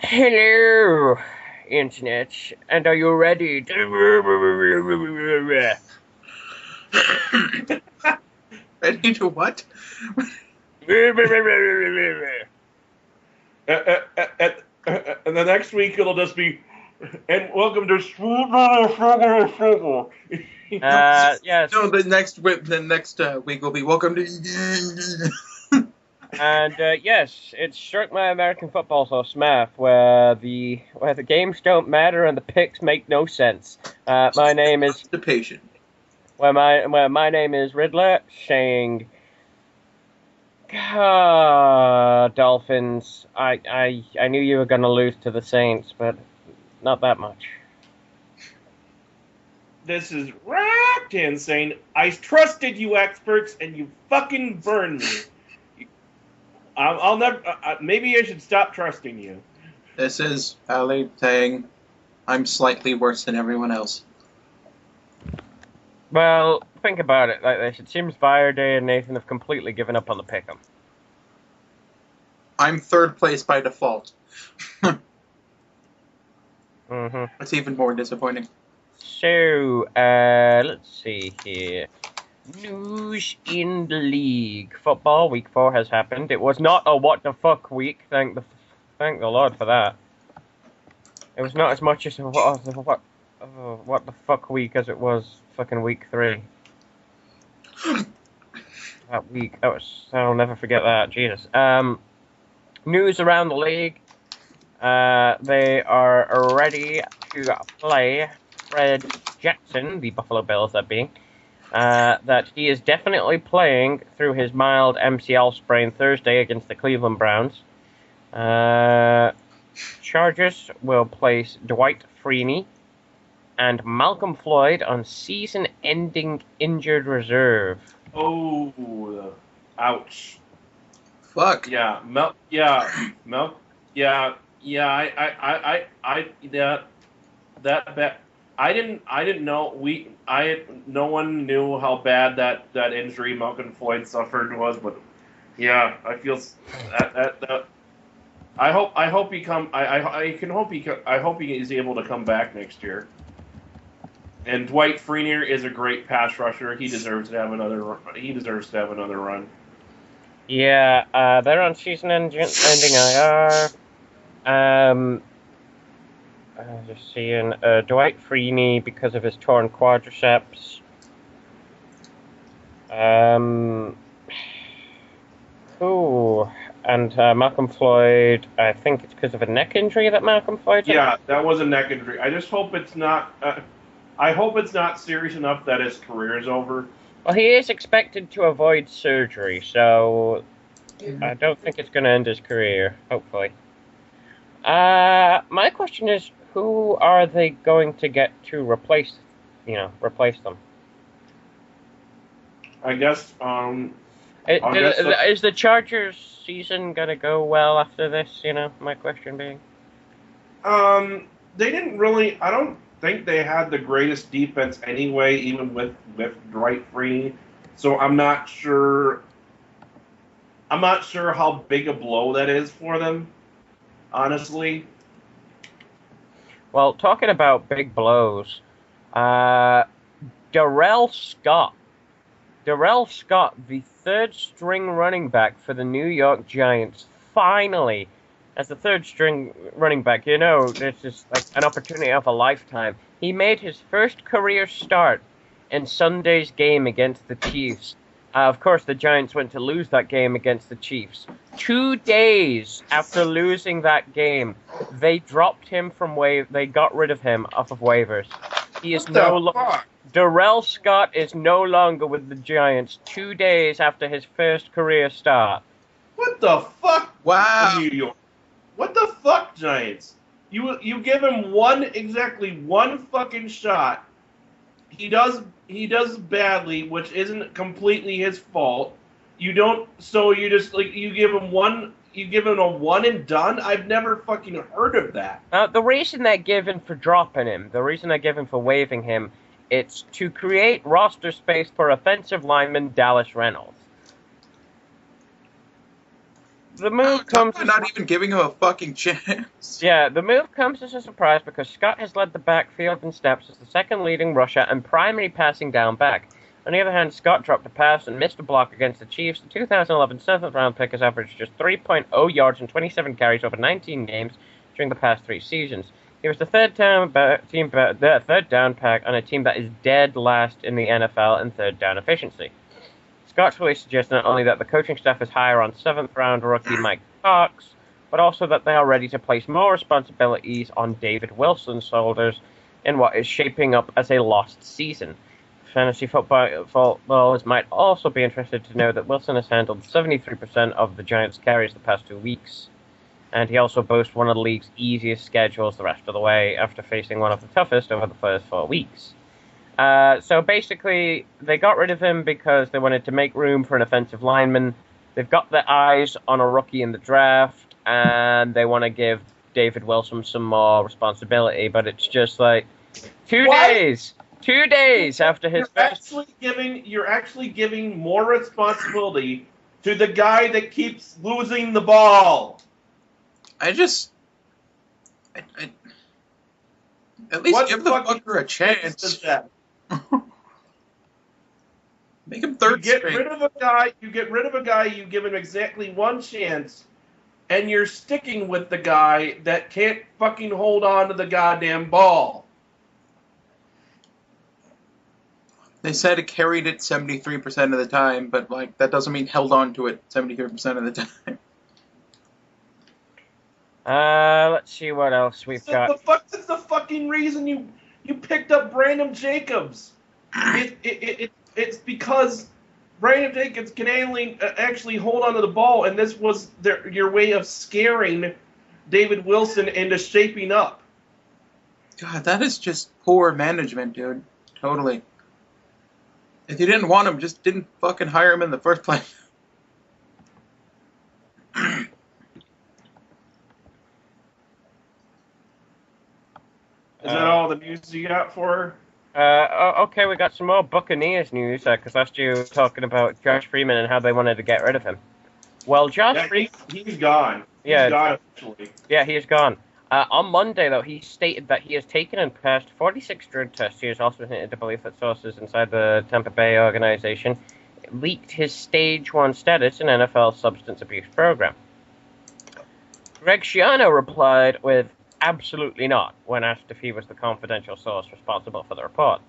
Hello, Internet, and are you ready? Ready to what? And the next week it'll just be, and welcome to Yes, No, the next week will be welcome to. and yes, it's Struck My American Football, so S.M.A.F, where the games don't matter and the picks make no sense. My name is Constipation. my name is Riddler, saying, Dolphins. I knew you were gonna lose to the Saints, but not that much. This is Rocktan saying, I trusted you experts and you fucking burned me. I'll never. Maybe I should stop trusting you. This is Ali saying I'm slightly worse than everyone else. Well, think about it like this. It seems Day and Nathan have completely given up on the pick'em. I'm third place by default. Mm-hmm. It's even more disappointing. So, let's see here. News in the league. Football Week 4 has happened. It was not a what the fuck week. Thank the Lord for that. It was not as much as what the fuck week as it was fucking week 3. That week, I'll never forget that. Jesus. News around the league. They are ready to play Fred Jackson, the Buffalo Bills, that he is definitely playing through his mild MCL sprain Thursday against the Cleveland Browns. Chargers will place Dwight Freeney and Malcolm Floyd on season-ending injured reserve. Oh, ouch. Fuck. Yeah, that bet. I didn't know no one knew how bad that injury Malcolm Floyd suffered was, but yeah, I feel that I hope he come. I hope he is able to come back next year. And Dwight Freeney is a great pass rusher. He deserves to have another. He deserves to have another run. Yeah, they're on season-ending IR. Just seeing Dwight Freeney because of his torn quadriceps. Cool. And Malcolm Floyd, I think it's because of a neck injury that Malcolm Floyd's in. Yeah, that was a neck injury. I just hope it's not. I hope it's not serious enough that his career is over. Well, he is expected to avoid surgery, so I don't think it's going to end his career, hopefully. My question is, who are they going to get to replace them? I guess. Is the Chargers season going to go well after this? My question being. They didn't really. I don't think they had the greatest defense anyway, even with Dwight Freeney. So I'm not sure. I'm not sure how big a blow that is for them, honestly. Well, talking about big blows, Darrell Scott, the third string running back for the New York Giants, finally, as the third string running back, this is like an opportunity of a lifetime. He made his first career start in Sunday's game against the Chiefs. Of course, the Giants went to lose that game against the Chiefs. 2 days after losing that game, they dropped him they got rid of him off of waivers. He is Darrell Scott is no longer with the Giants 2 days after his first career start. What the fuck? Wow. New York. What the fuck, Giants? You give him exactly one fucking shot. He does badly, which isn't completely his fault. You don't. So you just you give him a one and done. I've never fucking heard of that. The reason they're given for dropping him, the reason they're given for waiving him, it's to create roster space for offensive lineman Dallas Reynolds. the move Talk comes. about not even giving him a fucking chance. Yeah, the move comes as a surprise because Scott has led the backfield in snaps as the second leading rusher and primary passing down back. On the other hand, Scott dropped a pass and missed a block against the Chiefs. The 2011 7th-round pick has averaged just 3.0 yards and 27 carries over 19 games during the past 3 seasons. He was the third down pack on a team that is dead last in the NFL in third down efficiency. Scott's release suggests not only that the coaching staff is higher on 7th-round rookie Mike Cox, but also that they are ready to place more responsibilities on David Wilson's shoulders in what is shaping up as a lost season. Fantasy footballers might also be interested to know that Wilson has handled 73% of the Giants' carries the past 2 weeks, and he also boasts one of the league's easiest schedules the rest of the way after facing one of the toughest over the first 4 weeks. So basically, they got rid of him because they wanted to make room for an offensive lineman. They've got their eyes on a rookie in the draft, and they want to give David Wilson some more responsibility, but it's just like 2 days. 2 days after his you're actually giving more responsibility to the guy that keeps losing the ball. At least give the fucker a chance. Make him third string. You get rid of a guy, you give him exactly one chance, and you're sticking with the guy that can't fucking hold on to the goddamn ball. They said it carried it 73% of the time, but like that doesn't mean held on to it 73% of the time. Let's see what else we've got. That's the fucking reason you picked up Brandon Jacobs. It's because Brandon Jacobs can actually hold on to the ball, and this was your way of scaring David Wilson into shaping up. God, that is just poor management, dude. Totally. If you didn't want him, just didn't fucking hire him in the first place. Is that all the news you got for her? Okay, we got some more Buccaneers news, because last year we were talking about Josh Freeman and how they wanted to get rid of him. Well, Freeman... He's gone. He's gone officially. Yeah, he's gone. On Monday, though, he stated that he has taken and passed 46 drug tests. He has also hinted to believe that sources inside the Tampa Bay organization leaked his Stage 1 status in NFL substance abuse program. Greg Schiano replied with, "Absolutely not," when asked if he was the confidential source responsible for the report.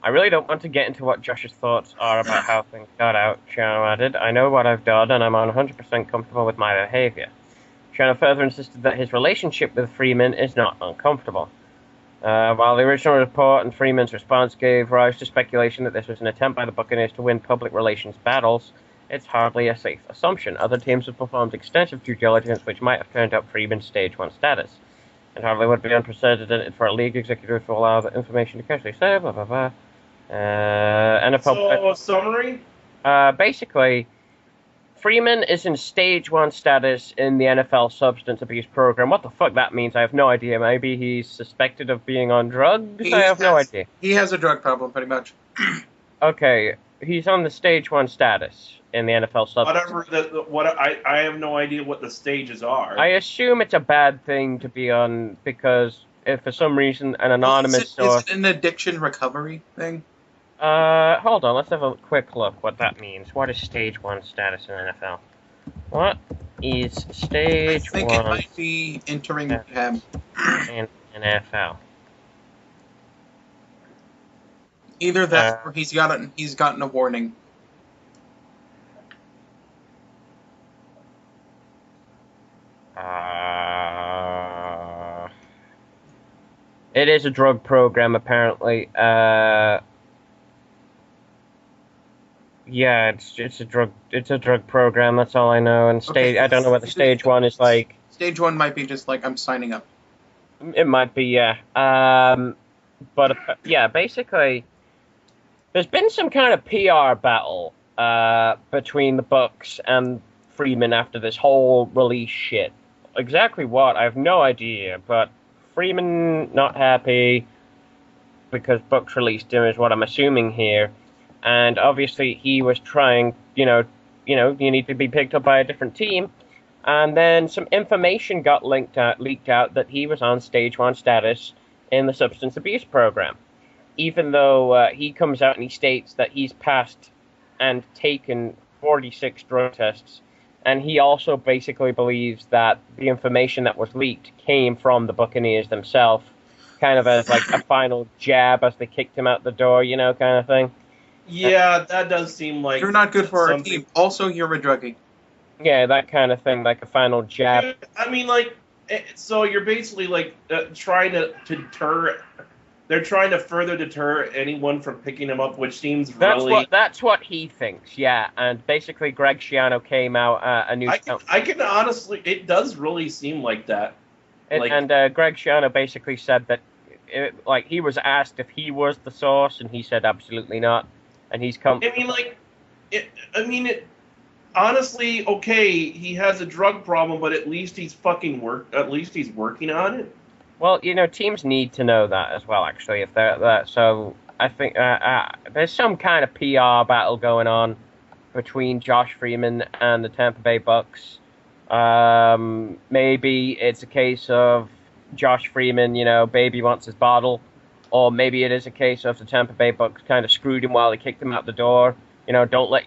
"I really don't want to get into what Josh's thoughts are about how things got out," Schiano added. "I know what I've done, and I'm 100% comfortable with my behavior." Schiano further insisted that his relationship with Freeman is not uncomfortable. While the original report and Freeman's response gave rise to speculation that this was an attempt by the Buccaneers to win public relations battles, it's hardly a safe assumption. Other teams have performed extensive due diligence which might have turned up Freeman's Stage 1 status. It hardly would be unprecedented for a league executive to allow the information to casually say, blah, blah, blah. So, summary? Basically, Freeman is in Stage 1 status in the NFL substance abuse program. What the fuck that means, I have no idea. Maybe he's suspected of being on drugs? I have no idea. He has a drug problem, pretty much. Okay, he's on the Stage 1 status in the NFL substance. I have no idea what the stages are. I assume it's a bad thing to be on because if for some reason an anonymous source... Is it an addiction recovery thing? Hold on, let's have a quick look what that means. What is Stage 1 status in NFL? What is Stage 1 I think it might be entering rehab. In NFL? Either that or he's gotten a warning. It is a drug program, apparently. Yeah, it's a drug program. That's all I know. And I don't know what the Stage 1 is like. Stage 1 might be just like I'm signing up. It might be, yeah. But yeah, basically, there's been some kind of PR battle between the Bucs and Freeman after this whole release shit. Exactly what, I have no idea. But Freeman not happy because Bucs released him is what I'm assuming here. And obviously he was trying, you need to be picked up by a different team. And then some information got leaked out that he was on stage 1 status in the substance abuse program, even though he comes out and he states that he's passed and taken 46 drug tests. And he also basically believes that the information that was leaked came from the Buccaneers themselves, kind of as like a final jab as they kicked him out the door, kind of thing. Yeah, that does seem like You're not good for our something- team. Also, you're a druggie. Yeah, that kind of thing, like a final jab. I mean, like, so you're basically like trying to deter. They're trying to further deter anyone from picking him up, which seems really. That's what he thinks. Yeah, and basically Greg Schiano came out a news. I can honestly, it does really seem like that. And Greg Schiano basically said that, he was asked if he was the source, and he said absolutely not. And he's come. Honestly, okay, he has a drug problem, but at least he's At least he's working on it. Well, teams need to know that as well. Actually, if they're that, so I think there's some kind of PR battle going on between Josh Freeman and the Tampa Bay Bucks. Maybe it's a case of Josh Freeman, baby wants his bottle, or maybe it is a case of the Tampa Bay Bucks kind of screwed him while they kicked him out the door. Don't let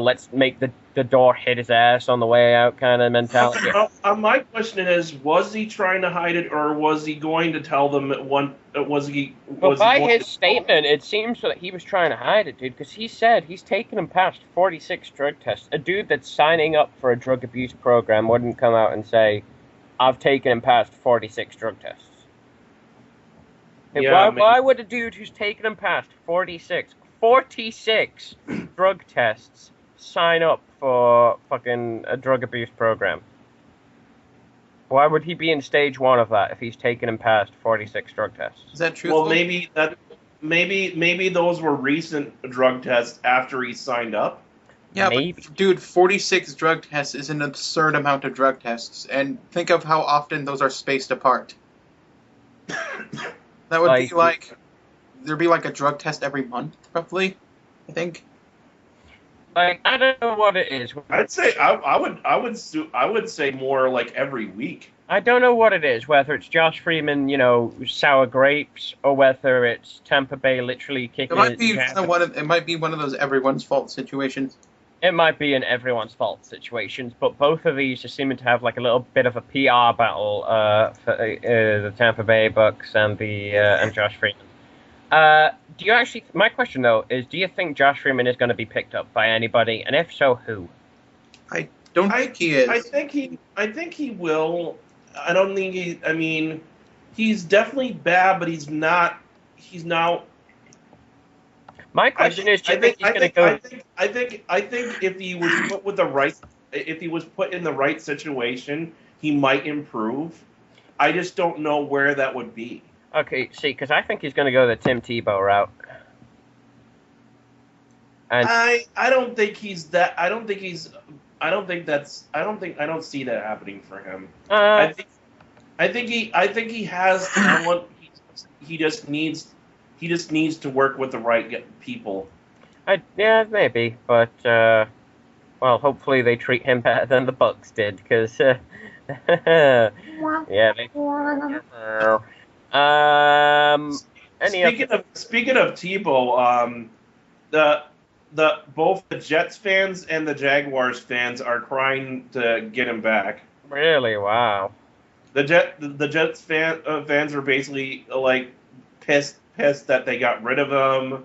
let's make the door hit his ass on the way out kind of mentality. My question is, was he trying to hide it, or was he going to tell them at one? By his statement, it seems that he was trying to hide it, dude, because he said he's taken him past 46 drug tests. A dude that's signing up for a drug abuse program wouldn't come out and say, "I've taken him past 46 drug tests." Yeah, why would a dude who's taken him past 46 drug tests sign up for fucking a drug abuse program? Why would he be in stage 1 of that if he's taken him past 46 drug tests? Is that true? Well, maybe those were recent drug tests after he signed up. Yeah, maybe. But, dude, 46 drug tests is an absurd amount of drug tests, and think of how often those are spaced apart. That would be like, there'd be like a drug test every month, roughly, I think. I don't know what it is. I'd say I would say more like every week. I don't know what it is, whether it's Josh Freeman, sour grapes, or whether it's Tampa Bay literally kicking it. It might be one of those everyone's fault situations. It might be in everyone's fault situations, but both of these are seeming to have like a little bit of a PR battle for the Tampa Bay Bucks and and Josh Freeman. Do you actually? My question though is, do you think Josh Freeman is going to be picked up by anybody, and if so, who? I don't think he is. I think he will. I don't think he. I mean, he's definitely bad, but he's not. He's now. My question is, do you think he's going to go? I think if he was put with the right, if he was put in the right situation, he might improve. I just don't know where that would be. Okay, see, because I think he's going to go the Tim Tebow route. And I don't think he's that. I don't think I don't see that happening for him. I think he has talent. He just needs to work with the right people. Yeah, maybe, but well, hopefully they treat him better than the Bucks did, because yeah. Speaking of Tebow, both the Jets fans and the Jaguars fans are trying to get him back. Really? Wow. The Jets fans are basically like pissed that they got rid of him.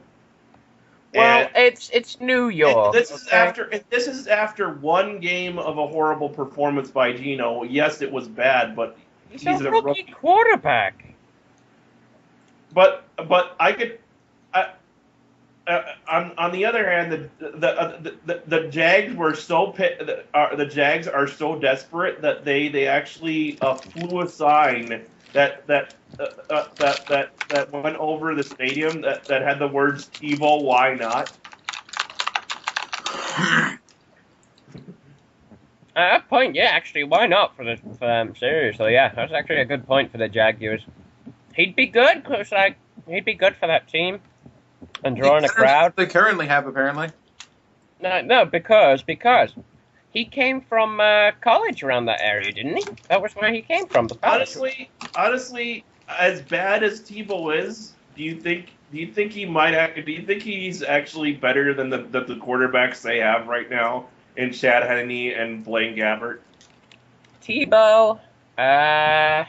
Well, it's New York. This is after one game of a horrible performance by Geno. Yes, it was bad, but he's a rookie quarterback. But I could. On the other hand, the Jags were so the Jags are so desperate that they actually flew a sign that went over the stadium that had the words "Tebow, why not?" At that point, yeah, actually, why not for them? Seriously, yeah, that's actually a good point for the Jaguars. He'd be good, cause he'd be good for that team. And drawing a crowd. They currently have, apparently. No, because He came from college around that area, didn't he? That was where he came from. The college. Honestly, as bad as Tebow is, do you think he might? Do you think he's actually better than the quarterbacks they have right now in Chad Henne and Blaine Gabbert? Tebow. I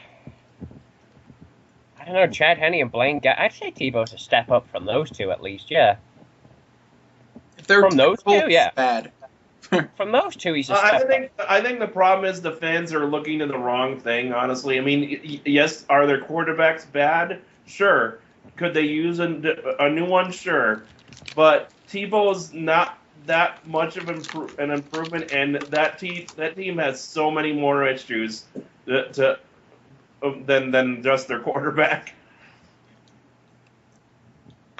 don't know. Chad Henne and Blaine. I'd say Tebow's a step up from those two, at least. Yeah. If they're From those two, yeah. bad. From those two, he's a step up. I think the problem is the fans are looking to the wrong thing, honestly. I mean, yes, are their quarterbacks bad? Sure. Could they use a new one? Sure. But Tebow's not that much of an improvement, and that team has so many more issues than just their quarterback.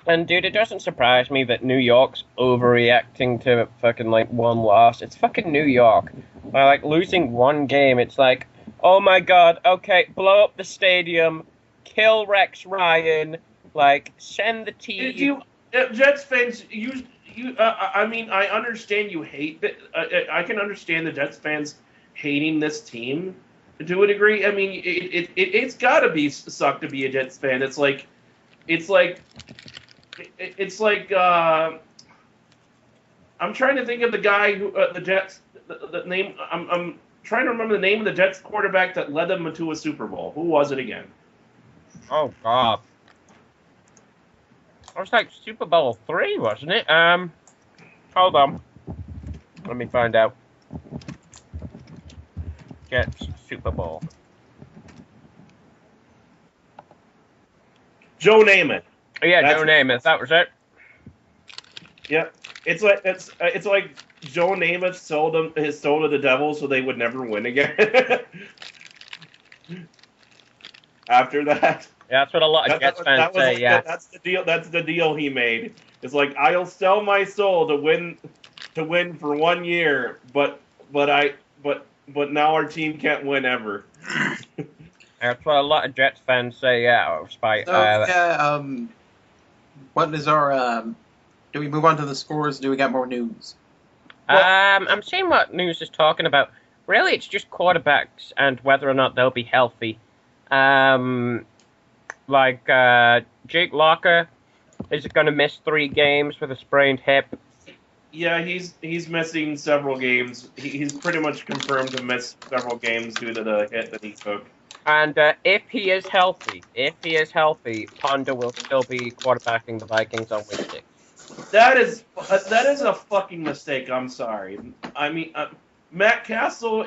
And dude, it doesn't surprise me that New York's overreacting to fucking like one loss. It's fucking New York. By like losing one game, it's like, oh my god, okay, blow up the stadium, kill Rex Ryan, like send the team. Jets fans, I mean, I understand you hate that. I can understand the Jets fans hating this team to a degree. I mean, it's got to be suck to be a Jets fan. It's like. I'm trying to think of the guy who the Jets. The name. I'm trying to remember the name of the Jets quarterback that led them to a Super Bowl. Who was it again? Oh god. It was like Super Bowl 3, wasn't it? Hold on. Let me find out. Jets Super Bowl. Joe Namath. Oh, yeah, Joe Namath. That was it. Yeah, it's like Joe Namath sold his soul to the devil so they would never win again. After that. Yeah, that's what a lot of Jets fans say. Yeah, that's the deal. That's the deal he made. It's like, I'll sell my soul to win for 1 year, but now our team can't win ever. That's what a lot of Jets fans say. Yeah, despite. What is our? Do we move on to the scores? Do we got more news? I'm seeing what news is talking about. Really, it's just quarterbacks and whether or not they'll be healthy. Jake Locker is going to miss 3 games with a sprained hip. Yeah, he's missing several games. He's pretty much confirmed to miss several games due to the hit that he took. And if he is healthy, Ponder will still be quarterbacking the Vikings on week 6. That is a fucking mistake. I'm sorry. I mean, Matt Castle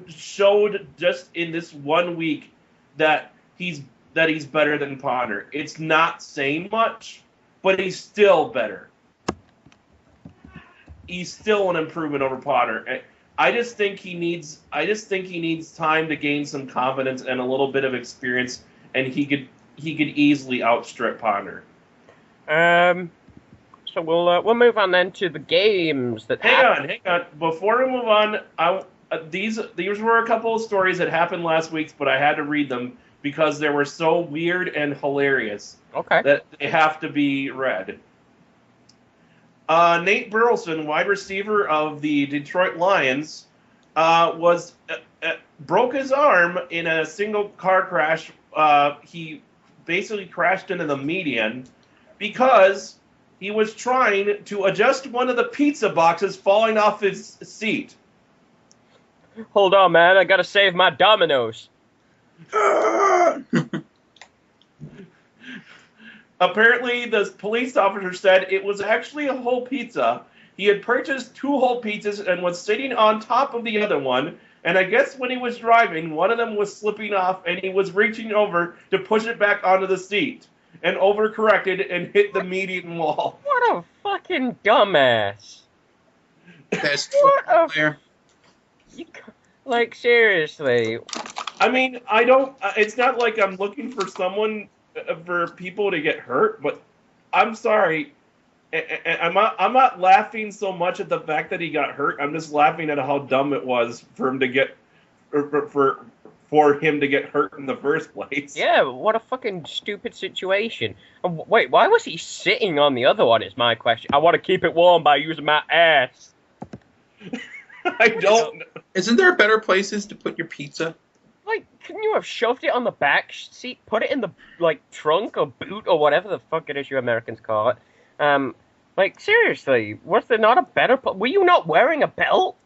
showed just in this 1 week that he's better than Ponder. It's not saying much, but he's still better. He's still an improvement over Ponder. I just think he needs time to gain some confidence and a little bit of experience, and he could easily outstrip Ponder. So we'll move on then to the games that. Hang on. Before we move on, these were a couple of stories that happened last week, but I had to read them because they were so weird and hilarious. Okay. That they have to be read. Nate Burleson, wide receiver of the Detroit Lions, broke his arm in a single car crash. He basically crashed into the median because he was trying to adjust one of the pizza boxes falling off his seat. Hold on, man. I gotta save my Dominoes. Apparently, the police officer said it was actually a whole pizza. He had purchased 2 whole pizzas and was sitting on top of the other one. And I guess when he was driving, one of them was slipping off, and he was reaching over to push it back onto the seat, and overcorrected and hit the median wall. What a fucking dumbass! Best What player. Like, seriously. I mean, I don't. It's not like I'm looking for for people to get hurt, but I'm sorry. I'm not laughing so much at the fact that he got hurt. I'm just laughing at how dumb it was for him to get hurt in the first place. Yeah, what a fucking stupid situation. Wait, why was he sitting on the other one is my question. I want to keep it warm by using my ass. I don't. Isn't there better places to put your pizza? Like, couldn't you have shoved it on the back seat, put it in the, like, trunk or boot or whatever the fuck it is you Americans call it? Like, seriously, was there not a better... Were you not wearing a belt?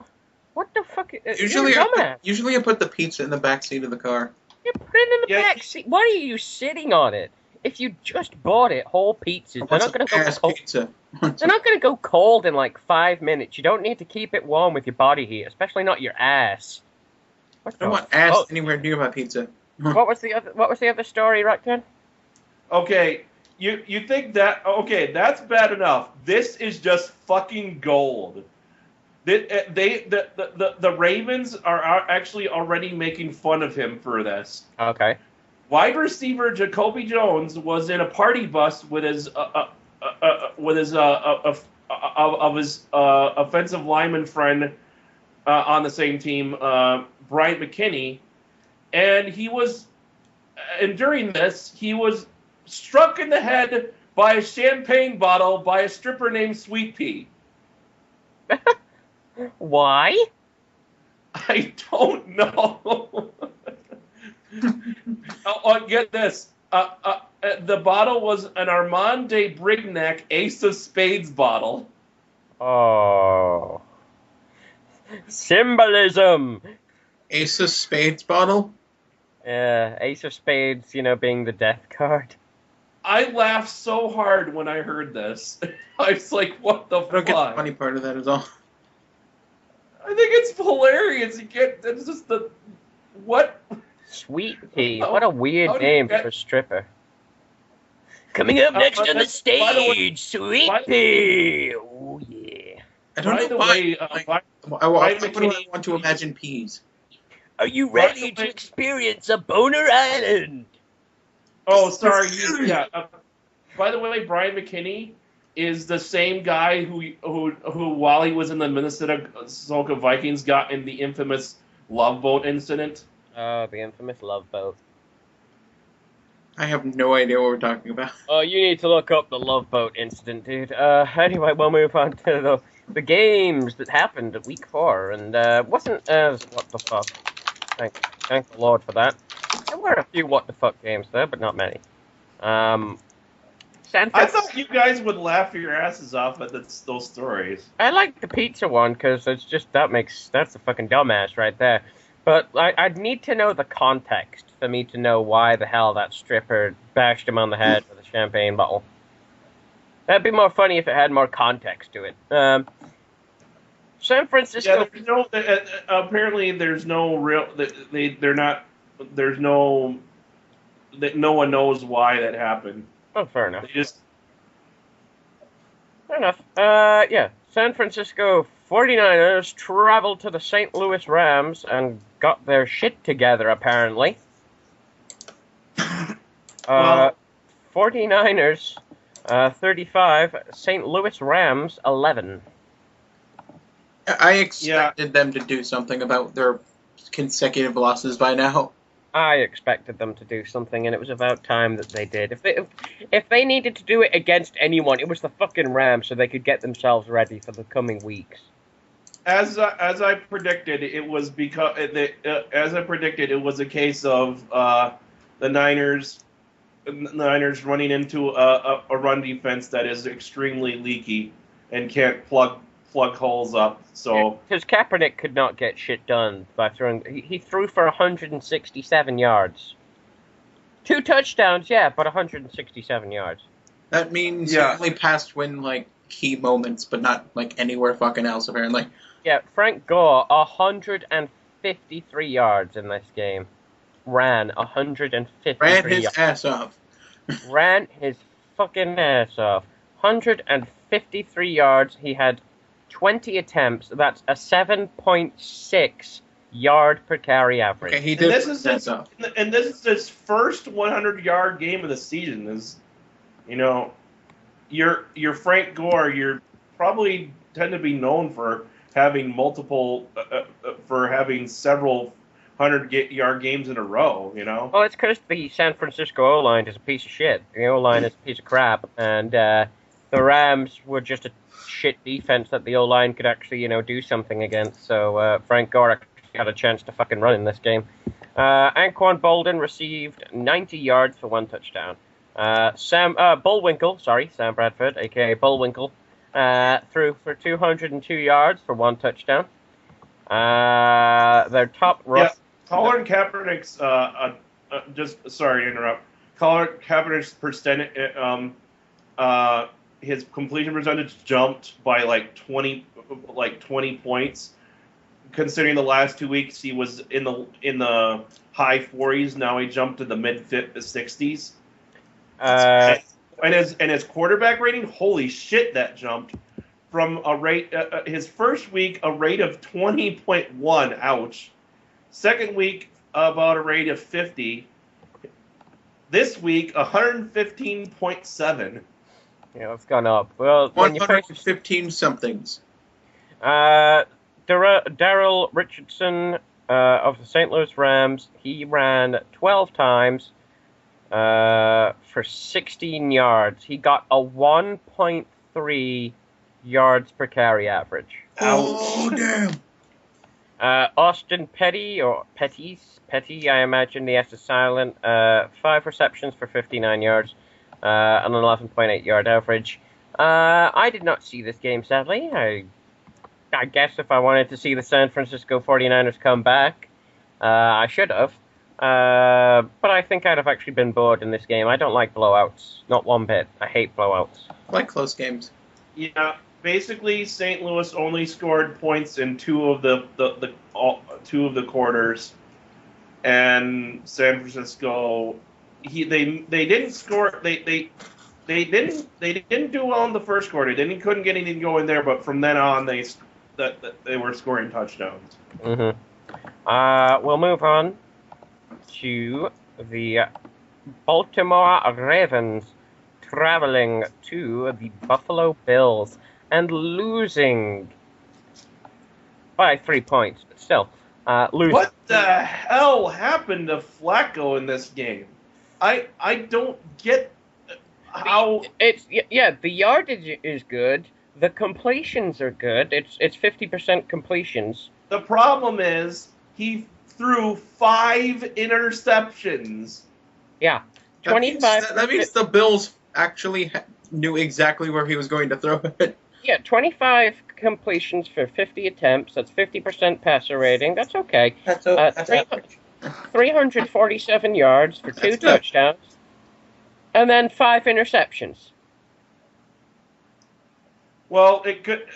What the fuck? Usually, You're a dumbass. usually I put the pizza in the back seat of the car. You put it in the Yeah, back seat. Why are you sitting on it? If you just bought it, whole pizzas, they're not going to go cold. Pizza. They're not going to go cold in like 5 minutes. You don't need to keep it warm with your body heat, especially not your ass. I don't want ass anywhere near my pizza. What was the other story, Rakton? Okay, you think that? Okay, that's bad enough. This is just fucking gold. The Ravens are actually already making fun of him for this. Okay. Wide receiver Jacoby Jones was in a party bus with his offensive lineman friend on the same team, Bryant McKinney, and during this he was struck in the head by a champagne bottle by a stripper named Sweet Pea. Why? I don't know. Get this. The bottle was an Armand de Brignac Ace of Spades bottle. Oh. Symbolism! Ace of Spades bottle? Ace of Spades, being the death card. I laughed so hard when I heard this. I was like, what the fuck? I don't get the funny part of that at all. I think it's hilarious. It's just what? Sweet Pea. What a weird name for a stripper. Coming up next on the stage, Sweet Pea. Oh, yeah. I don't know why. I want to imagine peas. Are you ready to experience a boner island? Oh, sorry. By the way, Brian McKinney is the same guy who while he was in the Minnesota Vikings got in the infamous Love Boat incident. Oh, the infamous Love Boat. I have no idea what we're talking about. Oh, you need to look up the Love Boat incident, dude. Anyway, we'll move on to the games that happened at week 4, and wasn't as what the fuck. Thank the Lord for that. There were a few what the fuck games there, but not many. I thought you guys would laugh your asses off at those stories. I like the pizza one because it's just that's a fucking dumbass right there. But I'd need to know the context for me to know why the hell that stripper bashed him on the head with a champagne bottle. That'd be more funny if it had more context to it. San Francisco. Yeah, apparently there's no real. They're not. There's no. No one knows why that happened. Oh, fair enough. Fair enough. Yeah. San Francisco 49ers traveled to the St. Louis Rams and got their shit together, apparently. 49ers 35, St. Louis Rams 11. I expected them to do something about their consecutive losses by now. I expected them to do something, and it was about time that they did. If they needed to do it against anyone, it was the fucking Rams, so they could get themselves ready for the coming weeks. As I predicted, it was a case of the Niners running into a run defense that is extremely leaky and can't plug holes up. So because Kaepernick could not get shit done by throwing. He threw for 167 yards, 2 touchdowns, yeah, but 167 yards. That means he only passed when key moments, but not anywhere fucking else apparently. Yeah, Frank Gore 153 yards in this game. Ran 153. Ran his ass off. Ran his fucking ass off. 153 yards. He had 20 attempts. That's a 7.6 yard per carry average. Okay, he did. And this is his first 100-yard game of the season. You're Frank Gore. You're probably tend to be known for having several 100-yard games in a row. Well, it's because the San Francisco O-line is a piece of shit. The O-line is a piece of crap, and the Rams were just a shit defense that the O-line could actually, do something against. So Frank Gore actually had a chance to fucking run in this game. Anquan Bolden received 90 yards for 1 touchdown. Sam Bradford, aka Bullwinkle, threw for 202 yards for 1 touchdown. Their top rush. Colin Kaepernick's sorry to interrupt. Colin Kaepernick's percentage, his completion percentage jumped by like 20 points. Considering the last 2 weeks he was in the high 40s, now he jumped to the mid 60s. And his quarterback rating, holy shit, that jumped from a rate his first week a rate of 20.1, ouch. Second week about a rate of 50. This week 115.7. Yeah, it's gone up. Well, 115 somethings. Daryl Richardson of the St. Louis Rams, he ran 12 times for 16 yards. He got a 1.3 yards per carry average. Oh, damn. Austin Petty, I imagine the S is silent, 5 receptions for 59 yards, an 11.8 yard average. I did not see this game, sadly. I guess if I wanted to see the San Francisco 49ers come back, I should have. But I think I'd have actually been bored in this game. I don't like blowouts. Not one bit. I hate blowouts. I like close games. Yeah, basically St. Louis only scored points in two of the quarters, and San Francisco they didn't score. They didn't do well in the first quarter. They couldn't get anything going there, but from then on they were scoring touchdowns. Mm-hmm. We'll move on to the Baltimore Ravens traveling to the Buffalo Bills and losing by 3 points, but still losing. What the hell happened to Flacco in this game? I don't get how the yardage is good. The completions are good. It's 50% completions. The problem is he threw 5 interceptions. Yeah, 25. That means the Bills actually knew exactly where he was going to throw it. Yeah, 25 completions for 50 attempts. That's 50% passer rating. That's okay. That's average. 347 yards for 2 touchdowns. And then 5 interceptions. Well, it could.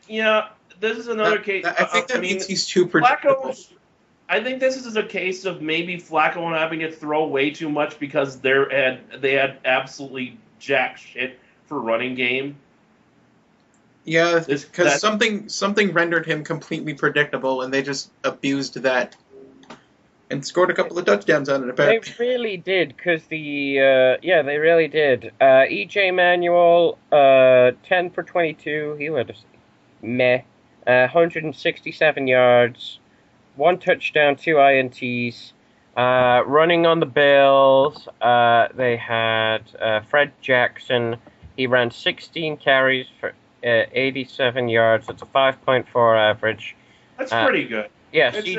Yeah, this is another case. I think that means he's too predictable. I think this is a case of maybe Flacco having to throw way too much because they had absolutely jack shit for running game. Yeah, because something rendered him completely predictable, and they just abused that and scored a couple of touchdowns on it. Apparently, they really did, because they really did. E.J. Manuel, 10 for 22. He had 167 yards, 1 touchdown, 2 INTs. Running on the Bills, they had Fred Jackson. He ran 16 carries for 87 yards. That's a 5.4 average. That's pretty good. Yes, he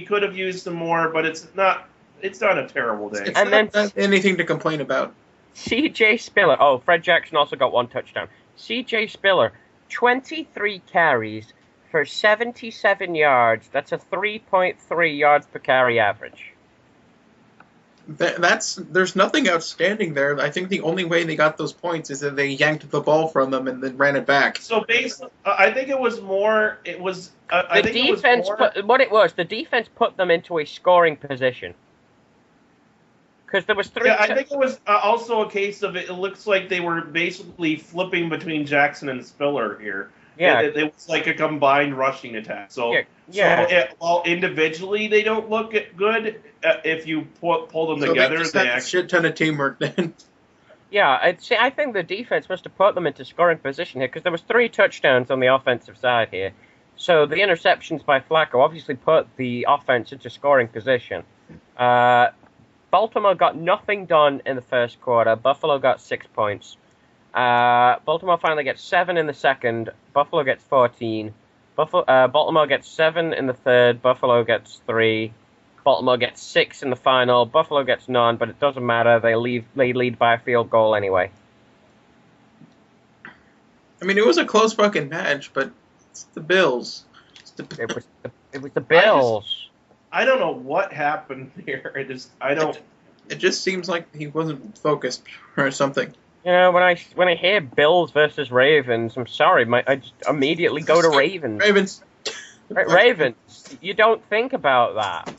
could have used some more, but it's not a terrible day. It's not anything to complain about. C.J. Spiller. Oh, Fred Jackson also got 1 touchdown. C.J. Spiller, 23 carries for 77 yards. That's a 3.3 yards per carry average. There's nothing outstanding there. I think the only way they got those points is that they yanked the ball from them and then ran it back. So basically, I think it was more. It was the defense. The defense put them into a scoring position because there was 3. Yeah, I think it was also a case of it looks like they were basically flipping between Jackson and Spiller here. Yeah, it was like a combined rushing attack. So while individually they don't look good, if you pull them together, they had a shit ton of teamwork then. Yeah, I think the defense must have put them into scoring position here because there was 3 touchdowns on the offensive side here. So the interceptions by Flacco obviously put the offense into scoring position. Baltimore got nothing done in the first quarter. Buffalo got 6 points. Baltimore finally gets 7 in the second. Buffalo gets 14. Baltimore gets 7 in the third. Buffalo gets 3. Baltimore gets 6 in the final. Buffalo gets none, but it doesn't matter. They lead by a field goal anyway. I mean, it was a close fucking match, but it's the Bills. It was the Bills. I don't know what happened here. It just seems like he wasn't focused or something. You know, when I hear Bills versus Ravens, I'm sorry, I just immediately go to Ravens. Ravens. Ravens. You don't think about that.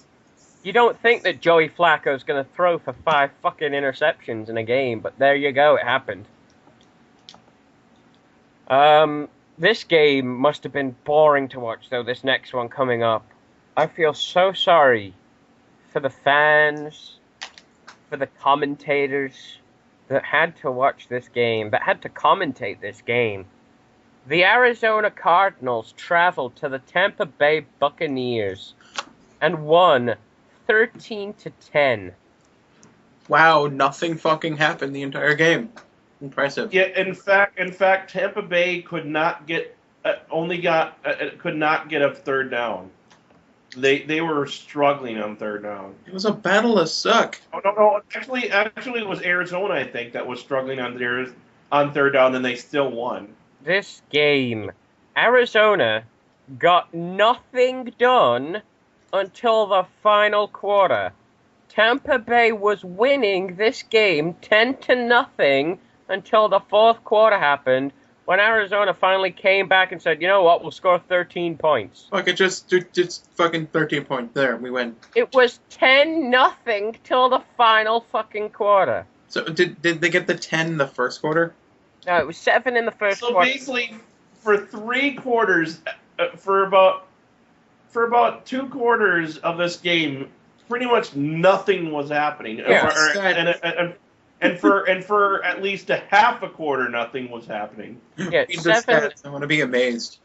You don't think that Joey Flacco's going to throw for 5 fucking interceptions in a game, but there you go, it happened. This game must have been boring to watch, though, this next one coming up. I feel so sorry for the fans, for the commentators that had to watch this game, that had to commentate this game. The Arizona Cardinals traveled to the Tampa Bay Buccaneers and won 13-10. Wow, nothing fucking happened the entire game. Impressive. Yeah, in fact, Tampa Bay could not get could not get a third down. They were struggling on third down. It was a battle of suck. Oh, no. Actually, it was Arizona, I think, that was struggling on third down, and they still won. This game, Arizona got nothing done until the final quarter. Tampa Bay was winning this game 10-0 until the fourth quarter happened, when Arizona finally came back and said, you know what, we'll score 13 points. Fuck it, just fucking 13 points. There, we win. It was 10-0 till the final fucking quarter. So did they get the 10 the first quarter? No, it was 7 in the first quarter. So basically, for 3 quarters, for about 2 quarters of this game, pretty much nothing was happening. Yes. And for at least a half a quarter, nothing was happening. Yeah, Read the stats. I want to be amazed.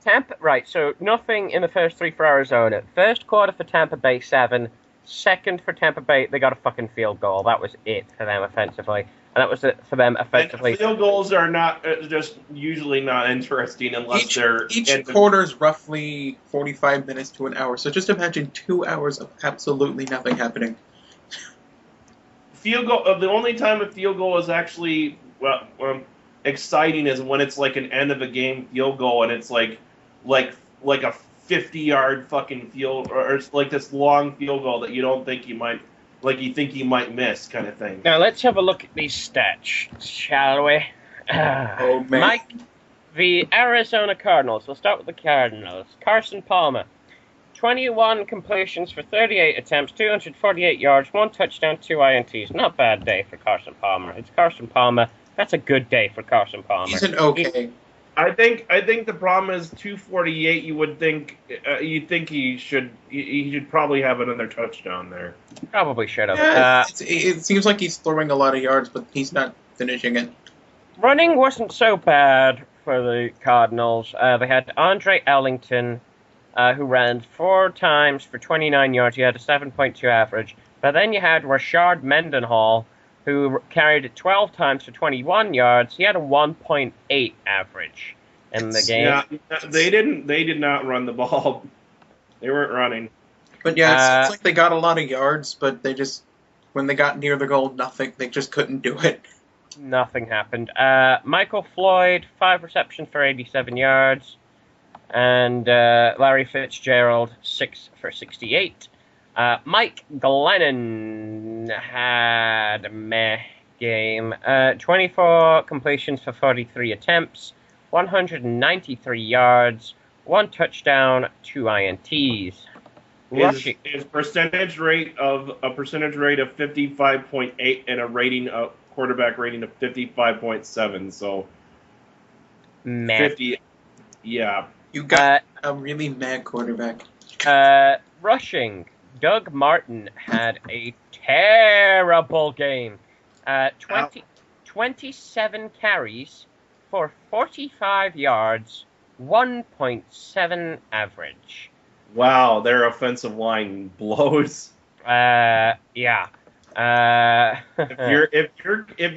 Tampa, right, so nothing in the first 3 for Arizona. First quarter for Tampa Bay, 7. Second for Tampa Bay, they got a fucking field goal. That was it for them offensively. And that was it for them offensively. And field goals are not just usually not interesting unless each quarter's roughly 45 minutes to an hour. So just imagine 2 hours of absolutely nothing happening. Field goal. The only time a field goal is actually exciting is when it's like an end of a game field goal and it's like a 50-yard fucking field, or it's like this long field goal that you don't think you might, you think you might miss, kind of thing. Now let's have a look at these stats, shall we? Oh man, Mike, the Arizona Cardinals. We'll start with the Cardinals. Carson Palmer. 21 completions for 38 attempts, 248 yards, 1 touchdown, 2 INTs. Not a bad day for Carson Palmer. It's Carson Palmer. That's a good day for Carson Palmer. He's an okay. I think the problem is 248. You would think he should probably have another touchdown there. Probably should have. Yeah, it seems like he's throwing a lot of yards, but he's not finishing it. Running wasn't so bad for the Cardinals. They had Andre Ellington, who ran 4 times for 29 yards. He had a 7.2 average. But then you had Rashard Mendenhall, who carried it 12 times for 21 yards. He had a 1.8 average in the game. Yeah, they did not run the ball. They weren't running. But yeah, it's like they got a lot of yards, but they just, when they got near the goal, nothing. They just couldn't do it. Nothing happened. Michael Floyd, 5 receptions for 87 yards. And Larry Fitzgerald, 6 for 68. Mike Glennon had a meh game. 24 completions for 43 attempts, 193 yards, 1 touchdown, 2 INTs. His percentage rate of 55.8 and a quarterback rating of 55.7. So meh. 50. Yeah. You got a really mad quarterback. Rushing. Doug Martin had a terrible game. 27 carries for 45 yards, 1.7 average. Wow, their offensive line blows. Yeah. If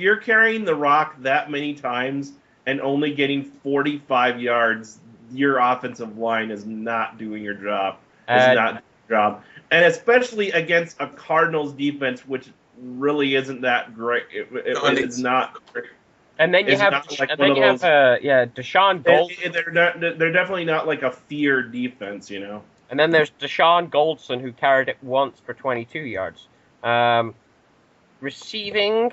you're carrying the rock that many times and only getting 45 yards, your offensive line is not doing your job. And especially against a Cardinals defense, which really isn't that great. It's not. And then you have, Deshaun Gold. They're definitely not like a fear defense, you know. And then there's Deshaun Goldson, who carried it once for 22 yards. Receiving,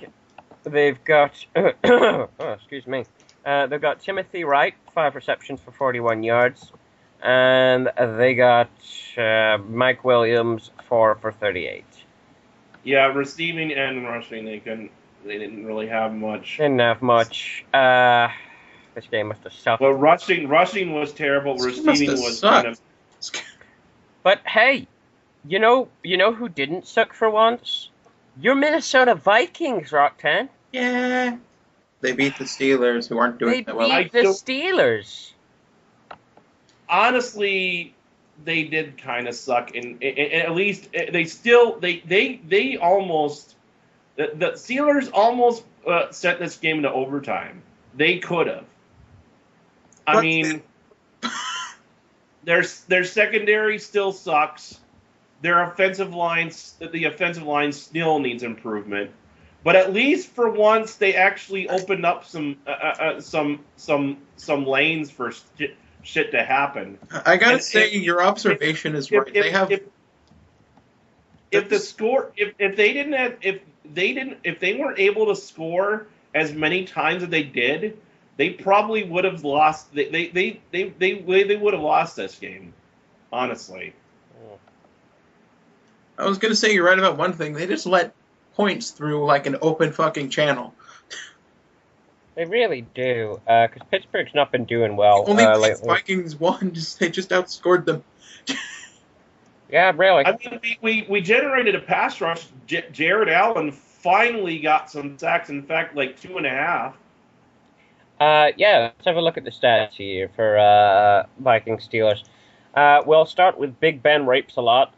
they've got, excuse me, they've got Timothy Wright, 5 receptions for 41 yards, and they got Mike Williams, 4 for 38. Yeah, receiving and rushing, they didn't really have much. Didn't have much. This game must have sucked. Well, rushing was terrible. Receiving was kind of. But hey, you know who didn't suck for once? Your Minnesota Vikings, Rocktan. Yeah. They beat the Steelers, who aren't doing that well. They beat the Steelers. Honestly, they did kind of suck, and at least they almost the Steelers almost sent this game into overtime. They could have. I mean, their secondary still sucks. Their offensive line still needs improvement. But at least for once, they actually opened up some lanes for shit to happen. I gotta say, your observation is right. If they weren't able to score as many times as they did, they probably would have lost. They would have lost this game, honestly. I was gonna say you're right about one thing. They just let points through like an open fucking channel. They really do, because Pittsburgh's not been doing well. Only the Vikings won. They just outscored them. Yeah, really. I mean, we generated a pass rush. Jared Allen finally got some sacks. In fact, like 2.5. Yeah, let's have a look at the stats here for Vikings Steelers. We'll start with Big Ben rapes a lot.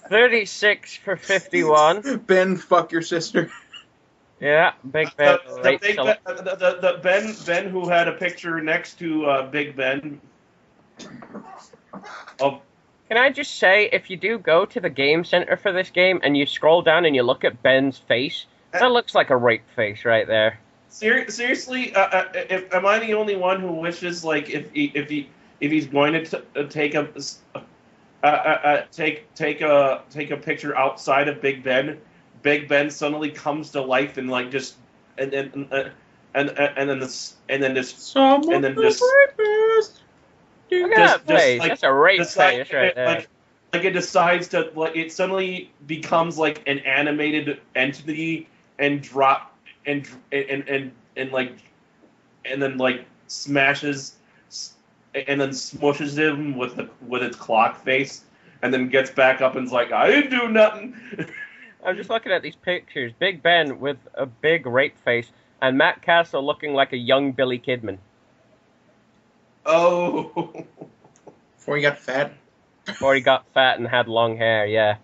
36 for 51. Ben, fuck your sister. Yeah, Big Ben rapes a lot. The Ben who had a picture next to Big Ben. Can I just say, if you do go to the game center for this game and you scroll down and you look at Ben's face, that looks like a rape face right there. Seriously, am I the only one who wishes, like, if he's going to take a picture outside of Big Ben suddenly comes to life and like just and then just Look at that face. That's a rape face right there. Like it decides to, like, it suddenly becomes like an animated entity and then smashes and then smushes him with its clock face, and then gets back up and's like, I didn't do nothing. I'm just looking at these pictures. Big Ben with a big rape face, and Matt Castle looking like a young Billy Kidman. Oh. Before he got fat? Before he got fat and had long hair, yeah.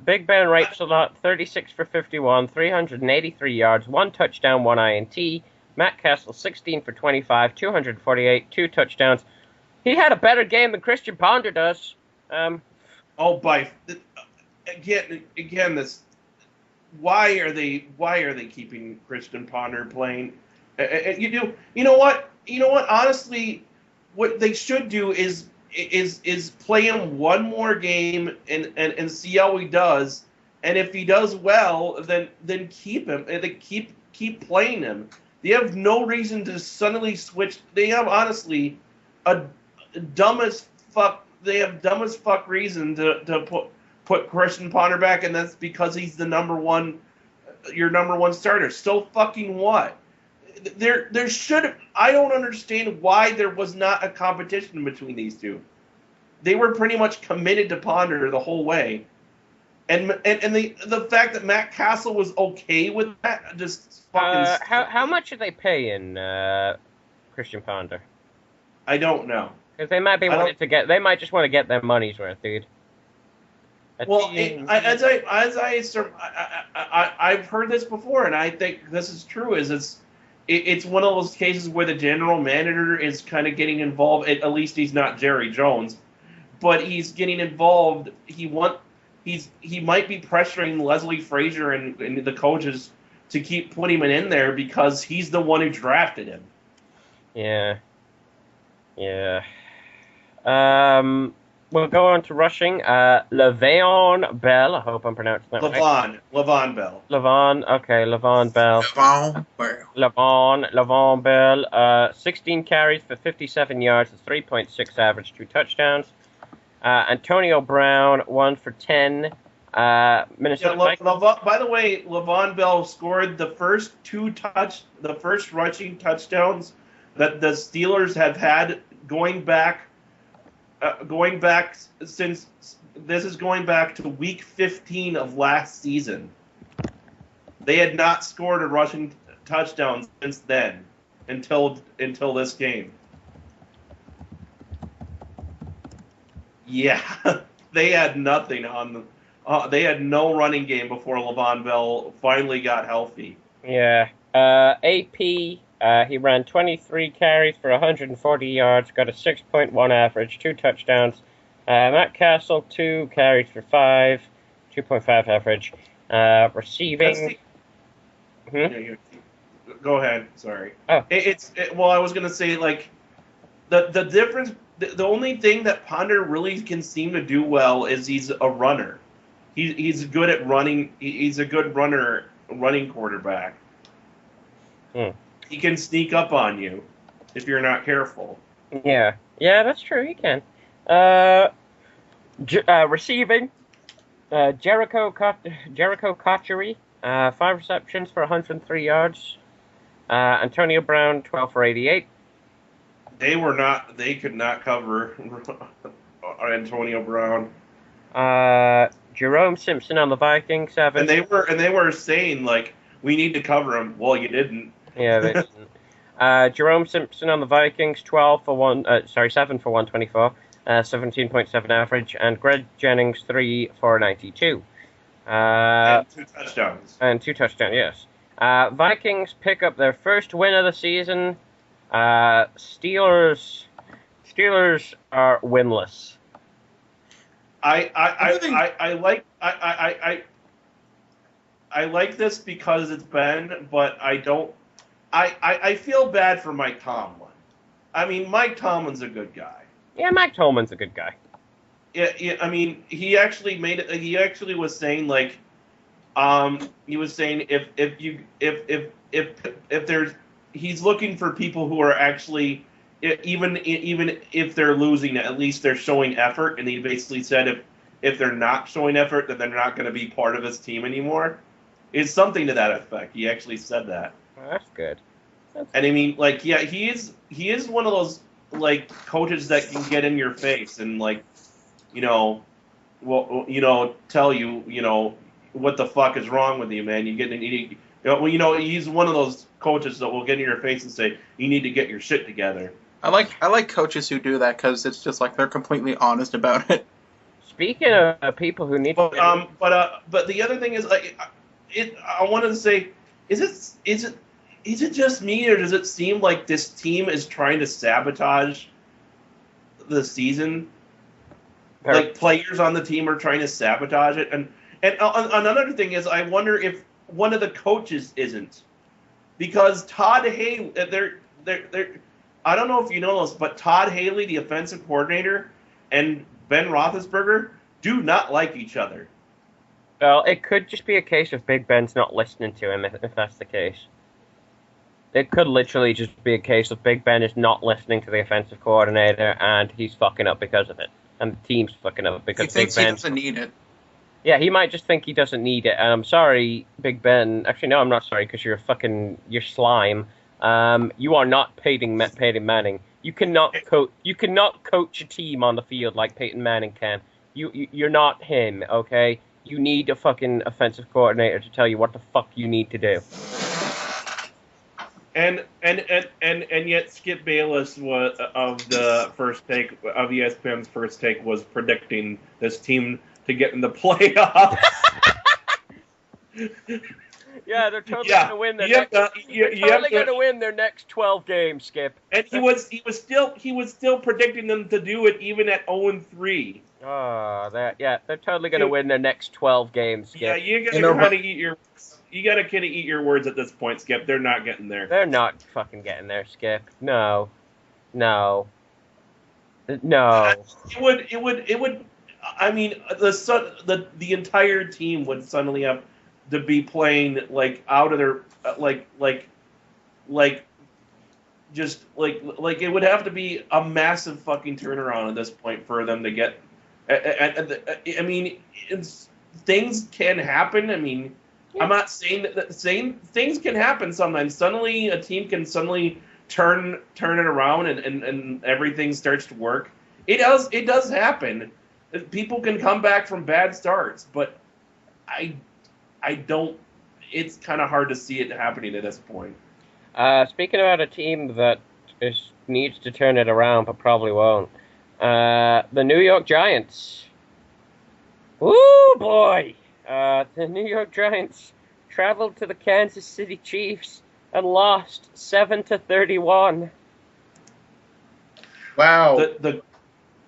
Big Ben rapes a lot, 36 for 51, 383 yards, 1 touchdown, 1 INT. Matt Castle, 16 for 25, 248, 2 touchdowns. He had a better game than Christian Ponder does. Again, this. Why are they keeping Christian Ponder playing? You know what? Honestly, what they should do is play him one more game and see how he does. And if he does well, then keep him and keep playing him. They have no reason to suddenly switch. They have honestly a dumb as fuck. They have dumb as fuck reason to put Christian Ponder back, and that's because he's your number one starter. So fucking what? There should. I don't understand why there was not a competition between these two. They were pretty much committed to Ponder the whole way, and the fact that Matt Castle was okay with that just fucking. How much are they paying Christian Ponder? I don't know. Because they might be wanting to get. They might just want to get their money's worth, dude. Well, I've heard this before, and I think this is true. It's one of those cases where the general manager is kind of getting involved. At least he's not Jerry Jones, but he's getting involved. He might be pressuring Leslie Frazier and the coaches to keep putting him in there because he's the one who drafted him. Yeah. We'll go on to rushing. Le'Veon Bell. I hope I'm pronouncing that right. Le'Veon Bell. Le'Veon Bell. Le'Veon Bell. 16 carries for 57 yards, 3.6 average, 2 touchdowns. Antonio Brown, 1 for 10. Minnesota Vikings. By the way, Le'Veon Bell scored the first rushing touchdowns that the Steelers have had going back since this is going back to week 15 of last season. They had not scored a rushing touchdown since then until this game. Yeah, they had nothing they had no running game before Le'Veon Bell finally got healthy. Yeah. AP. He ran 23 carries for 140 yards, got a 6.1 average, 2 touchdowns. Matt Castle, 2 carries for 5, 2.5 average. Receiving. Go ahead. Sorry. Oh. Well, I was gonna say like the difference. The only thing that Ponder really can seem to do well is he's a runner. He's good at running. He's a good running quarterback. He can sneak up on you if you're not careful. Yeah, that's true. He can. Receiving, Jericho Cotchery, 5 receptions for 103 yards. Antonio Brown, 12 for 88. They could not cover Antonio Brown. Jerome Simpson on the Vikings, 7. And they were saying like we need to cover him. Well, you didn't. Yeah, they didn't. Jerome Simpson on the Vikings, 7 for 124, 17.7 average, and Greg Jennings, 3 for 92. And 2 touchdowns. Yes. Vikings pick up their first win of the season. Steelers are winless. I like this because it's Ben, but I don't. I feel bad for Mike Tomlin. I mean, Mike Tomlin's a good guy. Yeah, Mike Tomlin's a good guy. Yeah. I mean, he actually made it. He actually was saying like, he was saying if there's, he's looking for people who are actually even if they're losing, at least they're showing effort. And he basically said if they're not showing effort, then they're not going to be part of his team anymore. It's something to that effect. He actually said that. Well, that's good. And I mean, like, yeah, he is one of those like coaches that can get in your face and like, tell you, what the fuck is wrong with you, man? He's one of those coaches that will get in your face and say you need to get your shit together. I like coaches who do that because it's just like they're completely honest about it. Speaking of people who need, but the other thing is like, I wanted to say, is it just me, or does it seem like this team is trying to sabotage the season? Like players on the team are trying to sabotage it, and another thing is, I wonder if one of the coaches isn't, because Todd Haley, I don't know if you know this, but Todd Haley, the offensive coordinator, and Ben Roethlisberger do not like each other. Well, it could just be a case of Big Ben's not listening to him, if that's the case. It could literally just be a case of Big Ben is not listening to the offensive coordinator, and he's fucking up because of it. And the team's fucking up because Big Ben doesn't need it. Yeah, he might just think he doesn't need it. And I'm sorry, Big Ben. Actually, no, I'm not sorry, because you're slime. You are not Peyton Manning. You cannot coach a team on the field like Peyton Manning can. You're not him, okay? You need a fucking offensive coordinator to tell you what the fuck you need to do. And yet Skip Bayless of the first take of ESPN's first take was predicting this team to get in the playoffs. Yeah, they're totally going to win their going to win their next 12 games, Skip. And he was still predicting them to do it even at 0-3. Oh, they're totally going to win their next 12 games, Skip. Yeah, you got to kind of eat your words at this point, Skip. They're not getting there. They're not fucking getting there, Skip. No. It would. I mean, the entire team would suddenly have to be playing like out of their just like it would have to be a massive fucking turnaround at this point for them to get. I mean, things can happen. I mean, I'm not saying that things can happen sometimes. Suddenly, a team can suddenly turn it around and everything starts to work. It does happen. People can come back from bad starts, but I don't. It's kind of hard to see it happening at this point. Speaking about a team that needs to turn it around, but probably won't. The New York Giants. Woo, boy! The New York Giants traveled to the Kansas City Chiefs and lost 7-31. Wow.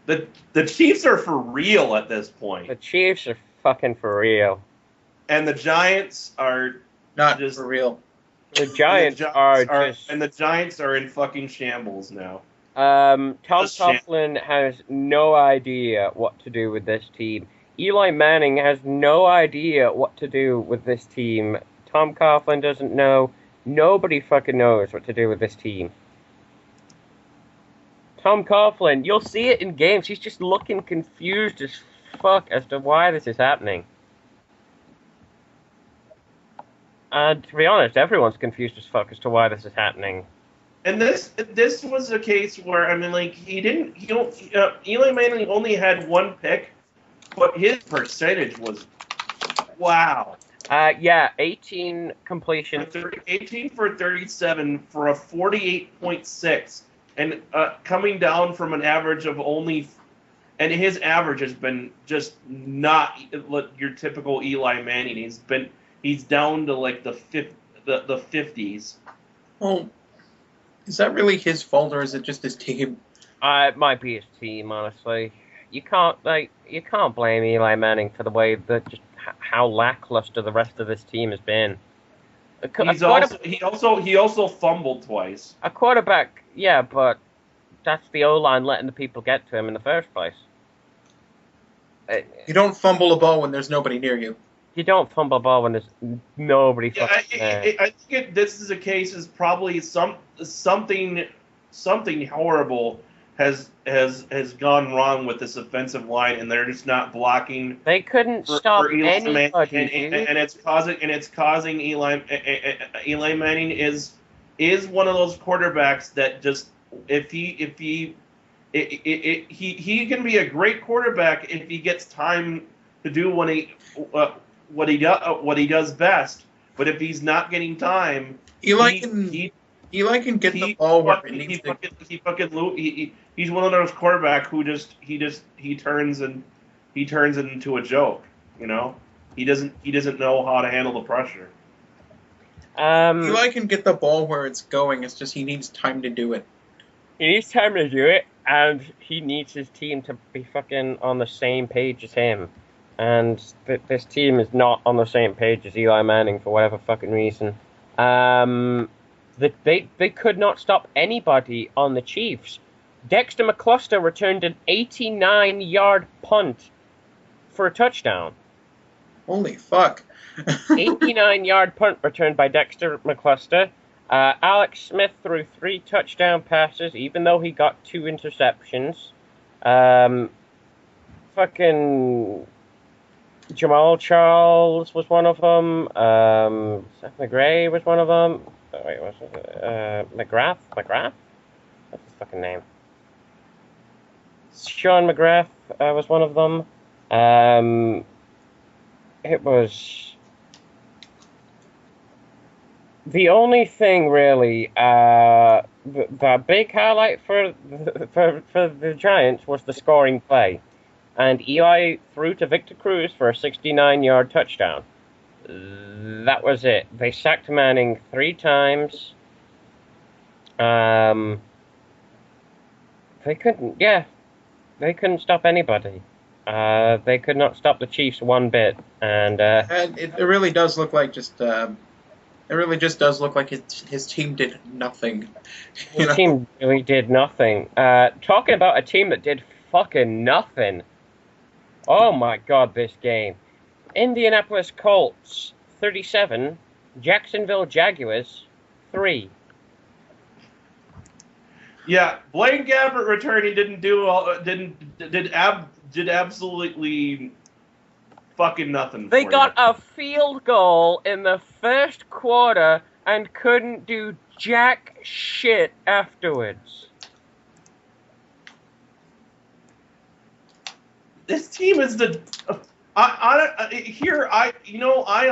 The Chiefs are for real at this point. The Chiefs are fucking for real. And the Giants are not just for real. The Giants and the Giants are in fucking shambles now. Tom Coughlin has no idea what to do with this team. Eli Manning has no idea what to do with this team. Tom Coughlin doesn't know. Nobody fucking knows what to do with this team. Tom Coughlin, you'll see it in games. He's just looking confused as fuck as to why this is happening. And to be honest, everyone's confused as fuck as to why this is happening. And this was a case where, I mean, like, Eli Manning only had one pick, but his percentage was, wow. 18 completion. 18 for 37 for a 48.6. And coming down from an average of only, and his average has been just not your typical Eli Manning. He's down to like the 50s. Well, is that really his fault, or is it just his team? It might be his team, honestly. You can't blame Eli Manning for the way that just how lackluster the rest of this team has been. He also fumbled twice. A quarterback, yeah, but that's the O-line letting the people get to him in the first place. You don't fumble a ball when there's nobody near you. You don't fumble a ball when there's nobody fucking there. I think this is a case is probably something horrible has gone wrong with this offensive line, and they're just not blocking. They couldn't stop anybody, and it's causing Eli Manning is one of those quarterbacks that just if he can be a great quarterback if he gets time to do what he does best. But if he's not getting time, Eli can get the ball where it needs to. He's one of those quarterbacks who he turns it into a joke. You know, he doesn't know how to handle the pressure. Eli can get the ball where it's going. It's just he needs time to do it. He needs time to do it, and he needs his team to be fucking on the same page as him. And this team is not on the same page as Eli Manning for whatever fucking reason. They could not stop anybody on the Chiefs. Dexter McCluster returned an 89-yard punt for a touchdown. Holy fuck. 89-yard punt returned by Dexter McCluster. Alex Smith threw 3 touchdown passes, even though he got 2 interceptions. Fucking Jamal Charles was one of them. Seth McGray was one of them. Oh, wait, what's it? McGrath? What's his fucking name? Sean McGrath was one of them. It was the only thing really. The big highlight for the Giants was the scoring play. and Eli threw to Victor Cruz for a 69-yard touchdown. That was it. They sacked Manning 3 times. They couldn't stop anybody. They could not stop the Chiefs one bit, and it really does look like it really just does look like his team did nothing. His team really did nothing. Talking about a team that did fucking nothing. Oh my god, this game. Indianapolis Colts 37, Jacksonville Jaguars 3. Yeah, Blaine Gabbert returning did absolutely fucking nothing. They got a field goal in the first quarter and couldn't do jack shit afterwards. This team is I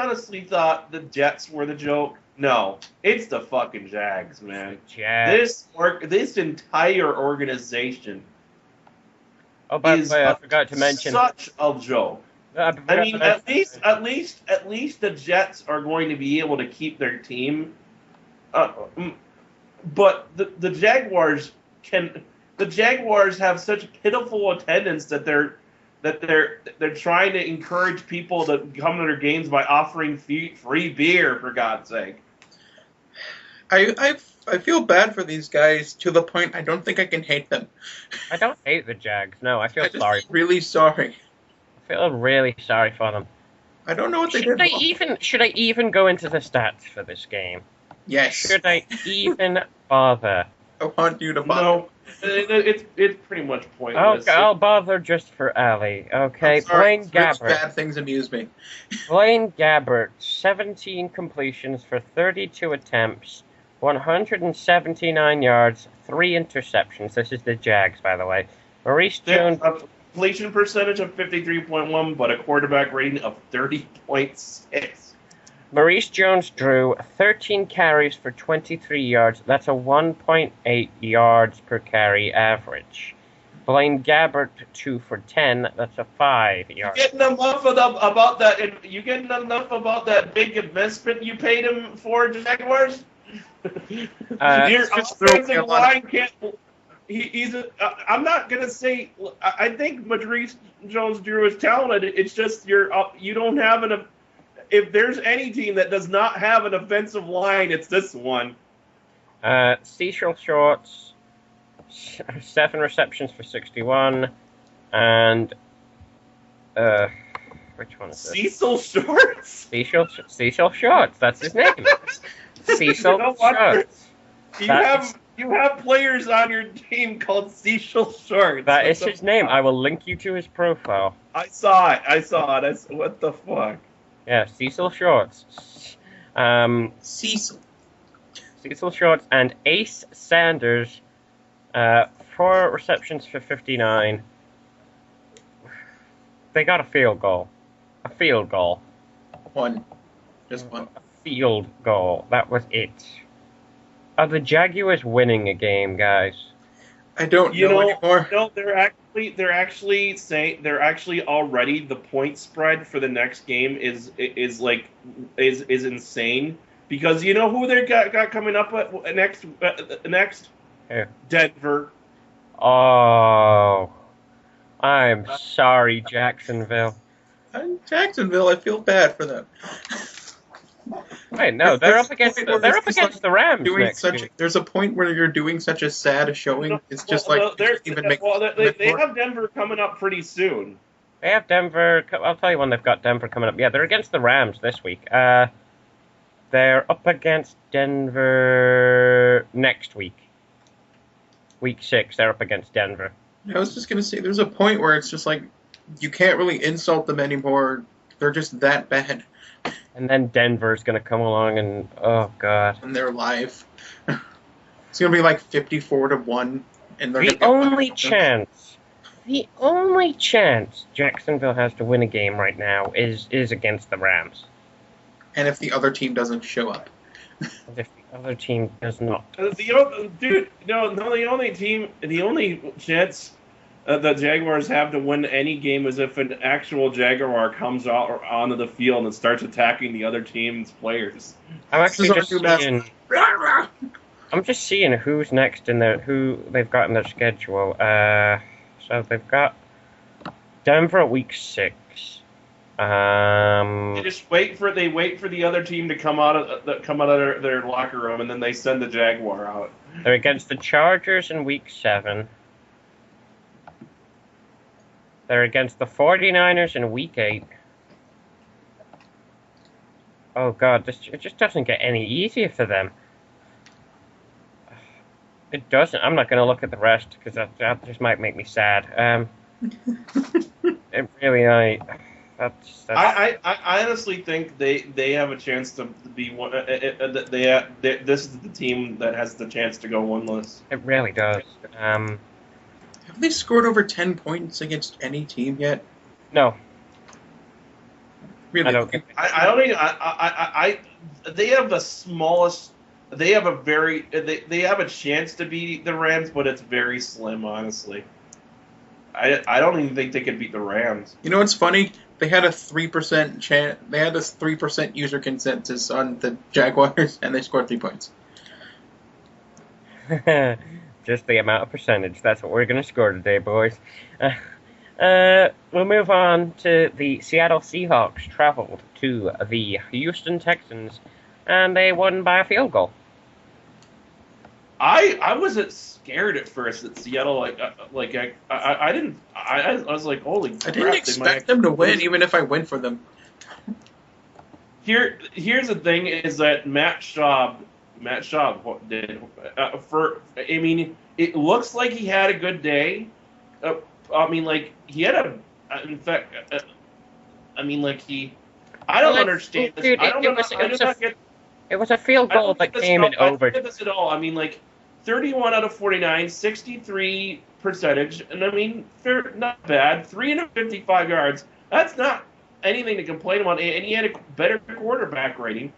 honestly thought the Jets were the joke. No, it's the fucking Jags, man. Jags. This entire organization. Oh, by the way, I forgot to mention such a joke. I mean, at least the Jets are going to be able to keep their team. But the Jaguars have such pitiful attendance that they're trying to encourage people to come to their games by offering free beer, for God's sake. I feel bad for these guys to the point I don't think I can hate them. I don't hate the Jags. No, I feel sorry. Really sorry. I feel really sorry for them. I don't know what they did. Should I even go into the stats for this game? Yes. Should I even bother? I want you to bother. No, it's pretty much pointless. Okay, I'll bother just for Ali. Okay, Blaine Gabbert. Bad things amuse me. Blaine Gabbert, 17 completions for 32 attempts, 179 yards, 3 interceptions. This is the Jags, by the way. Maurice Jones. A completion percentage of 53.1, but a quarterback rating of 30.6. Maurice Jones-Drew, 13 carries for 23 yards. That's a 1.8 yards per carry average. Blaine Gabbert, 2 for 10. That's a 5 yards. You getting enough about that? You getting enough about that big investment you paid him for, Jaguars? Your offensive line can't. I'm not gonna say. I think Maurice Jones-Drew is talented. It's just you don't have enough. If there's any team that does not have an offensive line, it's this one. Cecil Shorts, 7 receptions for 61, and which one is this? Cecil Shorts? Cecil Shorts, that's his name. Cecil Shorts. You have players on your team called Cecil Shorts. That is his name. I will link you to his profile. I saw it. What the fuck? Yeah, Cecil Shorts. Cecil Shorts and Ace Sanders, 4 receptions for 59. They got a field goal. A field goal. One. Just one. A field goal. That was it. Are the Jaguars winning a game, guys? I don't know anymore. No, they're actually already the point spread for the next game is insane, because you know who they got coming up next? Who? Denver. Oh, I'm sorry, Jacksonville. Jacksonville, I feel bad for them. Wait, no, they're up against the Rams next week. There's a point where you're doing such a sad showing. It's just they have Denver coming up pretty soon. They have Denver. I'll tell you when they've got Denver coming up. Yeah, they're against the Rams this week. They're up against Denver next week. Week 6, they're up against Denver. I was just gonna say, there's a point where it's just like you can't really insult them anymore. They're just that bad. And then Denver's going to come along and, oh, God. And they're live. It's going to be like 54-1. And they're the only chance Jacksonville has to win a game right now is against the Rams. And if the other team doesn't show up. If the other team does not. The only chance the Jaguars have to win any game is if an actual Jaguar comes out or onto the field and starts attacking the other team's players. I'm actually This is our just new seeing. I'm just seeing who's next in who they've got in their schedule. So they've got Denver at week 6. They just wait for the other team to come out of their locker room, and then they send the Jaguar out. They're against the Chargers in week 7. They're against the 49ers in week 8. Oh god, it just doesn't get any easier for them. It doesn't. I'm not going to look at the rest because that just might make me sad. It really, I honestly think they have a chance to be one. This is the team that has the chance to go winless. It really does. Have they scored over 10 points against any team yet? No. Really? I don't think. I don't think they have the smallest. They have they have a chance to beat the Rams, but it's very slim, honestly. I don't even think they could beat the Rams. You know what's funny? They had a 3% chance. They had this 3% user consensus on the Jaguars, and they scored 3 points. Just the amount of percentage. That's what we're going to score today, boys. We'll move on to the Seattle Seahawks traveled to the Houston Texans, and they won by a field goal. I wasn't scared at first that Seattle I was like, holy crap. I didn't expect them to win, even if I went for them. Here's the thing: is that Matt Schaub did it looks like he had a good day. He had I don't understand this. Dude, it was a field goal that came in over. I don't get this at all. 31 out of 49, 63 percentage, and not bad. 355 yards. That's not anything to complain about, and he had a better quarterback rating.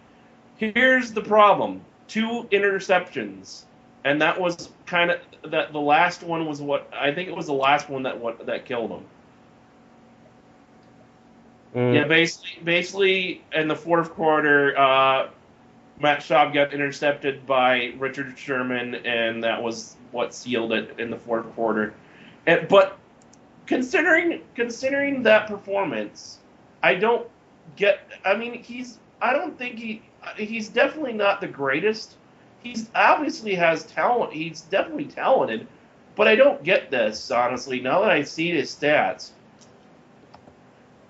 Here's the problem: 2 interceptions, and that was kind of that. The last one was what I think it was the last one that killed him. Yeah, basically, in the fourth quarter, Matt Schaub got intercepted by Richard Sherman, and that was what sealed it in the fourth quarter. But considering that performance, I don't get. I don't think he's definitely not the greatest. He's obviously has talent. He's definitely talented, but I don't get this honestly. Now that I see his stats.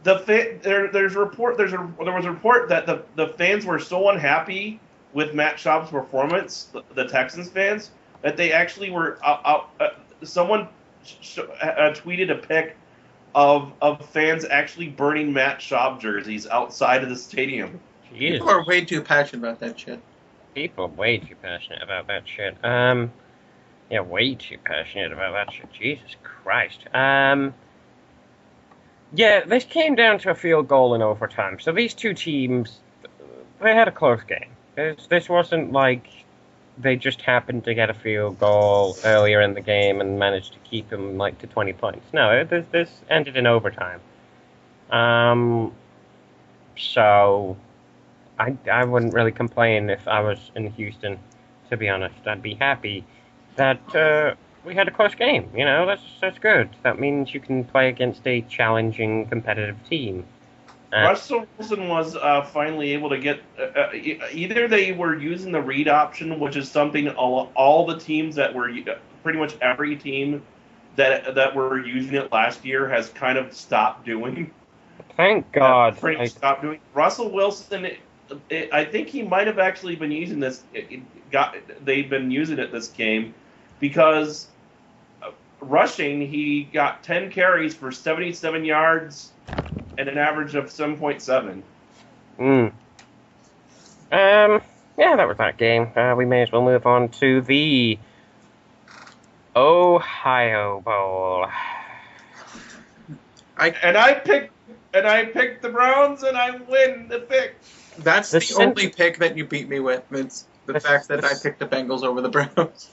There was a report that the fans were so unhappy with Matt Schaub's performance, the Texans fans, that they actually were someone tweeted a pic of fans actually burning Matt Schaub jerseys outside of the stadium. Jesus. People are way too passionate about that shit. People are way too passionate about that shit. Yeah, way too passionate about that shit. Jesus Christ. Yeah, this came down to a field goal in overtime. So these two teams, they had a close game. This wasn't like they just happened to get a field goal earlier in the game and managed to keep them to 20 points. No, this ended in overtime. So I wouldn't really complain if I was in Houston, to be honest. I'd be happy that we had a close game. That's good. That means you can play against a challenging, competitive team. Russell Wilson was finally able to get either they were using the read option, which is something all the teams that were pretty much every team that were using it last year has kind of stopped doing. Thank God. Stopped doing. Russell Wilson, I think he might have actually been using this. They've been using it this game because rushing, he got 10 carries for 77 yards. And an average of 7.7. Yeah, that was that game. We may as well move on to the Ohio Bowl. I picked the Browns, and I win the pick. That's the only pick that you beat me with. It's the fact that I picked the Bengals over the Browns.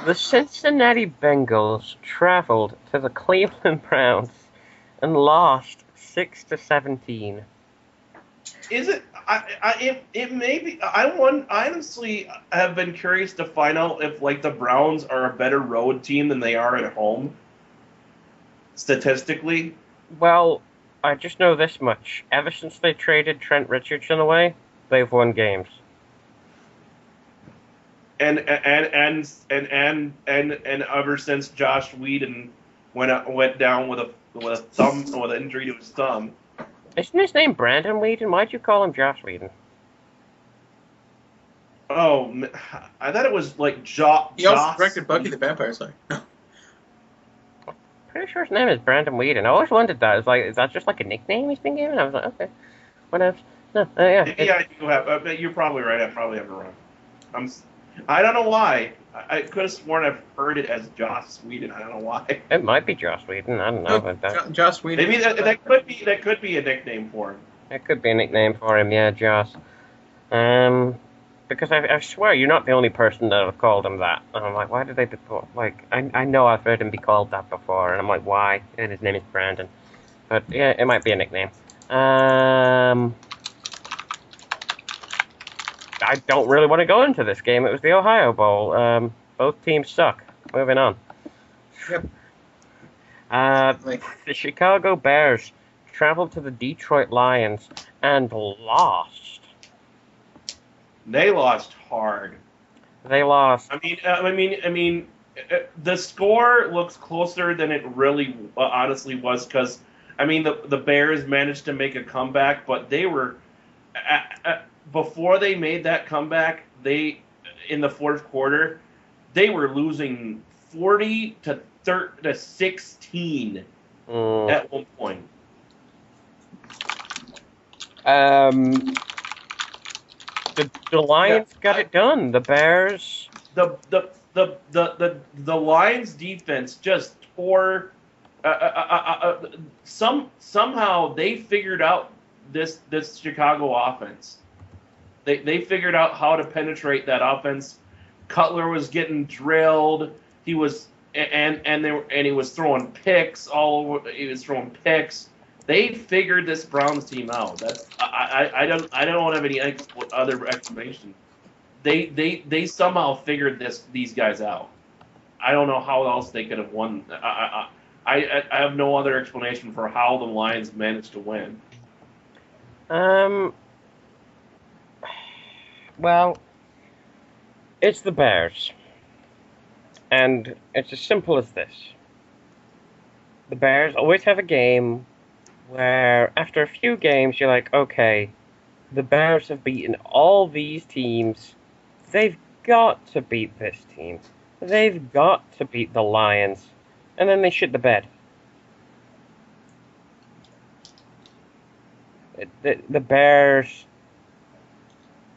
The Cincinnati Bengals traveled to the Cleveland Browns and lost 6-17. Is it? It may be. I honestly have been curious to find out if like the Browns are a better road team than they are at home, statistically. Well, I just know this much. Ever since they traded Trent Richardson away, they've won games. And ever since Josh Whedon went down with an injury to his thumb. Isn't his name Brandon Whedon? Why'd you call him Josh Whedon? Oh, I thought it was like He also directed Buffy the Vampire Slayer. Pretty sure his name is Brandon Whedon. I always wondered that. It's like, is that just like a nickname he's been given? I was like, okay, what else? No, yeah. Yeah, I do have. You're probably right. I probably have it wrong. I don't know why. I could have sworn I've heard it as Joss Whedon. I don't know why. It might be Joss Whedon. I don't know about that. Joss Whedon. Maybe that could be a nickname for him. It could be a nickname for him. Yeah, Joss. Because I swear you're not the only person that have called him that. And I'm like, why did they be called? Like, I know I've heard him be called that before, and I'm like, why? And his name is Brandon. But yeah, it might be a nickname. I don't really want to go into this game. It was the Ohio Bowl. Both teams suck. Moving on. Yep. The Chicago Bears traveled to the Detroit Lions and lost. They lost hard. They lost. I mean, the score looks closer than it really honestly was because, I mean, the Bears managed to make a comeback, but they were before they made that comeback, in the fourth quarter, they were losing 40 to 16 at one point. The Lions got it done. The Bears. The Lions defense just tore. Somehow they figured out this Chicago offense. They figured out how to penetrate that offense. Cutler was getting drilled. He was he was throwing picks all over. He was throwing picks. They figured this Browns team out. I don't have any other explanation. They somehow figured these guys out. I don't know how else they could have won. I have no other explanation for how the Lions managed to win. Well, it's the Bears. And it's as simple as this. The Bears always have a game where after a few games you're like, okay, the Bears have beaten all these teams. They've got to beat this team. They've got to beat the Lions. And then they shit the bed. The Bears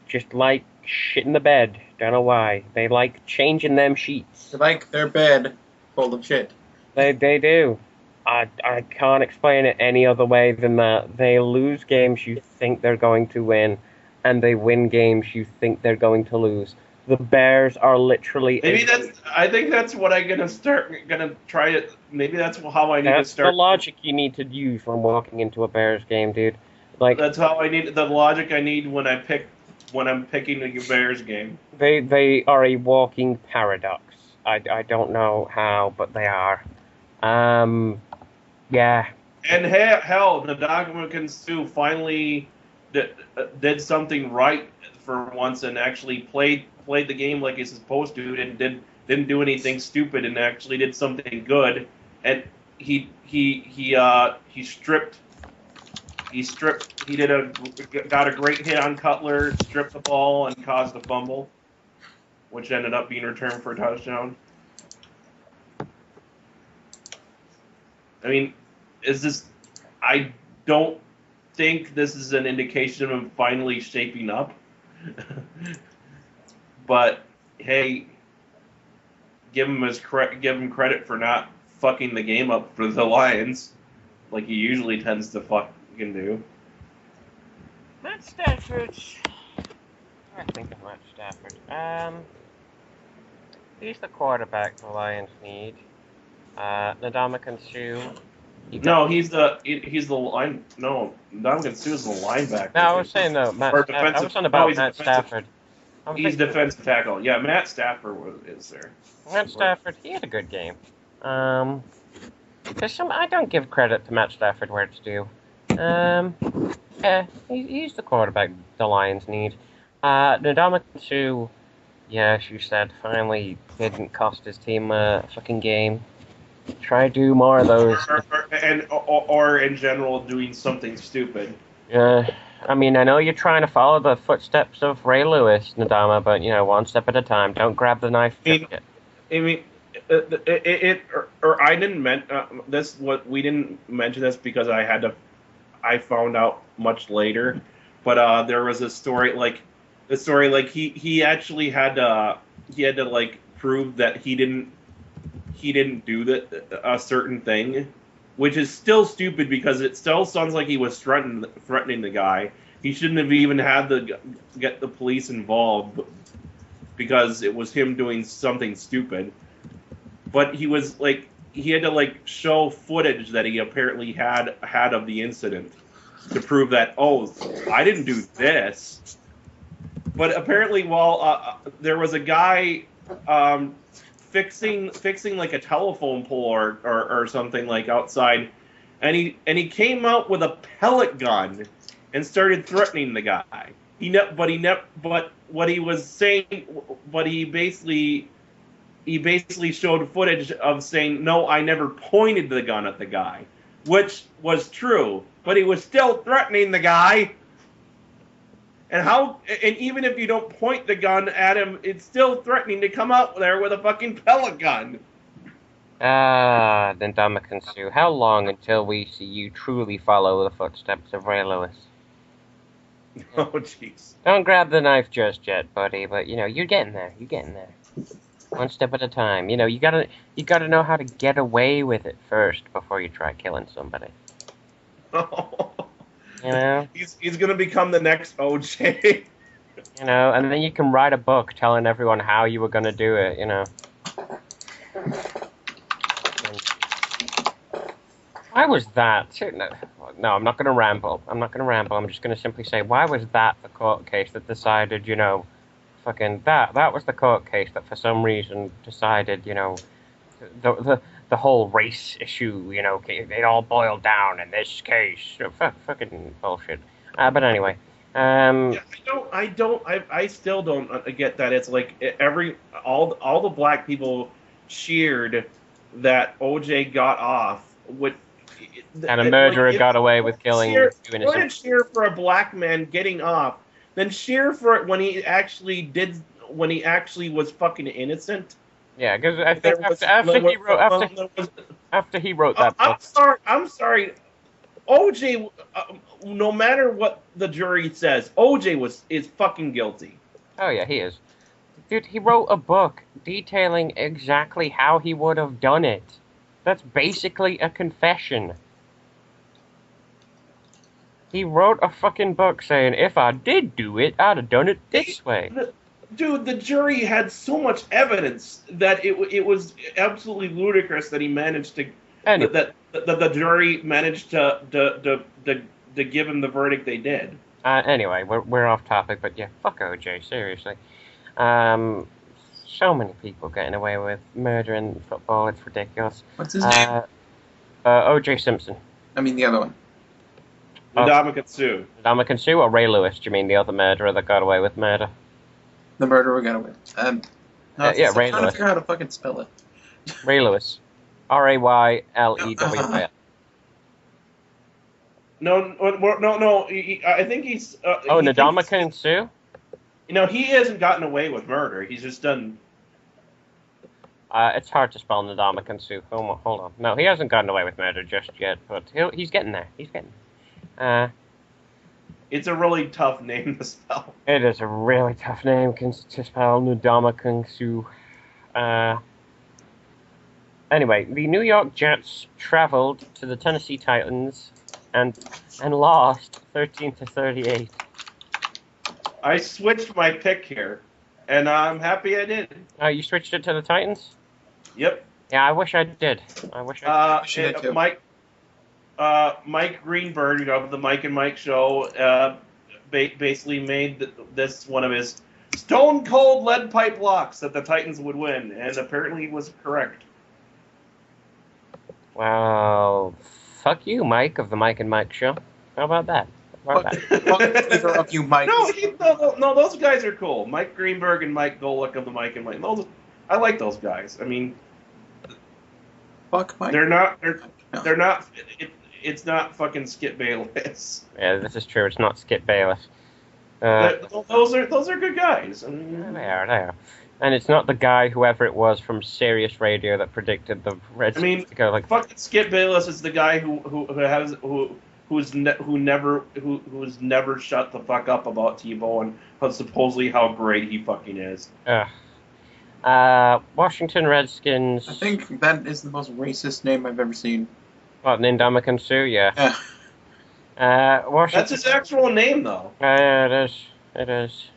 just like shitting the bed. Don't know why. They like changing them sheets. They like their bed full of shit. They do. I can't explain it any other way than that. They lose games you think they're going to win, and they win games you think they're going to lose. The Bears are literally. I think that's what I'm gonna try it. Maybe that's how I need to start. That's the logic you need to use when walking into a Bears game, dude. Like that's how I need the logic I need when I'm picking the Bears game. They are a walking paradox. I don't know how, but they are. Yeah. And hell, the Dominican Sue finally did something right for once and actually played the game like he's supposed to, and didn't do anything stupid, and actually did something good. And he stripped. He got a great hit on Cutler, stripped the ball, and caused a fumble, which ended up being returned for a touchdown. I mean, I don't think this is an indication of him finally shaping up. But hey, give him credit for not fucking the game up for the Lions, like he usually tends to fucking do. Matt Stafford. I think of Matt Stafford. He's the quarterback the Lions need. Ndamukong Suh. No, he's the line. No, Dominican Sue's the linebacker. No, I was saying though, Or I was defensive. on No, about he's a Matt defensive. Stafford. He's defensive tackle. Yeah, Matt Stafford is there. Matt Stafford, he had a good game. I don't give credit to Matt Stafford where it's due. He's the quarterback the Lions need. Ndamukong Suh, yeah, as you said, finally didn't cost his team a fucking game. Try to do more of those. Or in general, doing something stupid. I mean, I know you're trying to follow the footsteps of Ray Lewis, Ndama, but, one step at a time. Don't grab the knife just yet. I mean, I didn't this. What we didn't mention this because I found out much later, but there was a story like he actually had to like prove that he didn't do a certain thing, which is still stupid because it still sounds like he was threatening the guy. He shouldn't have even had to get the police involved because it was him doing something stupid. But he was he had to show footage that he apparently had of the incident to prove that, oh, I didn't do this. But apparently, while there was a guy fixing like a telephone pole or something outside, and he came out with a pellet gun and started threatening the guy. But what he was saying, but he basically showed footage of saying, no, I never pointed the gun at the guy, which was true, but he was still threatening the guy. And even if you don't point the gun at him, it's still threatening to come out there with a fucking pellet gun. Then Ndamukong Suh, how long until we see you truly follow the footsteps of Ray Lewis? Oh, jeez. Don't grab the knife just yet, buddy, but, you're getting there. You're getting there. One step at a time. You gotta know how to get away with it first before you try killing somebody. He's gonna become the next OJ. And then you can write a book telling everyone how you were gonna do it. Why was that? No, I'm not gonna ramble. I'm just gonna simply say, why was that the court case that decided, fucking that was the court case that for some reason decided, the whole race issue, it all boiled down in this case. Fucking bullshit. But anyway, I still don't get that. It's like all the black people cheered that OJ got off with, and a murderer got away with killing two innocent. Cheer for a black man getting off, then cheer for it when he actually was fucking innocent. Yeah, because I think after he wrote that book. I'm sorry. OJ, no matter what the jury says, OJ is fucking guilty. Oh yeah, he is. Dude, he wrote a book detailing exactly how he would have done it. That's basically a confession. He wrote a fucking book saying, if I did do it, I'd have done it this way. Dude, the jury had so much evidence that it was absolutely ludicrous that he managed to that the jury managed to give him the verdict they did. Anyway, we're off topic, but yeah, fuck OJ, seriously. So many people getting away with murder in football, it's ridiculous. What's his name? O.J. Simpson. I mean the other one. Ndamukong Suh. Ndamukong Suh or Ray Lewis? Do you mean the other murderer that got away with murder? The murderer got away. Yeah, Ray Lewis. I'm trying to figure out how to fucking spell it. Ray Lewis. R-A-Y-L-E-W-S. No. I think he's. Ndamukong Suh? He hasn't gotten away with murder. He's just done. It's hard to spell Ndamukong Suh. Hold on. No, he hasn't gotten away with murder just yet, but he's getting there. It's a really tough name to spell. It is a really tough name to spell, Ndamukong Suh. Anyway, the New York Jets traveled to the Tennessee Titans and lost 13-38. I switched my pick here. and I'm happy I did. You switched it to the Titans? Yep. Yeah, I wish I did. I wish I did. Mike Greenberg of the Mike and Mike Show basically made this one of his stone cold lead pipe locks that the Titans would win, and apparently he was correct. Well, fuck you, Mike of the Mike and Mike Show. How about that? Either of you, Mike. No, those guys are cool. Mike Greenberg and Mike Golick of the Mike and Mike. I like those guys. I mean, fuck Mike. They're not. It's not fucking Skip Bayless. Yeah, this is true. It's not Skip Bayless. Those are good guys. I mean, they are. And it's not the guy, whoever it was from Sirius Radio, that predicted the Redskins to go like. Fucking Skip Bayless is the guy who's never shut the fuck up about Tebow and supposedly how great he fucking is. Washington Redskins. I think that is the most racist name I've ever seen. What, Ndamukong Suh? Yeah. Washington. That's his actual name, though. It is.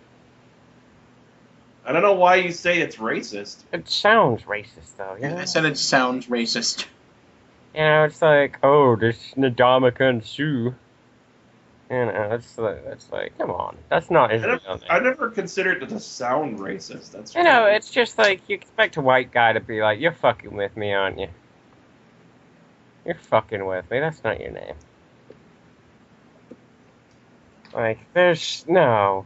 I don't know why you say it's racist. It sounds racist, though. Yeah, I said it sounds racist. You know, it's like, oh, this Ndamukong Suh. You know, it's like, come on, that's not his real name. I never considered it to sound racist. That's you know, it's just like you expect a white guy to be like, you're fucking with me, aren't you? You're fucking with me. That's not your name. Like, there's no.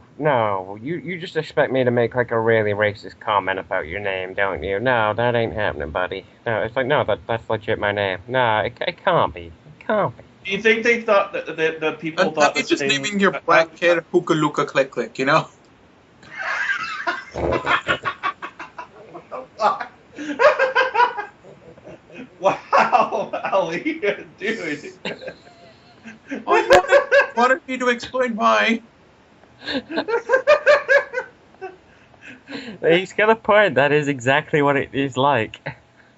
You just expect me to make like a really racist comment about your name, don't you? No, that ain't happening, buddy. No, it's like, no, that's legit my name. Nah, it can't be. It can't be. Do you think they thought that the people thought it's just naming your black kid Hookah Luka Click Click, you know? Wow, Ali, dude. I wanted me to explain why. He's got a point. That is exactly what it is like.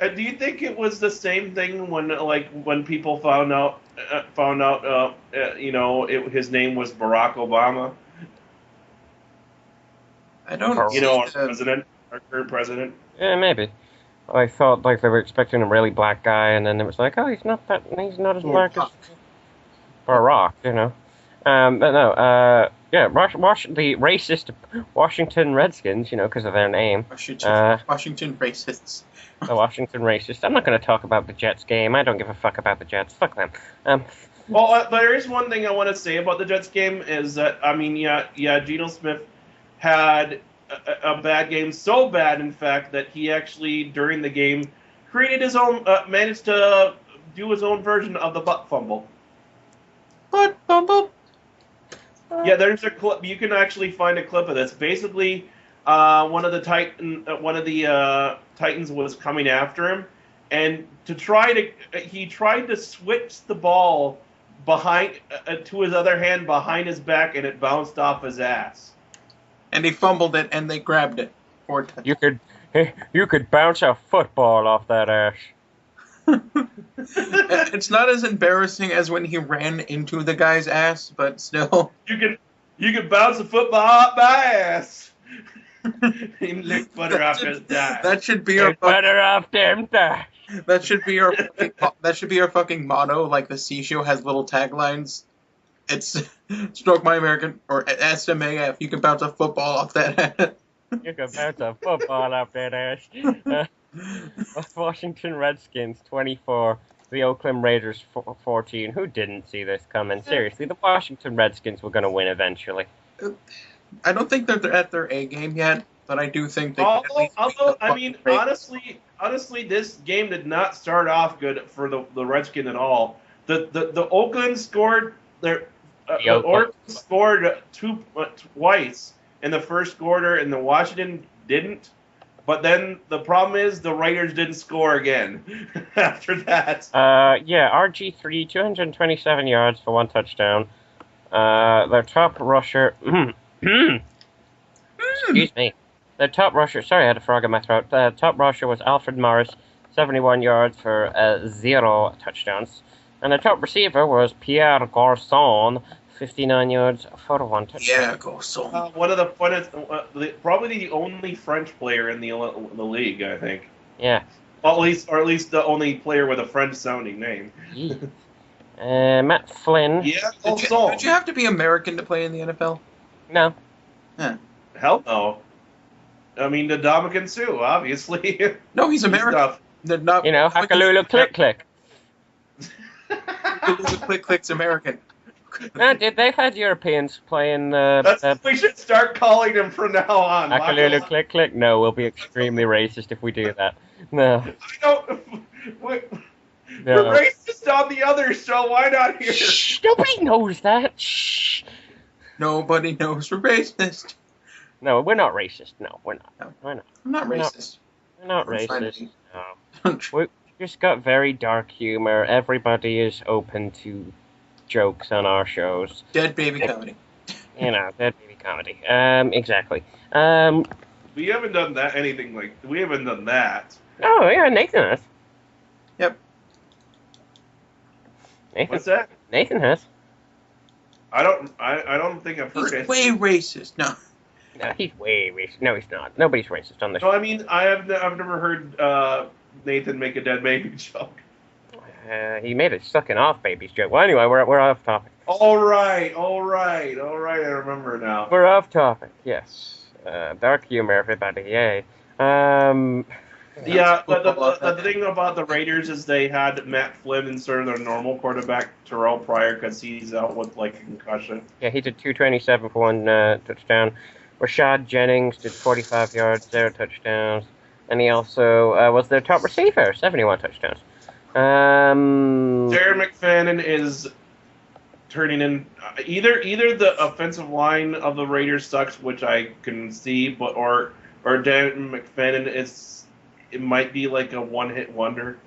Do you think it was the same thing when people found out his name was Barack Obama? I don't. Our current president. Yeah, maybe. I thought like they were expecting a really black guy, and then it was like, oh, he's not as black as Barack, you know. But no, yeah, the racist Washington Redskins, you know, because of their name. Washington racists. The Washington racists. I'm not going to talk about the Jets game. I don't give a fuck about the Jets. Fuck them. Well, there is one thing I want to say about the Jets game is that, I mean, Geno Smith had a bad game, so bad, in fact, that he actually, during the game, created his own, managed to do his own version of the butt fumble. Butt fumble? Yeah, there's a clip. You can actually find a clip of this. Basically, one of the Titans was coming after him, and he tried to switch the ball behind to his other hand behind his back, and it bounced off his ass. And he fumbled it, and they grabbed it. You could bounce a football off that ass. It's not as embarrassing as when he ran into the guy's ass, but still. You can bounce a football off my ass. He licked butter off his thigh. That should be our butter off them thighs. That should be our fucking motto. Like the C Show has little taglines. It's stroke my American or S.M.A.F. You can bounce a football off that ass. You can bounce a football off that ass. Washington Redskins 24, the Oakland Raiders 14. Who didn't see this coming? Seriously, the Washington Redskins were going to win eventually. I don't think they're at their A game yet, but I do think they. Honestly, this game did not start off good for the Redskins at all. The Oakland scored Oakland scored twice in the first quarter, and the Washington didn't. But then the problem is the Raiders didn't score again after that. RG3, 227 yards for one touchdown. Their top rusher... Excuse me. Their top rusher... Sorry, I had a frog in my throat. The top rusher was Alfred Morris, 71 yards for 0 touchdowns. And their top receiver was Pierre Garçon, 59 yards for one touchdown. Yeah, go Sol. One of the funnest, probably the only French player in the league, I think. Yeah. Well, at least the only player with a French-sounding name. Matt Flynn. Yeah, Did you have to be American to play in the NFL? No. Hell no. I mean, the Dominican Sue, obviously. No, he's American. They're not. Hackalulu click click. Hackalulu click click's American. No, dude, they've had Europeans playing. We should start calling them from now on. Hackalulu click click. No, we'll be extremely racist if we do that. No. I don't. We're racist on the other show. Why not here? Shh, nobody knows that. Shh. Nobody knows we're racist. No, we're not racist. No, we're not. No. We're not. I'm not racist. We're not I'm racist. No. We just got very dark humor. Everybody is open to jokes on our shows. Dead baby comedy. Dead baby comedy. Exactly. We haven't done that. We haven't done that. Oh yeah, Nathan has. Yep. Nathan. What's that? Nathan has. I don't think I've heard He's it. way racist. No. No, he's way racist. No, he's not. Nobody's racist on this. No, I mean I've never heard Nathan make a dead baby joke. He made a sucking off babies joke. Well, anyway, we're off topic. All right. I remember now. We're off topic. Yes. Dark humor, everybody. Yay. Yeah, the thing about the Raiders is they had Matt Flynn instead of their normal quarterback, Terrell Pryor, because he's out with like a concussion. Yeah, he did 227 for one touchdown. Rashad Jennings did 45 yards, 0 touchdowns. And he also was their top receiver, 71 touchdowns. Jared McFadden is turning in either the offensive line of the Raiders sucks, which I can see, or Jared McFadden it might be like a one-hit wonder,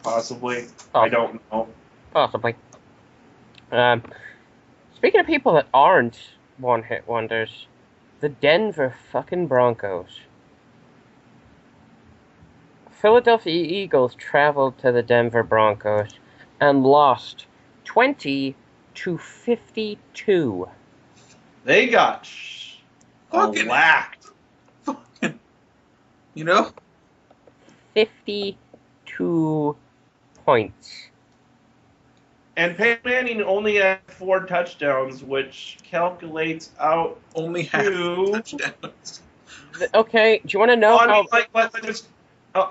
possibly. I don't know. Possibly. Speaking of people that aren't one-hit wonders, the Denver fucking Broncos. Philadelphia Eagles traveled to the Denver Broncos and lost 20-52. They got fucking whacked. Fucking, 52 points. And Peyton Manning only had 4 touchdowns, which calculates out only half touchdowns. Okay, do you want to know how?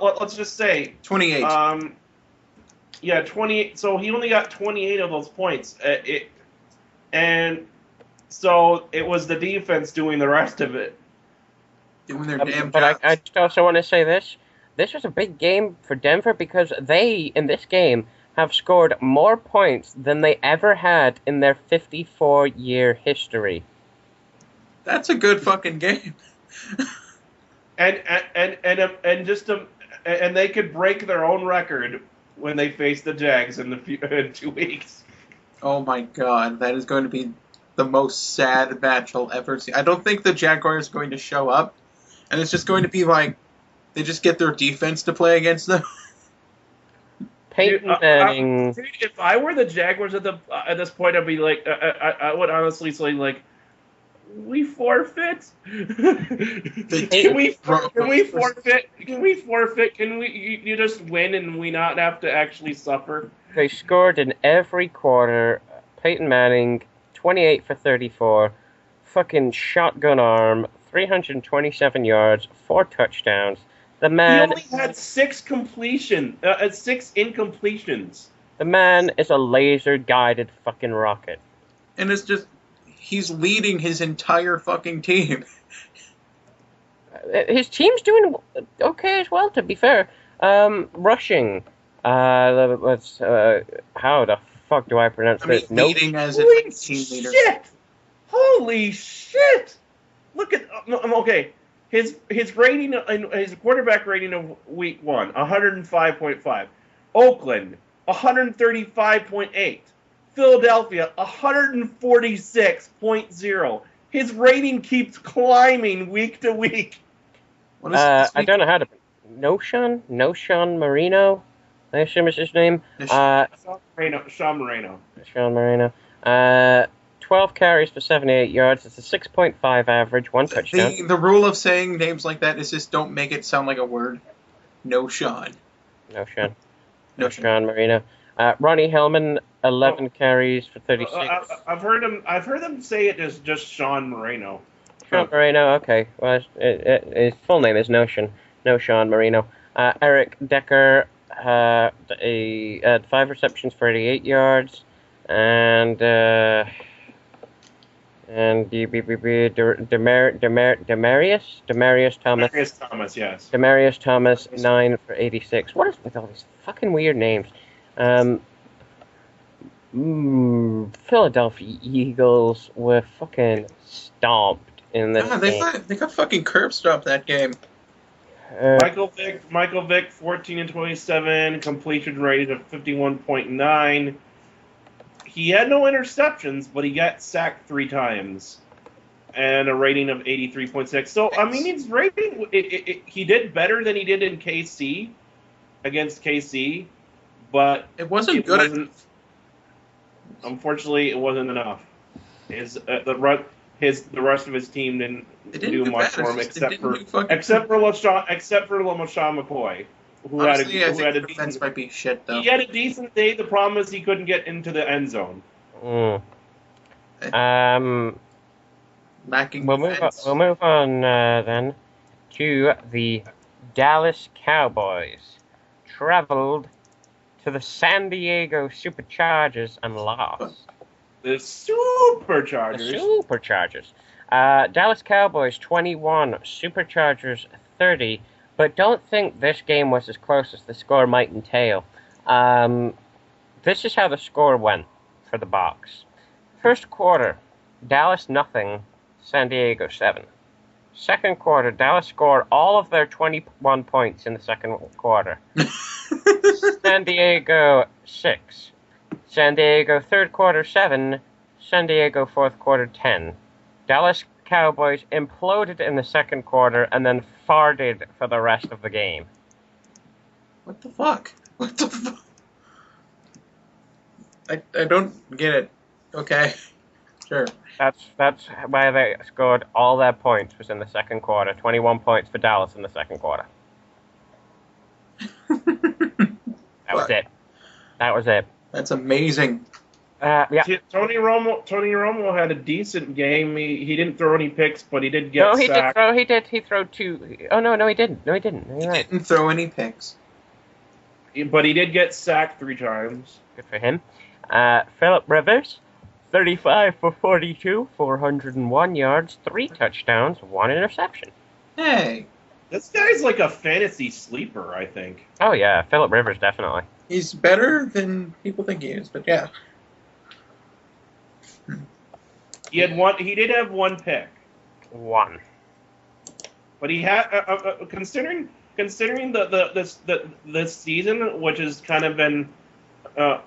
Let's just say 28. Yeah, 28. So he only got 28 of those points. And so it was the defense doing the rest of it. Doing their damn but jobs. I just also want to say this. This was a big game for Denver because they, in this game, have scored more points than they ever had in their 54-year history. That's a good fucking game. And they could break their own record when they face the Jags in 2 weeks. Oh my god, that is going to be the most sad match I'll ever see. I don't think the Jaguars are going to show up, and it's just going to be like they just get their defense to play against them. Peyton Manning. Dude, if I were the Jaguars at this point, I'd be like, I would honestly say like, we forfeit. Can we forfeit? Can you just win and we not have to actually suffer? They scored in every quarter. Peyton Manning, 28 for 34, fucking shotgun arm, 327 yards, 4 touchdowns. The man. He only had 6 incompletions. The man is a laser-guided fucking rocket. And it's just, he's leading his entire fucking team. His team's doing okay as well, to be fair. Rushing. How the fuck do I pronounce this? Leading as a team leader. Holy shit! Look at okay. His rating, his quarterback rating of week 1, 105.5. Oakland, 135.8. Philadelphia, 146.0. His rating keeps climbing week to week. I don't know how to. Noshan Marino, I assume is his name. Sean Moreno. 12 12 carries for 78 yards. It's a 6.5 average, 1 touchdown. The rule of saying names like that is just don't make it sound like a word. No Sean. No, Sean. No Sean Marino. Ronnie Hillman, 11 carries for 36. I've heard them say it as just Sean Moreno. Sean Marino, okay. Well, his full name is No Sean Marino. Eric Decker, 5 receptions for 88 yards. And Demarius Thomas. Demarius Thomas, yes. Demarius Thomas, 9 for 86. What is with all these fucking weird names? Philadelphia Eagles were fucking stomped in this game. They got fucking curb stomped that game. Michael Vick, 14 and 27, completion rate of 51.9. He had no interceptions, but he got sacked 3 times, and a rating of 83.6. So I mean, his rating he did better than he did in KC against KC, but it wasn't good enough. Unfortunately, it wasn't enough. The rest of his team didn't do much for him except for LaShawn McCoy, who had a defense might be shit though. He had a decent day. The problem is he couldn't get into the end zone. Lacking we'll move on then to the Dallas Cowboys. Traveled to the San Diego Superchargers and lost. The Superchargers. Dallas Cowboys 21, Superchargers 30. But don't think this game was as close as the score might entail. This is how the score went for the box. First quarter, Dallas nothing, San Diego 7. Second quarter, Dallas scored all of their 21 points in the second quarter. San Diego 6. San Diego third quarter 7. San Diego fourth quarter 10. Dallas Cowboys imploded in the second quarter and then farted for the rest of the game. What the fuck? I don't get it. Okay. Sure. That's why they scored all their points was in the second quarter. 21 points for Dallas in the second quarter. That was it. That's amazing. Yeah. Tony Romo had a decent game. He didn't throw any picks, but he did get sacked. He threw 2. Oh no, he didn't. He didn't throw any picks. But he did get sacked 3 times. Good for him. Philip Rivers, 35 for 42, 401 yards, 3 touchdowns, 1 interception. Hey. This guy's like a fantasy sleeper, I think. Oh yeah, Philip Rivers, definitely. He's better than people think he is, but yeah. He did have 1 pick. 1. But he had, considering this season, which has kind of been, kind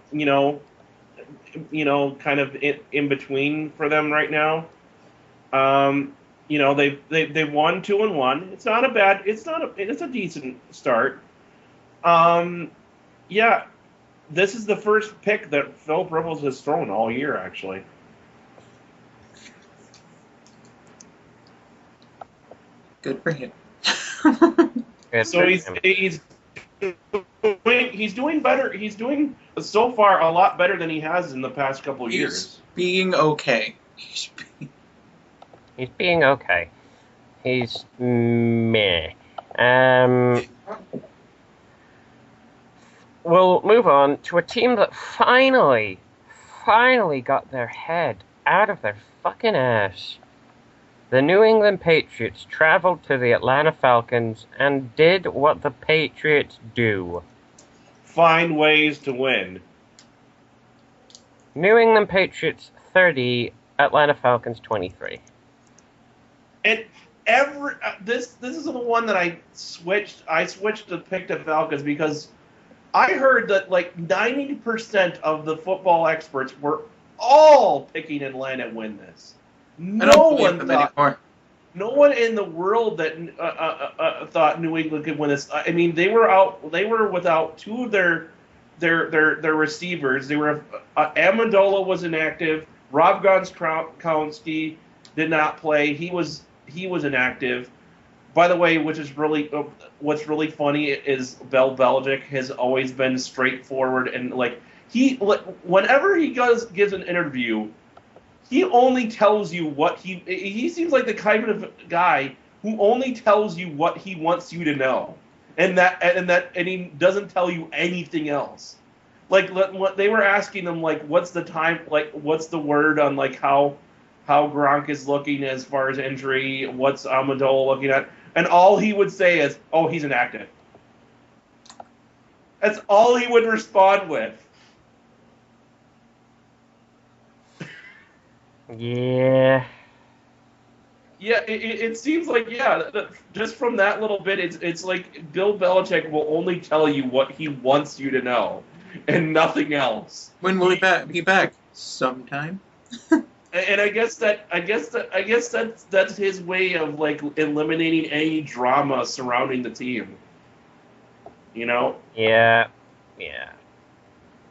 of in between for them right now. They won 2-1. It's not a bad. It's a decent start. Yeah, this is the first pick that Philip Rivers has thrown all year, actually. Good for him. So he's doing better. He's doing so far a lot better than he has in the past couple of years. Being okay. He's being okay. He's meh. We'll move on to a team that finally got their head out of their fucking ass. The New England Patriots traveled to the Atlanta Falcons and did what the Patriots do. Find ways to win. New England Patriots 30, Atlanta Falcons 23. And this is the one that I switched to pick the Falcons because I heard that like 90% of the football experts were all picking Atlanta to win this. No one in the world that thought New England could win this. I mean, they were without 2 of their receivers. Amendola was inactive. Rob Gronkowski did not play. He was inactive. By the way, what's really funny is Bill Belichick has always been straightforward and whenever he gives an interview, he only tells you what he seems like the kind of guy who only tells you what he wants you to know, and he doesn't tell you anything else. What they were asking him, what's the word on how Gronk is looking as far as injury, what's Amendola looking at, and all he would say is, "Oh, he's inactive." That's all he would respond with. Yeah. Yeah, it seems like, just from that little bit, it's like Bill Belichick will only tell you what he wants you to know, and nothing else. When will he be back? Sometime. And I guess that's his way of eliminating any drama surrounding the team. You know? Yeah.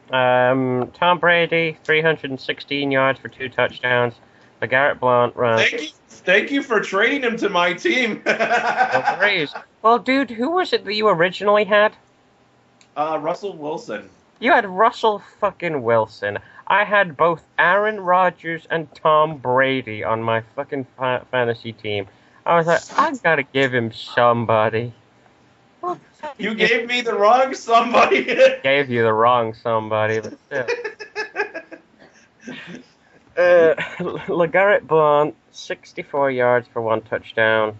Tom Brady, 316 yards for 2 touchdowns. LeGarrette Blount ran. Thank you for trading him to my team. No worries. Well, dude, who was it that you originally had? Russell Wilson. You had Russell fucking Wilson. I had both Aaron Rodgers and Tom Brady on my fucking fantasy team. I was like, I gotta give him somebody. You gave me the wrong somebody. Gave you the wrong somebody, but still. LeGarrette Blount, 64 yards for 1 touchdown.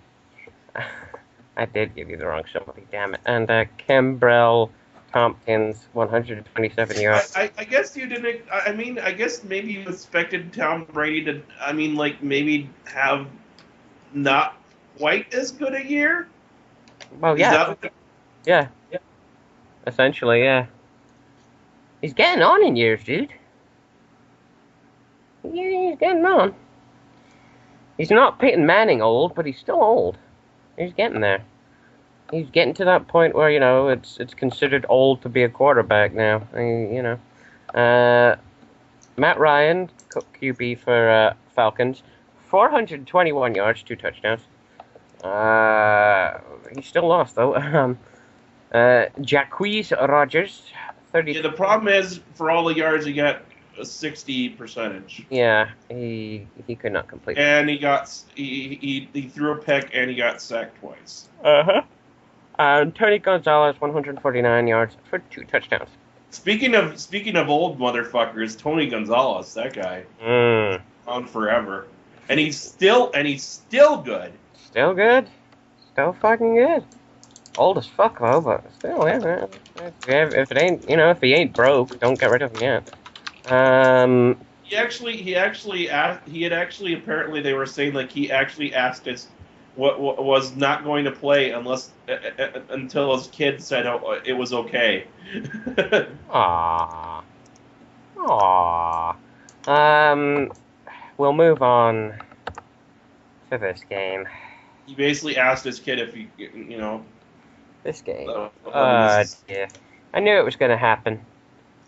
I did give you the wrong somebody, damn it. And Kimbrell Tompkins, 127 yards. I guess you didn't. I mean, I guess maybe you expected Tom Brady to. I mean, maybe have not quite as good a year. Well, yeah. Yeah. Essentially, yeah. He's getting on in years, dude. Yeah, he's getting on. He's not Peyton Manning old, but he's still old. He's getting there. He's getting to that point where, it's considered old to be a quarterback now. Matt Ryan, QB for Falcons, 421 yards, 2 touchdowns. He still lost, though. Jacquizz Rodgers, 30. Yeah, the problem is, for all the yards, he got a 60%. Yeah, he could not complete. And he threw a pick and he got sacked twice. Tony Gonzalez, 149 yards for 2 touchdowns. Speaking of old motherfuckers, Tony Gonzalez, that guy, on forever, and he's still good. Still good, still fucking good. Old as fuck though, but still, yeah. If it ain't, if he ain't broke, don't get rid of him yet. He had actually apparently they were saying he actually asked us what was not going to play until his kid said it was okay. Aww. We'll move on to this game. He basically asked his kid if This game. Yeah. I knew it was going to happen.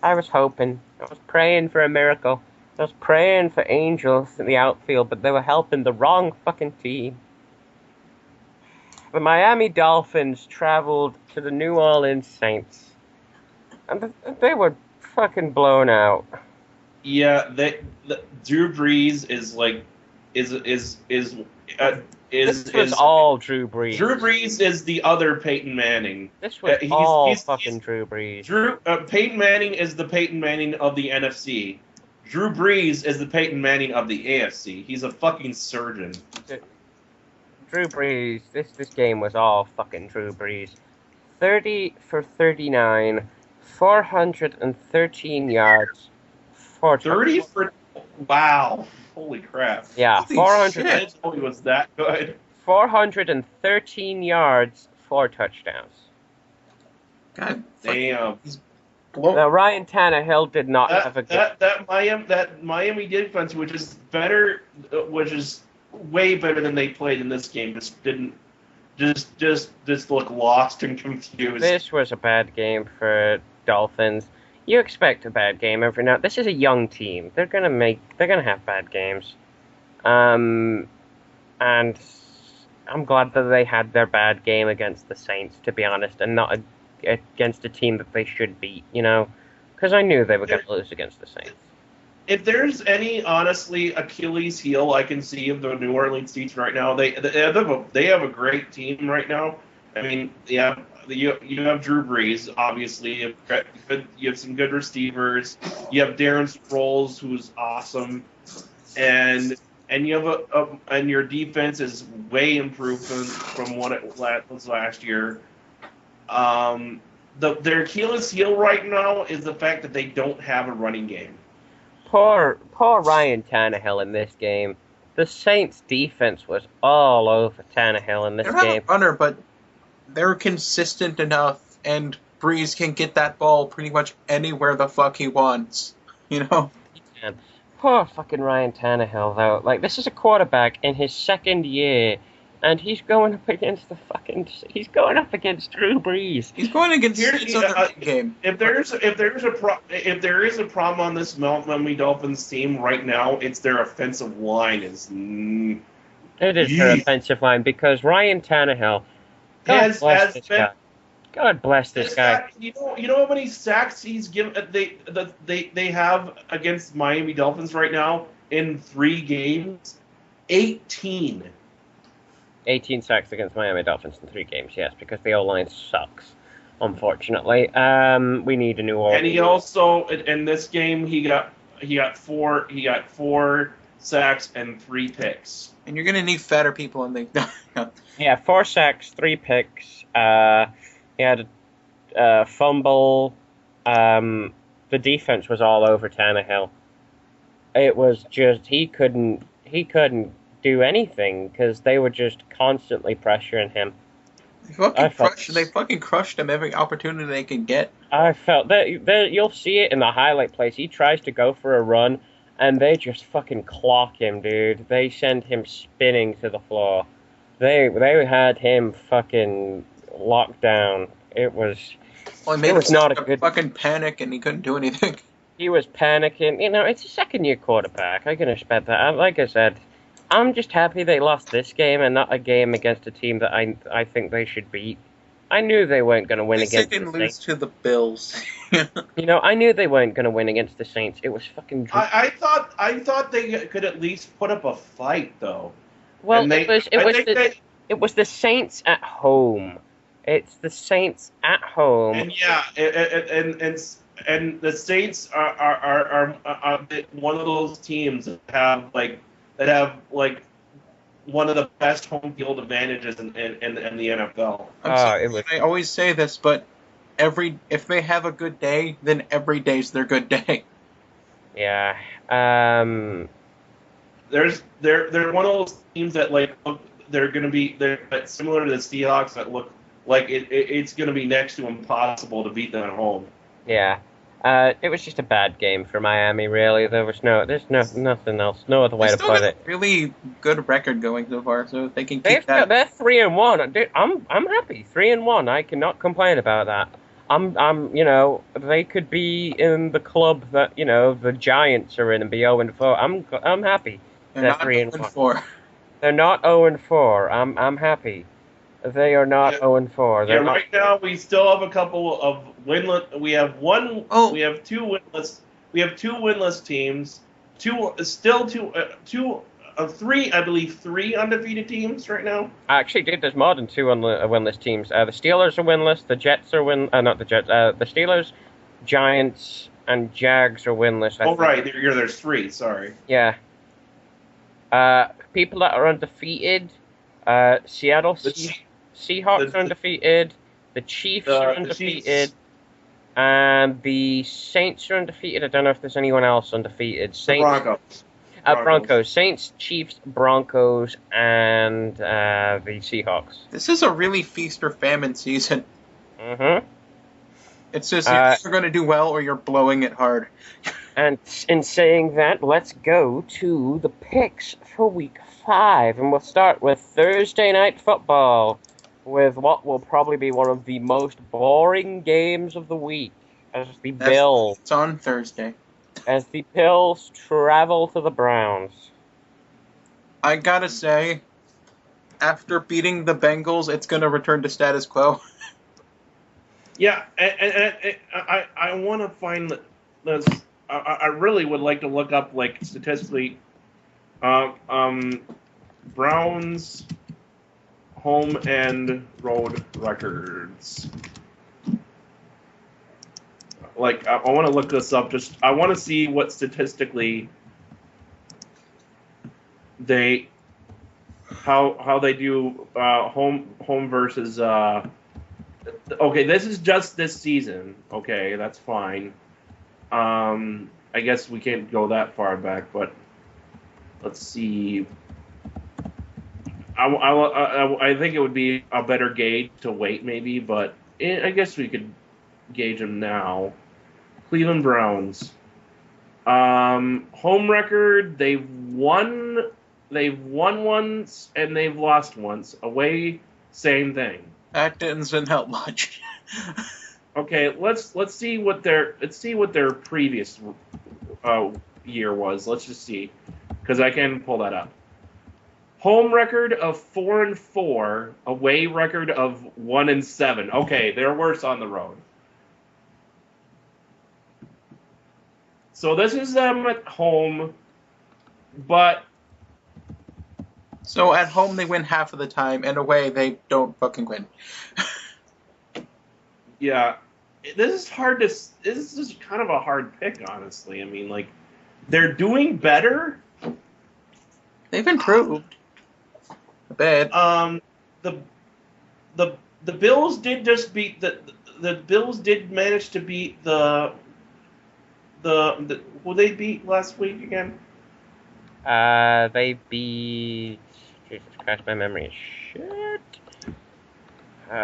I was hoping. I was praying for a miracle. I was praying for angels in the outfield, but they were helping the wrong fucking team. The Miami Dolphins traveled to the New Orleans Saints, and they were fucking blown out. Yeah, Drew Brees is This was all Drew Brees. Drew Brees is the other Peyton Manning. This was all fucking Drew Brees. Peyton Manning is the Peyton Manning of the NFC. Drew Brees is the Peyton Manning of the AFC. He's a fucking surgeon. Drew Brees, this game was all fucking Drew Brees. 30 for 39, 413 yards. 30 for... Wow. Holy crap. Yeah, Holy 400. Shit. I didn't know he was that good. 413 yards, 4 touchdowns. God damn. Now, Ryan Tannehill did not have a good... That Miami defense, which is way better than they played in this game, just look lost and confused. This was a bad game for Dolphins. You expect a bad game every now. This is a young team. They're gonna have bad games. And I'm glad that they had their bad game against the Saints, to be honest, and not against a team that they should beat. Because I knew they were going to lose against the Saints. If there's any honestly Achilles heel I can see of the New Orleans Saints right now, they have a great team right now. I mean, yeah, you have Drew Brees, obviously. You have some good receivers. You have Darren Sproles, who's awesome, and you have and your defense is way improved from what it was last year. Their Achilles heel right now is the fact that they don't have a running game. Poor Ryan Tannehill in this game. The Saints' defense was all over Tannehill in this game. They're not a runner, but they're consistent enough, and Breeze can get that ball pretty much anywhere the fuck he wants. And poor fucking Ryan Tannehill, though. Like, this is a quarterback in his second year, and he's going up against he's going up against Drew Brees. He's going against his other game. If there is a problem on this Miami Dolphins team right now, it's their offensive line. It is their offensive line, because Ryan Tannehill, God bless this guy. You know how many sacks he's given? They have against Miami Dolphins right now in 3 games. 18. 18 sacks against Miami Dolphins in 3 games, yes, because the O-line sucks, unfortunately. We need a new O-line. And he also, in this game, he got 4 sacks and 3 picks. And you're going to need fatter people in the... Yeah, 4 sacks, 3 picks. He had a fumble. The defense was all over Tannehill. It was just, he couldn't do anything because they were just constantly pressuring him. They fucking crushed him every opportunity they could get. I felt that you'll see it in the highlight plays. He tries to go for a run, and they just fucking clock him, dude. They send him spinning to the floor. They had him fucking locked down. It was not a good fucking panic, and he couldn't do anything. He was panicking. It's a second-year quarterback. I can expect that. Like I said, I'm just happy they lost this game and not a game against a team that I think they should beat. I knew they weren't going to win against the Saints. They didn't lose to the Bills. I knew they weren't going to win against the Saints. It was fucking... I thought they could at least put up a fight, though. Well, it was the Saints at home. It's the Saints at home. And yeah, and the Saints are one of those teams that have one of the best home field advantages in the NFL. I always say this, but if they have a good day, then every day's their good day. Yeah. They're one of those teams that they're similar to the Seahawks that look like it's going to be next to impossible to beat them at home. Yeah. It was just a bad game for Miami, really. There's nothing else, no other way to put it. Really good record going so far, so if they can keep that. They're 3-1. Dude, I'm happy. 3-1. I cannot complain about that. They could be in the club that the Giants are in and be 0-4. I'm happy. They're not 3-4. They're not 0-4. I'm happy. They are not 0-4. Yeah, right now we still have a couple of winless. We have We have 2 winless. We have 2 winless teams. 3, I believe, 3 undefeated teams right now. Actually, dude, there's more than 2 winless teams. The Steelers are winless. The Jets are not the Jets. The Steelers, Giants, and Jags are winless. Right. There's 3. Sorry. Yeah. People that are undefeated. Seattle Seahawks are undefeated. The Chiefs are undefeated. And the Saints are undefeated. I don't know if there's anyone else undefeated. Broncos. Broncos. Saints, Chiefs, Broncos, and the Seahawks. This is a really feast or famine season. Mm-hmm. It's just you're either going to do well or you're blowing it hard. And in saying that, let's go to the picks for Week 5. And we'll start with Thursday Night Football, with what will probably be one of the most boring games of the week. as the Bills It's on Thursday. travel to the Browns. I gotta say, after beating the Bengals, it's gonna return to status quo. Yeah, and I want to find this. I really would like to look up like statistically, Browns home and road records. Like I want to look this up. Just I want to see what statistically they how they do home versus. Okay, this is just this season. Okay, that's fine. I guess we can't go that far back, but let's see. I think it would be a better gauge to wait, maybe, but I guess we could gauge them now. Cleveland Browns. Home record, they've won once and they've lost once. Away, same thing. That doesn't help much. Okay, let's see what their previous year was. Let's just see, because I can pull that up. Home record of 4-4, away record of 1-7. Okay, they're worse on the road. So this is them at home, but So at home they win half of the time, and away they don't fucking win. yeah, this is hard to. This is kind of a hard pick, honestly. I mean, like, they're doing better. They've improved a bit. The Bills did just beat the Bills did manage to beat the who they beat last week again? They beat. Jesus Christ, my memory is shit.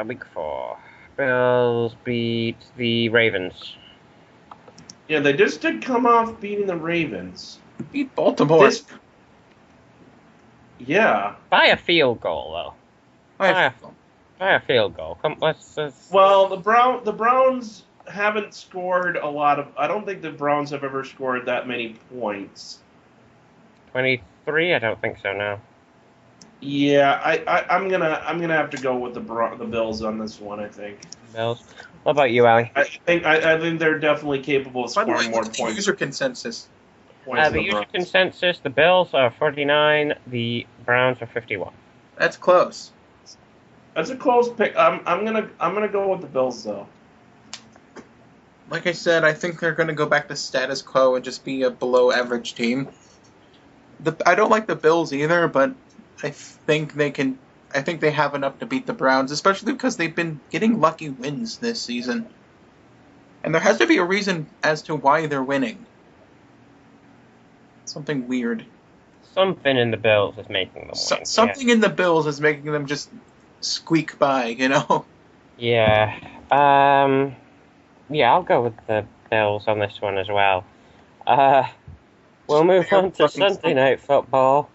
Week 4. Bills beat the Ravens. Yeah, they just did come off beating the Ravens. Beat Baltimore. Yeah. By a field goal, though. By a field goal. Come, let's. Well, the Browns haven't scored a lot of. I don't think the Browns have ever scored that many points. 23? I don't think so. No. Yeah, I'm gonna have to go with the Bills on this one. I think. Bills. What about you, Ali? I think they're definitely capable of scoring more points. User consensus. The user consensus: the Bills are 49, the Browns are 51. That's close. That's a close pick. I'm gonna go with the Bills though. Like I said, I think they're gonna go back to status quo and just be a below average team. I don't like the Bills either, but I think they can. I think they have enough to beat the Browns, especially because they've been getting lucky wins this season. And there has to be a reason as to why they're winning. Something weird. Something in the Bills is making them win. Something in the Bills is making them just squeak by, you know? Yeah. Yeah, I'll go with the Bills on this one as well. We'll move on to Sunday Night Football,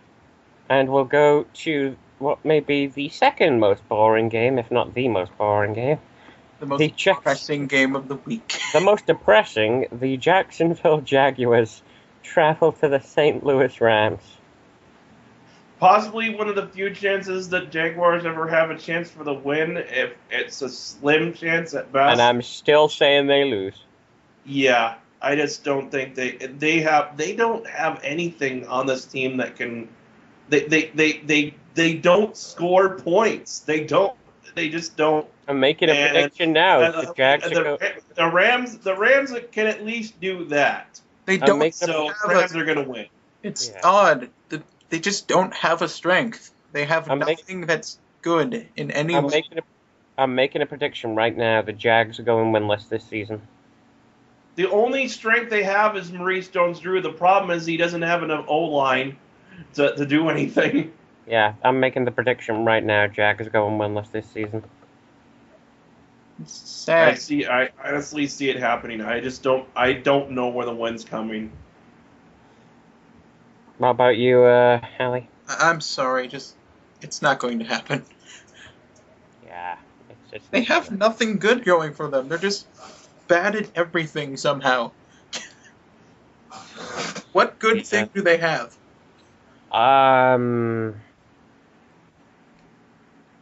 and we'll go to what may be the second most boring game, if not the most boring game. The most depressing game of the week. The most depressing, the Jacksonville Jaguars travel to the St. Louis Rams. Possibly one of the few chances that Jaguars ever have a chance for the win, if it's a slim chance at best. And I'm still saying they lose. Yeah, I just don't think they don't have anything on this team that can. They don't score points. They just don't. I'm making a prediction now. The Rams can at least do that. They don't. So Rams are going to win. It's odd. They just don't have a strength. They have nothing that's good in any way. I'm making a prediction right now. The Jags are going winless this season. The only strength they have is Maurice Jones-Drew. The problem is he doesn't have enough O-line to do anything. Yeah, I'm making the prediction right now. Jags are going winless this season. It's sad. I honestly see it happening. I don't know where the win's coming. What about you, Hallie? I'm sorry, it's not going to happen. Yeah, it's just. They have nothing good going for them. They're just bad at everything somehow. What good thing do they have?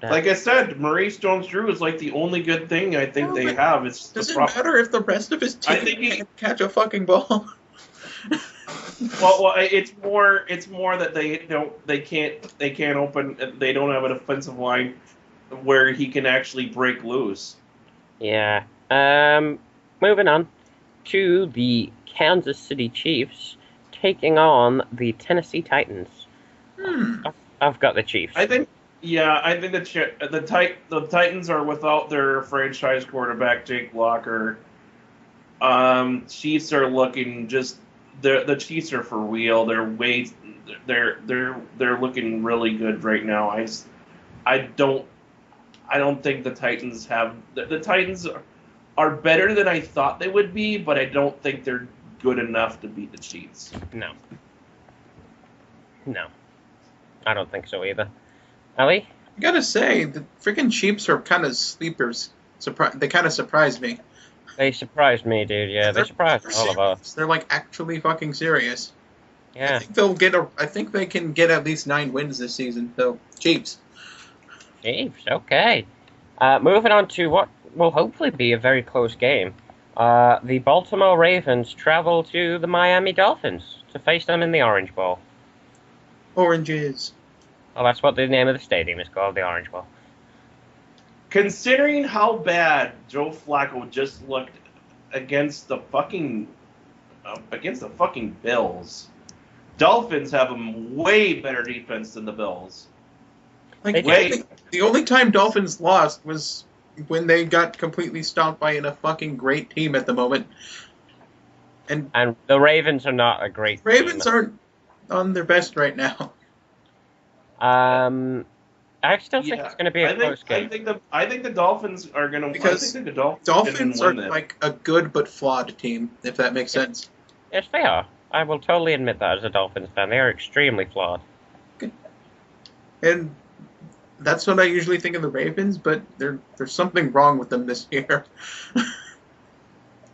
Like I said, Maurice Jones-Drew is like the only good thing I think they have. It's Does the it matter if the rest of his team can't catch a fucking ball? Well, it's more that they can't open. They don't have an offensive line where he can actually break loose. Yeah. Moving on to the Kansas City Chiefs taking on the Tennessee Titans. I've got the Chiefs. I think the Titans are without their franchise quarterback Jake Locker. Chiefs are looking just the Chiefs are for real. They're looking really good right now. I don't think the Titans have the Titans are better than I thought they would be, but I don't think they're good enough to beat the Chiefs. No, I don't think so either. Ellie? I gotta say, the freaking Chiefs are kind of sleepers. They kind of surprised me. They surprised me, dude. Yeah, they surprised all of us. They're like actually fucking serious. Yeah. I think they can get at least 9 wins this season. So Chiefs. Chiefs. Okay. Moving on to what will hopefully be a very close game. The Baltimore Ravens travel to the Miami Dolphins to face them in the Orange Bowl. Oranges. Well, that's what the name of the stadium is called, the Orange Bowl. Considering how bad Joe Flacco just looked against the fucking Bills, Dolphins have a way better defense than the Bills. The only time Dolphins lost was when they got completely stomped by a fucking great team at the moment. And the Ravens are not a great team. Ravens aren't on their best right now. I still think it's going to be a close game. I think the Dolphins are going to. Because I think the Dolphins are like a good but flawed team, if that makes sense. Yes, they are. I will totally admit that as a Dolphins fan. They are extremely flawed. Okay. And that's what I usually think of the Ravens, but there's something wrong with them this year.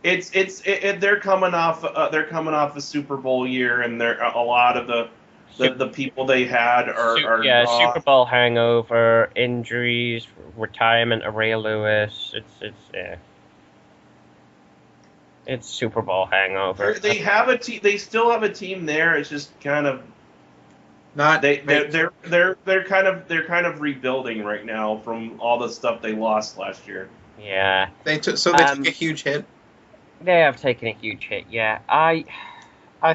They're coming off a Super Bowl year, and a lot of the people they had are Super Bowl hangover, injuries, retirement of Ray Lewis. It's Super Bowl hangover. They have a team. They still have a team there. It's just kind of not. They're kind of rebuilding right now from all the stuff they lost last year. Yeah. They took a huge hit. They have taken a huge hit. Yeah. I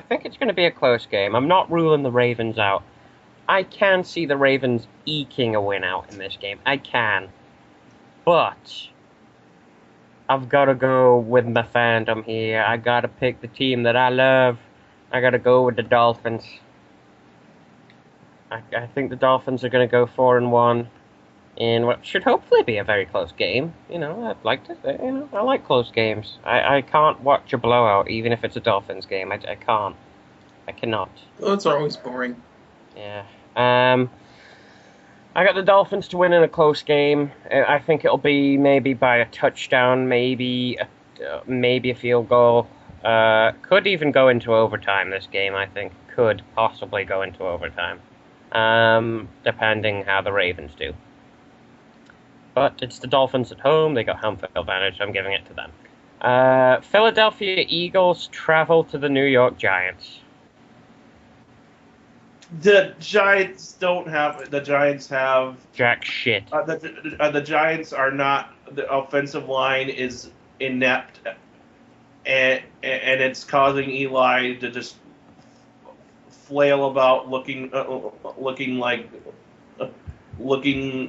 think it's going to be a close game. I'm not ruling the Ravens out. I can see the Ravens eking a win out in this game. I can. But I've got to go with my fandom here. I got to pick the team that I love. I got to go with the Dolphins. I think the Dolphins are going to go 4-1 in what should hopefully be a very close game. I'd like to say, I like close games. I can't watch a blowout, even if it's a Dolphins game. I can't. I cannot. Well, it's always boring. Yeah. I got the Dolphins to win in a close game. I think it'll be maybe by a touchdown, maybe a field goal. Could even go into overtime, this game, I think. Could possibly go into overtime. Depending how the Ravens do. But it's the Dolphins at home. They got home field advantage. I'm giving it to them. Philadelphia Eagles travel to the New York Giants. The Giants don't have. The Giants have jack shit. The Giants are not. The offensive line is inept, and it's causing Eli to just flail about, looking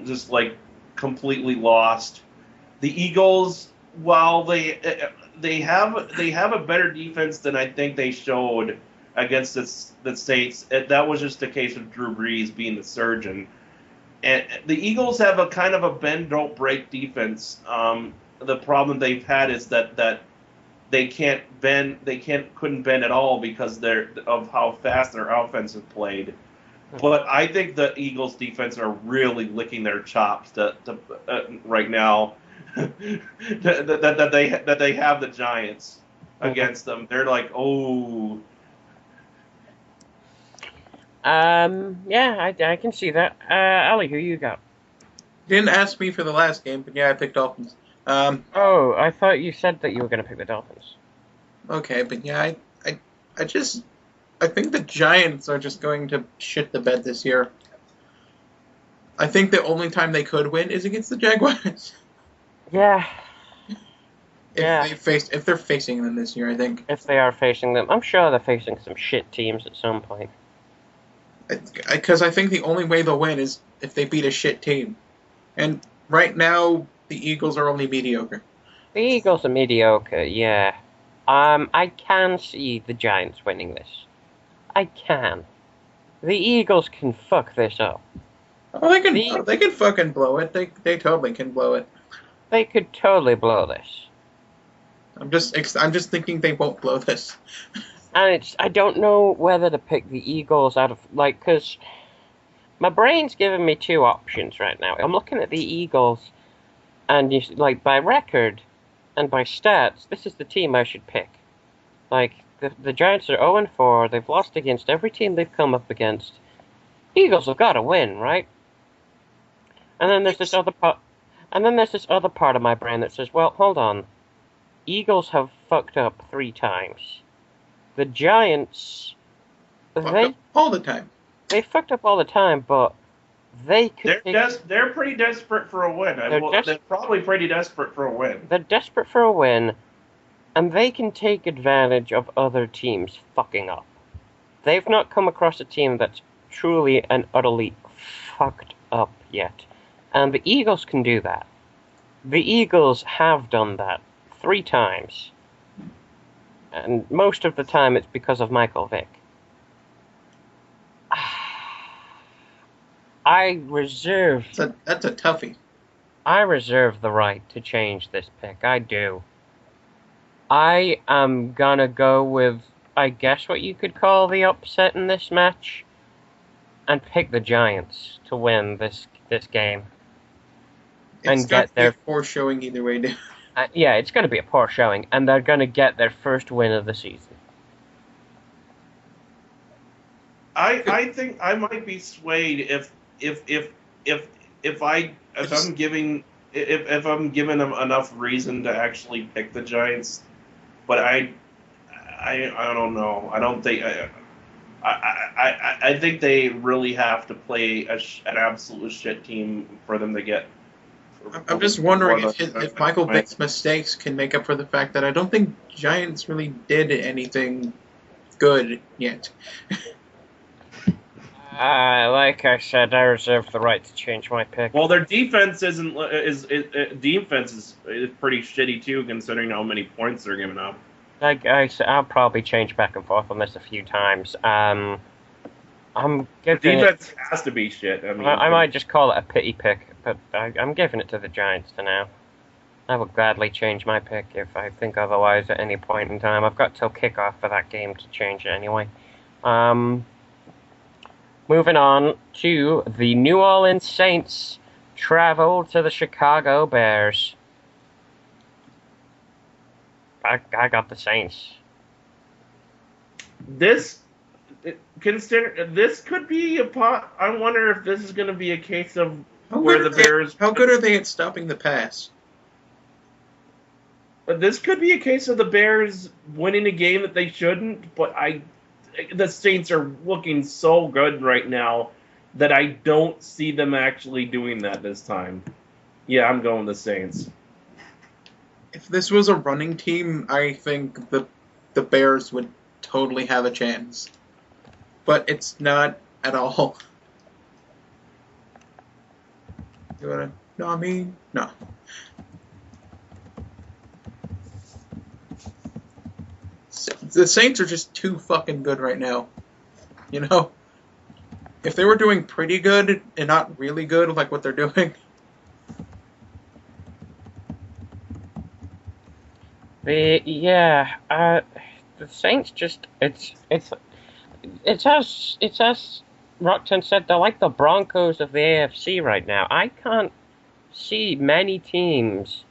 just like completely lost. The Eagles, while they have a better defense than I think they showed against the Saints, that was just a case of Drew Brees being the surgeon. And the Eagles have a kind of a bend don't break defense. The problem they've had is that they couldn't bend at all because of how fast their offense has played. But I think the Eagles defense are really licking their chops to right now. that they have the Giants against them. They're like, oh, Yeah, I can see that. Ali, who you got? Didn't ask me for the last game, but yeah, I picked Dolphins. Oh, I thought you said that you were going to pick the Dolphins. Okay, but yeah, I think the Giants are just going to shit the bed this year. I think the only time they could win is against the Jaguars. Yeah. Yeah. If they're facing them this year, I think. If they are facing them, I'm sure they're facing some shit teams at some point. Because I think the only way they'll win is if they beat a shit team. And right now, the Eagles are only mediocre. The Eagles are mediocre, yeah. I can see the Giants winning this. I can. The Eagles can fuck this up. Oh, they can fucking blow it. They totally can blow it. They could totally blow this. I'm just thinking they won't blow this. And I don't know whether to pick the Eagles out of, like, because my brain's giving me two options right now. I'm looking at the Eagles, and like, by record and by stats, this is the team I should pick. Like, the Giants are 0-4. They've lost against every team they've come up against. Eagles have got to win, right? And then there's this other part. And then there's this other part of my brain that says, well, hold on. Eagles have fucked up 3 times. The Giants, all the time. They fucked up all the time, but they could. They're pretty desperate for a win. They're probably pretty desperate for a win. They're desperate for a win, and they can take advantage of other teams fucking up. They've not come across a team that's truly and utterly fucked up yet. And the Eagles can do that. The Eagles have done that 3 times. And most of the time it's because of Michael Vick. That's a toughie. I reserve the right to change this pick. I do. I am gonna go with, I guess what you could call the upset in this match, and pick the Giants to win this game. It's got to be a poor showing either way, dude. Yeah, it's going to be a poor showing, and they're going to get their first win of the season. I think I might be swayed if I'm given them enough reason to actually pick the Giants, but I don't know. I don't think I think they really have to play an absolute shit team for them to get. I'm just wondering if Michael Vick's mistakes can make up for the fact that I don't think Giants really did anything good yet. Like I said, I reserve the right to change my pick. Well, their defense is pretty shitty too, considering how many points they're giving up. I'll probably change back and forth on this a few times. The defense has to be shit. I mean, I might just call it a pity pick, but I'm giving it to the Giants for now. I will gladly change my pick if I think otherwise at any point in time. I've got till kickoff for that game to change it anyway. Moving on to the New Orleans Saints travel to the Chicago Bears. I got the Saints. This could be a pot. I wonder if this is going to be a case of where the Bears. How good are they at stopping the pass? This could be a case of the Bears winning a game that they shouldn't. But the Saints are looking so good right now that I don't see them actually doing that this time. Yeah, I'm going the Saints. If this was a running team, I think the Bears would totally have a chance. But it's not at all. You wanna? No, I mean, no. The Saints are just too fucking good right now. You know? If they were doing pretty good and not really good like what they're doing. The Saints just it's as Rockton said, they're like the Broncos of the AFC right now. I can't see many teams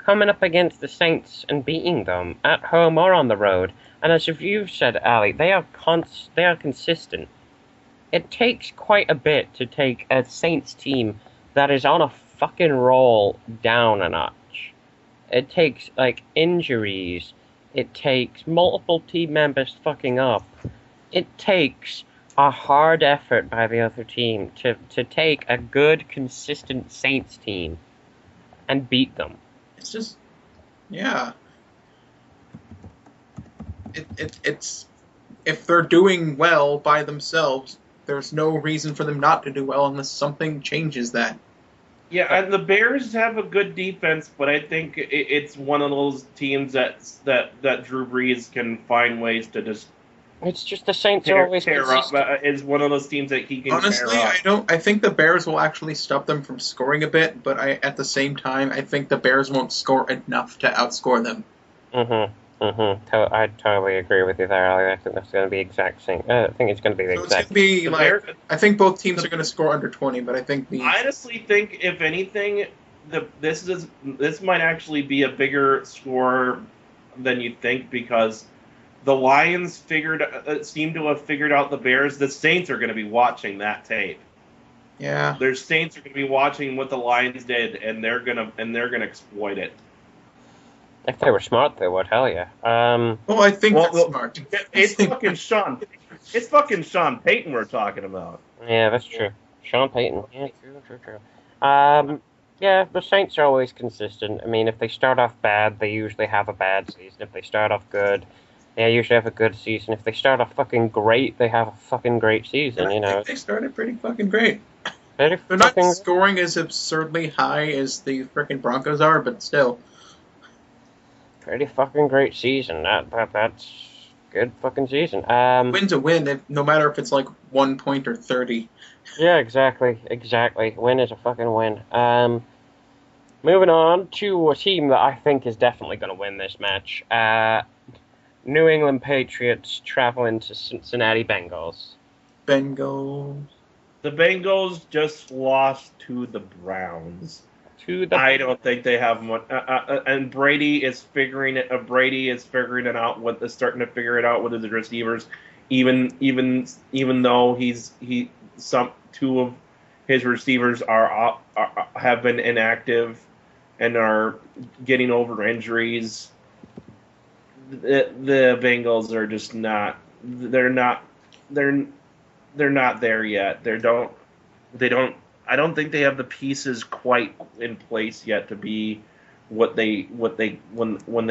coming up against the Saints and beating them at home or on the road. And as you've said, Ali, they are consistent. It takes quite a bit to take a Saints team that is on a fucking roll down a notch. It takes, like, injuries. It takes multiple team members fucking up. It takes a hard effort by the other team to take a good, consistent Saints team and beat them. It's just, yeah. It's if they're doing well by themselves, there's no reason for them not to do well unless something changes that. Yeah, and the Bears have a good defense, but I think it's one of those teams that Drew Brees can find ways to just. It's just the Saints are always tear up. Is one of those teams that he can honestly tear up. I think the Bears will actually stop them from scoring a bit, but at the same time I think the Bears won't score enough to outscore them. I totally agree with you there, Ali. I think that's going to be exact same. I think it's going to be the exact. It's going to be like Bears, I think both teams are going to score under 20, but I think I honestly think if anything, this might actually be a bigger score than you think because the Lions seem to have figured out the Bears. The Saints are going to be watching that tape. Yeah, their Saints are going to be watching what the Lions did, and they're gonna exploit it. If they were smart, they would. Hell yeah. Well, I think that's smart. It's fucking Sean. It's fucking Sean Payton we're talking about. Yeah, that's true. Sean Payton. Yeah, true. Yeah, the Saints are always consistent. I mean, if they start off bad, they usually have a bad season. If they start off good, they usually have a good season. If they start off fucking great, they have a fucking great season. You know, I think they started pretty fucking great. They're not scoring as absurdly high as the freaking Broncos are, but still. Pretty fucking great season. That's good fucking season. Win's a win, no matter if it's like 1 point or 30. Yeah, exactly. Win is a fucking win. Moving on to a team that I think is definitely going to win this match. New England Patriots traveling to Cincinnati Bengals. Bengals. The Bengals just lost to the Browns. I don't think they have much. And Brady is figuring it. Brady is figuring it out. Starting to figure it out with his receivers. Even though two of his receivers have been inactive and are getting over injuries. The Bengals are just not. They're not there yet. They don't. I don't think they have the pieces quite in place yet to be when they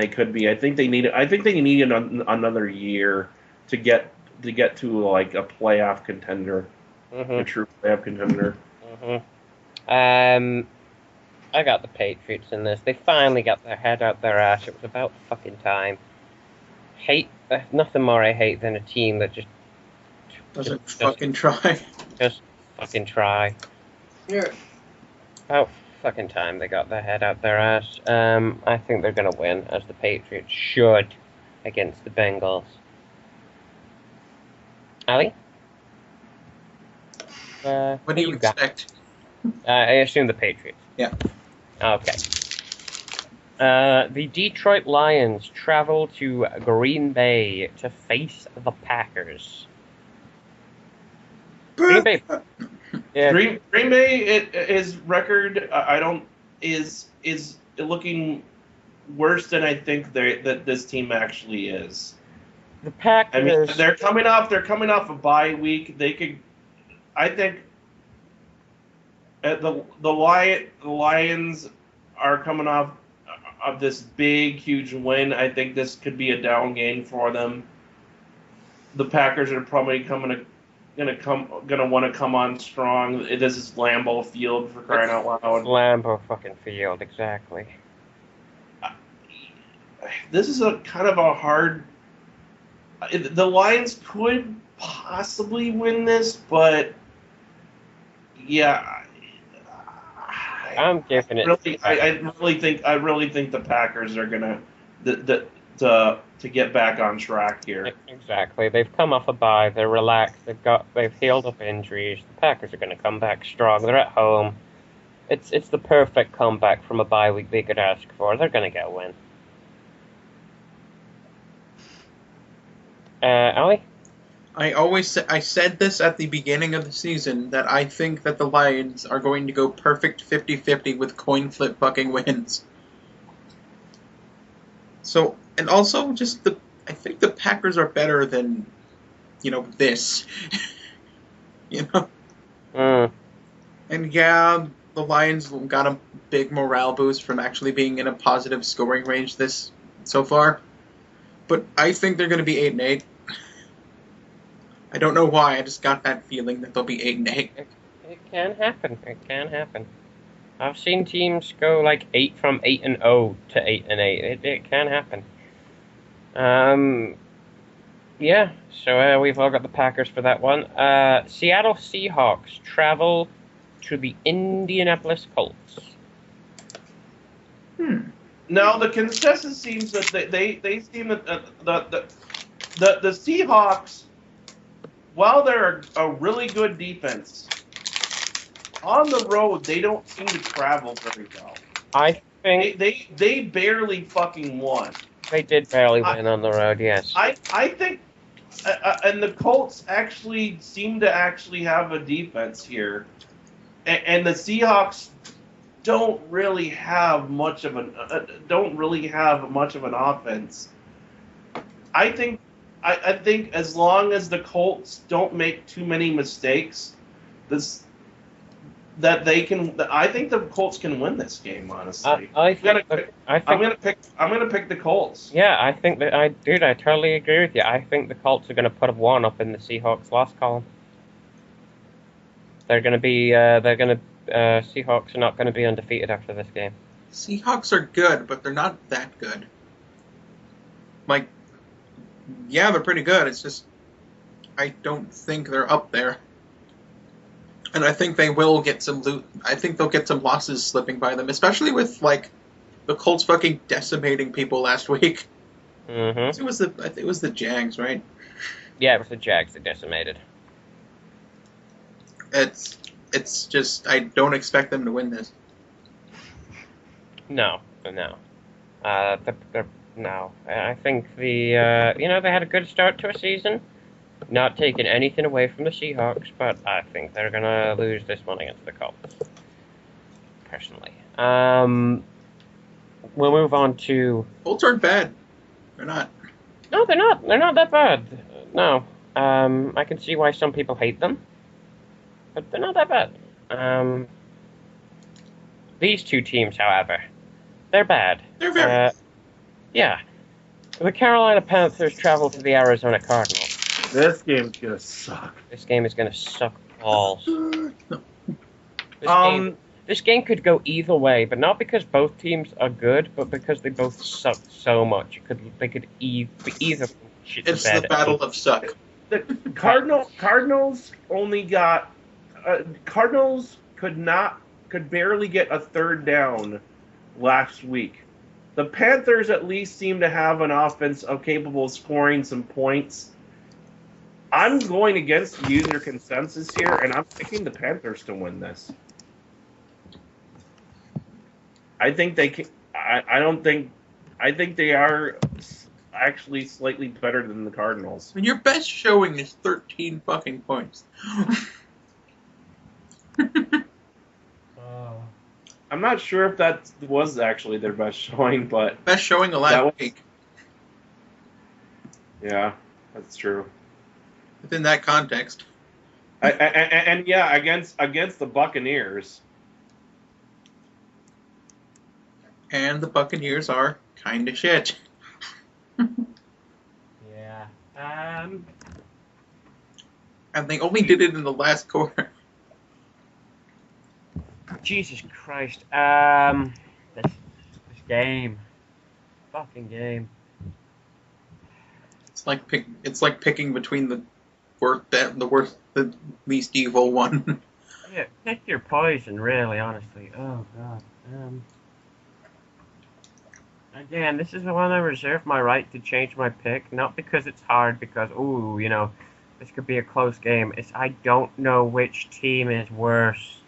could be. I think they need another year to get to like a playoff contender, a true playoff contender. I got the Patriots in this. They finally got their head out their ass. It was about fucking time. Nothing more I hate than a team that just doesn't fucking try. Just fucking try. Yeah. About fucking time they got their head out their ass. I think they're gonna win, as the Patriots should, against the Bengals. Ali? What do you expect? I assume the Patriots. Yeah. Okay. The Detroit Lions travel to Green Bay to face the Packers. Green Bay. Yeah. Green Bay, his record, is looking worse than I think that this team actually is. The Packers. I mean, they're coming off a bye week. They could, I think, the Lions are coming off of this big, huge win. I think this could be a down game for them. The Packers are probably gonna want to come on strong. This is Lambeau Field, for crying out loud. Lambeau fucking Field, exactly. This is a kind of a hard. The Lions could possibly win this, but yeah, I'm giving it. I really think the Packers are gonna to get back on track here. Exactly. They've come off a bye. They're relaxed. They've healed up injuries. The Packers are going to come back strong. They're at home. It's the perfect comeback from a bye week they could ask for. They're gonna get a win. Ali? I said this at the beginning of the season that I think that the Lions are going to go perfect 50-50 with coin flip fucking wins. So, and also I think the Packers are better than, this. you know? And yeah, the Lions got a big morale boost from actually being in a positive scoring range this so far. But I think they're going to be 8-8. I don't know why. I just got that feeling that they'll be 8-8. It can happen. It can happen. I've seen teams go like 8-0 to 8-8. It can happen. Yeah. So we've all got the Packers for that one. Seattle Seahawks travel to the Indianapolis Colts. Now the consensus seems that they seem that the Seahawks, while they're a really good defense, on the road they don't seem to travel very well. I think they barely fucking won. They did barely win on the road. Yes. I think, and the Colts actually seem to actually have a defense here, and the Seahawks don't really have much of an offense. I think as long as the Colts don't make too many mistakes, I think the Colts can win this game. Honestly, I'm gonna pick the Colts. Yeah, I think that I totally agree with you. I think the Colts are going to put a 1 up in the Seahawks last column. Seahawks are not going to be undefeated after this game. Seahawks are good, but they're not that good. Like, yeah, they're pretty good. It's just, I don't think they're up there. And I think they will get some loot. I think they'll get some losses slipping by them, especially with, like, the Colts fucking decimating people last week. Mm-hmm. It was the Jags, right? Yeah, it was the Jags that decimated. It's just, I don't expect them to win this. No. No. I think they had a good start to a season. Not taking anything away from the Seahawks, but I think they're going to lose this one against the Colts. Personally. We'll move on to... Colts aren't bad. They're not. No, they're not. They're not that bad. No. I can see why some people hate them. But they're not that bad. These two teams, however, they're bad. They're very... Yeah. The Carolina Panthers travel to the Arizona Cardinals. This game's gonna suck. This game is gonna suck balls. No. This game could go either way, but not because both teams are good, but because they both suck so much. They could be either. It's the battle of suck. The Cardinals only got Cardinals could barely get a third down last week. The Panthers at least seem to have an offense capable of scoring some points. I'm going against user consensus here, and I'm picking the Panthers to win this. I think they can. I think they are actually slightly better than the Cardinals. Your best showing is 13 fucking points. I'm not sure if that was actually their best showing, but best showing of last week. Yeah, that's true. Within that context, and yeah, against the Buccaneers. And the Buccaneers are kind of shit. Yeah. And they only did it in the last quarter. Jesus Christ. This game. Fucking game. It's like picking between the least evil one. Yeah, pick your poison, really, honestly. Oh, God. Again, this is the one I reserve my right to change my pick, not because it's hard, because, this could be a close game. I don't know which team is worse.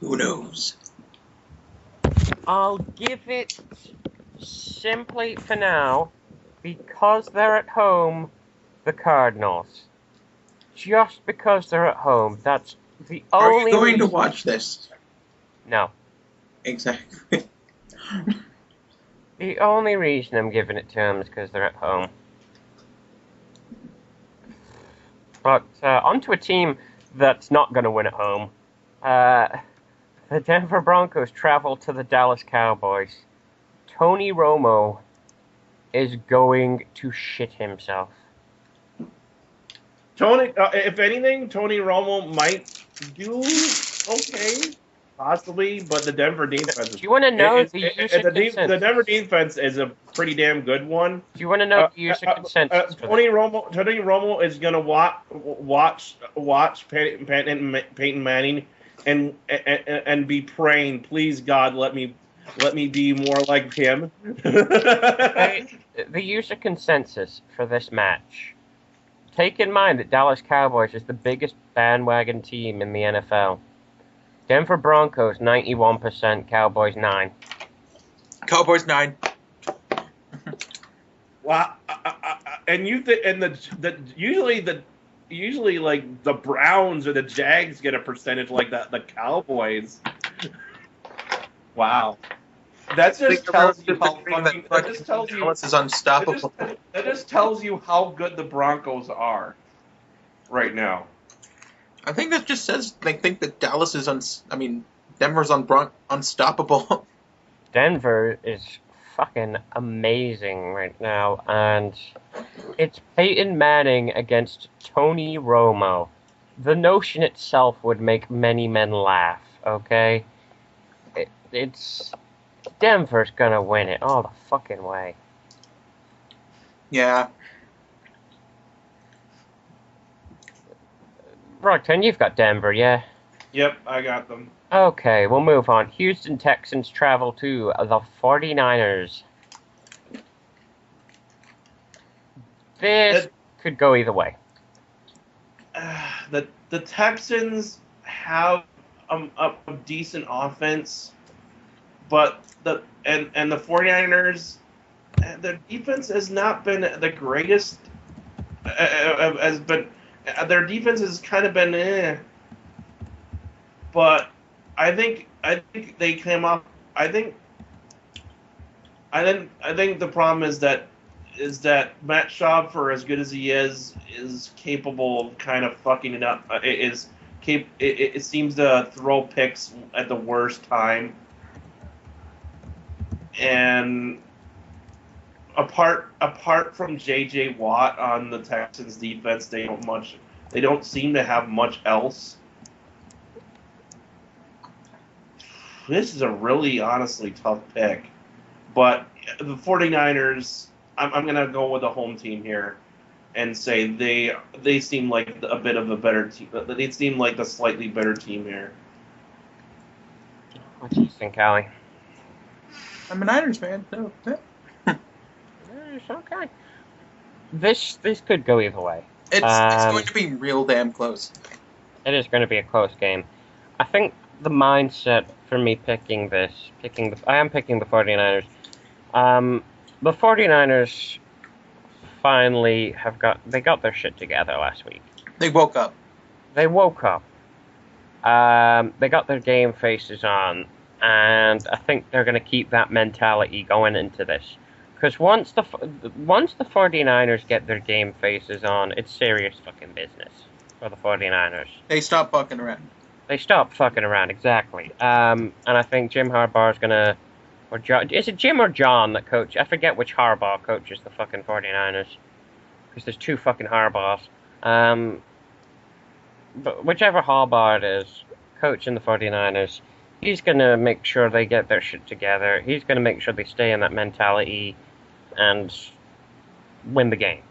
Who knows? I'll give it simply for now, because they're at home, the Cardinals. Just because they're at home. That's the Are you only going to reason. watch this? No. Exactly. The only reason I'm giving it to them is because they're at home. But onto a team that's not going to win at home. The Denver Broncos travel to the Dallas Cowboys. Tony Romo is going to shit himself. Tony, if anything, Tony Romo might do okay, possibly, but the Denver defense. Do you want to know the use of consensus? The Denver defense is a pretty damn good one. Do you want to know the use of consensus? Tony Romo is gonna watch Peyton Manning and be praying, please God, let me be more like him. The use of consensus for this match. Take in mind that Dallas Cowboys is the biggest bandwagon team in the NFL. Denver Broncos 91%, Cowboys 9. Cowboys 9. Wow, and usually like the Browns or the Jags get a percentage like that. The Cowboys. Wow. That just tells you how fucking. That just tells you Dallas is unstoppable. That just tells you how good the Broncos are right now. I think that just says they think that Dallas is Denver's unstoppable. Denver is fucking amazing right now, and it's Peyton Manning against Tony Romo. The notion itself would make many men laugh, okay? It's... Denver's gonna win it all the fucking way. Yeah. Rockton, you've got Denver, yeah? Yep, I got them. Okay, we'll move on. Houston Texans travel to the 49ers. This could go either way. The Texans have a decent offense, but the 49ers, their defense has not been the greatest. Their defense has kind of been but I think they came up. I think the problem is that Matt Schaub, for as good as he is capable of kind of fucking it up. It seems to throw picks at the worst time. And apart from J.J. Watt on the Texans defense, they don't seem to have much else. This is a really, honestly tough pick. But the 49ers, I'm going to go with the home team here and say they seem like a bit of a better team. They seem like the slightly better team here. What do you think, Callie? I'm a Niners fan. No. Okay. This could go either way. It's going to be real damn close. It is going to be a close game. I think the mindset for me I am picking the 49ers. The 49ers finally got their shit together last week. They woke up. They got their game faces on, and I think they're going to keep that mentality going into this. Because once the 49ers get their game faces on, it's serious fucking business for the 49ers. They stop fucking around. They stop fucking around, exactly. And I think Jim Harbaugh's gonna... is it Jim or John that coach? I forget which Harbaugh coaches the fucking 49ers. Because there's two fucking Harbaughs. But whichever Harbaugh it is, coaching the 49ers, he's gonna make sure they get their shit together. He's gonna make sure they stay in that mentality and win the game.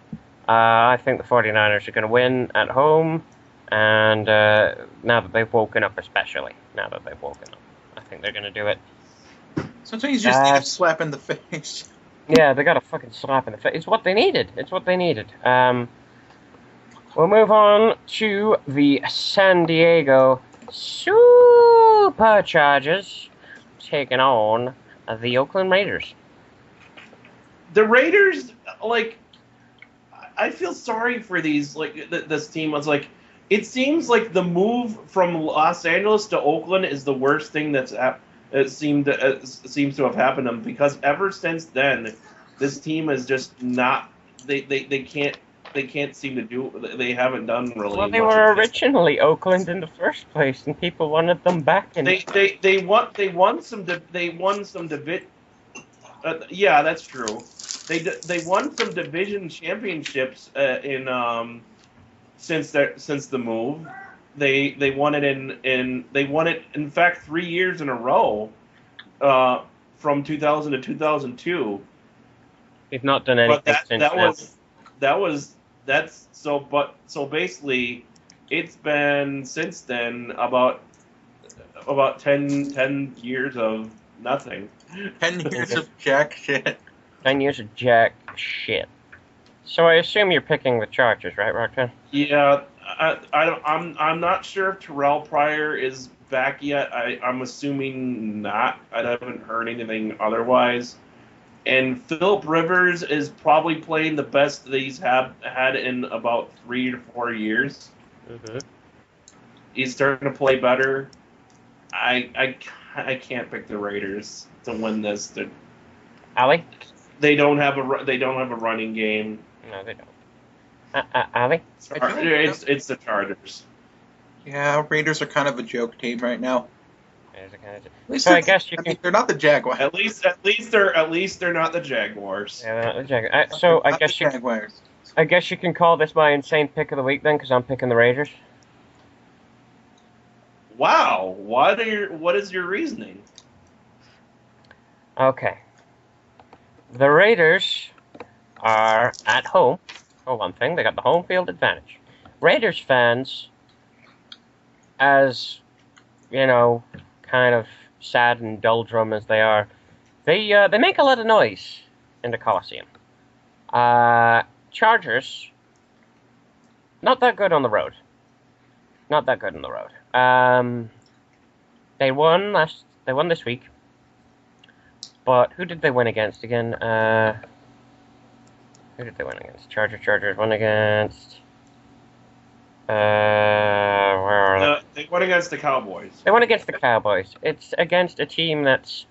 I think the 49ers are gonna win at home. And now that they've woken up, especially I think they're gonna do it. Sometimes you just need a slap in the face. Yeah, they got a fucking slap in the face. It's what they needed. We'll move on to the San Diego Super Superchargers taking on the Oakland Raiders. The Raiders, like, I feel sorry for these, like, this team. Was like, it seems like the move from Los Angeles to Oakland is the worst thing it seems to have happened to them, because ever since then, this team is just not. They can't seem to do. They haven't done really. Well, they much were of it. originally Oakland in the first place, and people wanted them back. And They won some division. Yeah, that's true. They won some division championships since the move. They won it in fact 3 years in a row, from 2000 to 2002. they've not done anything But since then. so basically, it's been since then about 10 years of nothing. 10 years of jack shit. 10 years of jack shit. So I assume you're picking the Chargers, right, Roxanne? Yeah, I'm not sure if Terrell Pryor is back yet. I'm assuming not. I haven't heard anything otherwise. And Philip Rivers is probably playing the best that he's had in about 3 to 4 years. Mm-hmm. He's starting to play better. I can't pick the Raiders to win this. Ali? They don't have a running game. No, they don't. Ali? It's the Chargers. Yeah, Raiders are kind of a joke team right now. So I guess you can. They're not the Jaguars. At least they're not the Jaguars. Yeah, they're not the Jaguars. So I guess Jaguars. I guess you can call this my insane pick of the week then, because I'm picking the Raiders. Wow, what is your reasoning? Okay. The Raiders are at home. For one thing, they got the home field advantage. Raiders fans, as you know, kind of sad and doldrum as they are, they make a lot of noise in the Coliseum. Chargers, not that good on the road. Not that good on the road. They won this week. But who did they win against again? Who did they win against? Chargers won against. Where are They won against the Cowboys. they? They won against the Cowboys. It's against a team that's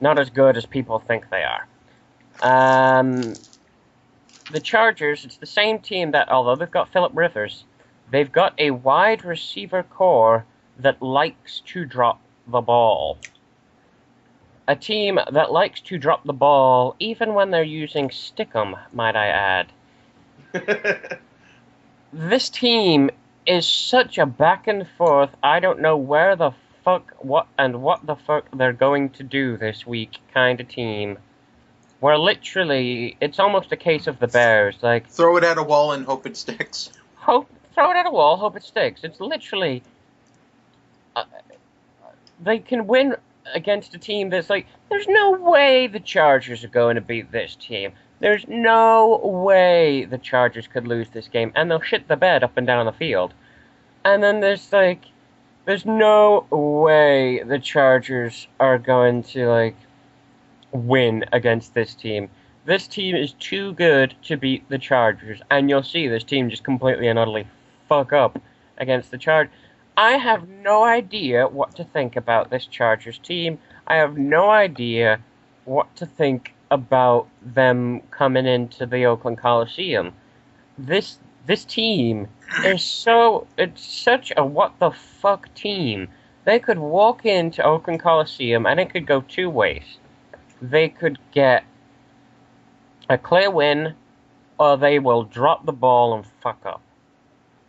not as good as people think they are. The Chargers, it's the same team that, although they've got Philip Rivers, they've got a wide receiver core that likes to drop the ball. A team that likes to drop the ball even when they're using Stickum, might I add. This team is such a back and forth, I don't know where the fuck, what the fuck they're going to do this week kind of team. Where literally, it's almost a case of the Bears, like... Throw it at a wall and hope it sticks. Throw it at a wall, hope it sticks. It's literally... they can win against a team that's like, there's no way the Chargers are going to beat this team. There's no way the Chargers could lose this game, and they'll shit the bed up and down the field. And then there's no way the Chargers are going to, win against this team. This team is too good to beat the Chargers, and you'll see this team just completely and utterly fuck up against the Chargers. I have no idea what to think about this Chargers team. I have no idea what to think about them coming into the Oakland Coliseum. This team is it's such a what the fuck team. They could walk into Oakland Coliseum and it could go two ways. They could get a clear win, or they will drop the ball and fuck up.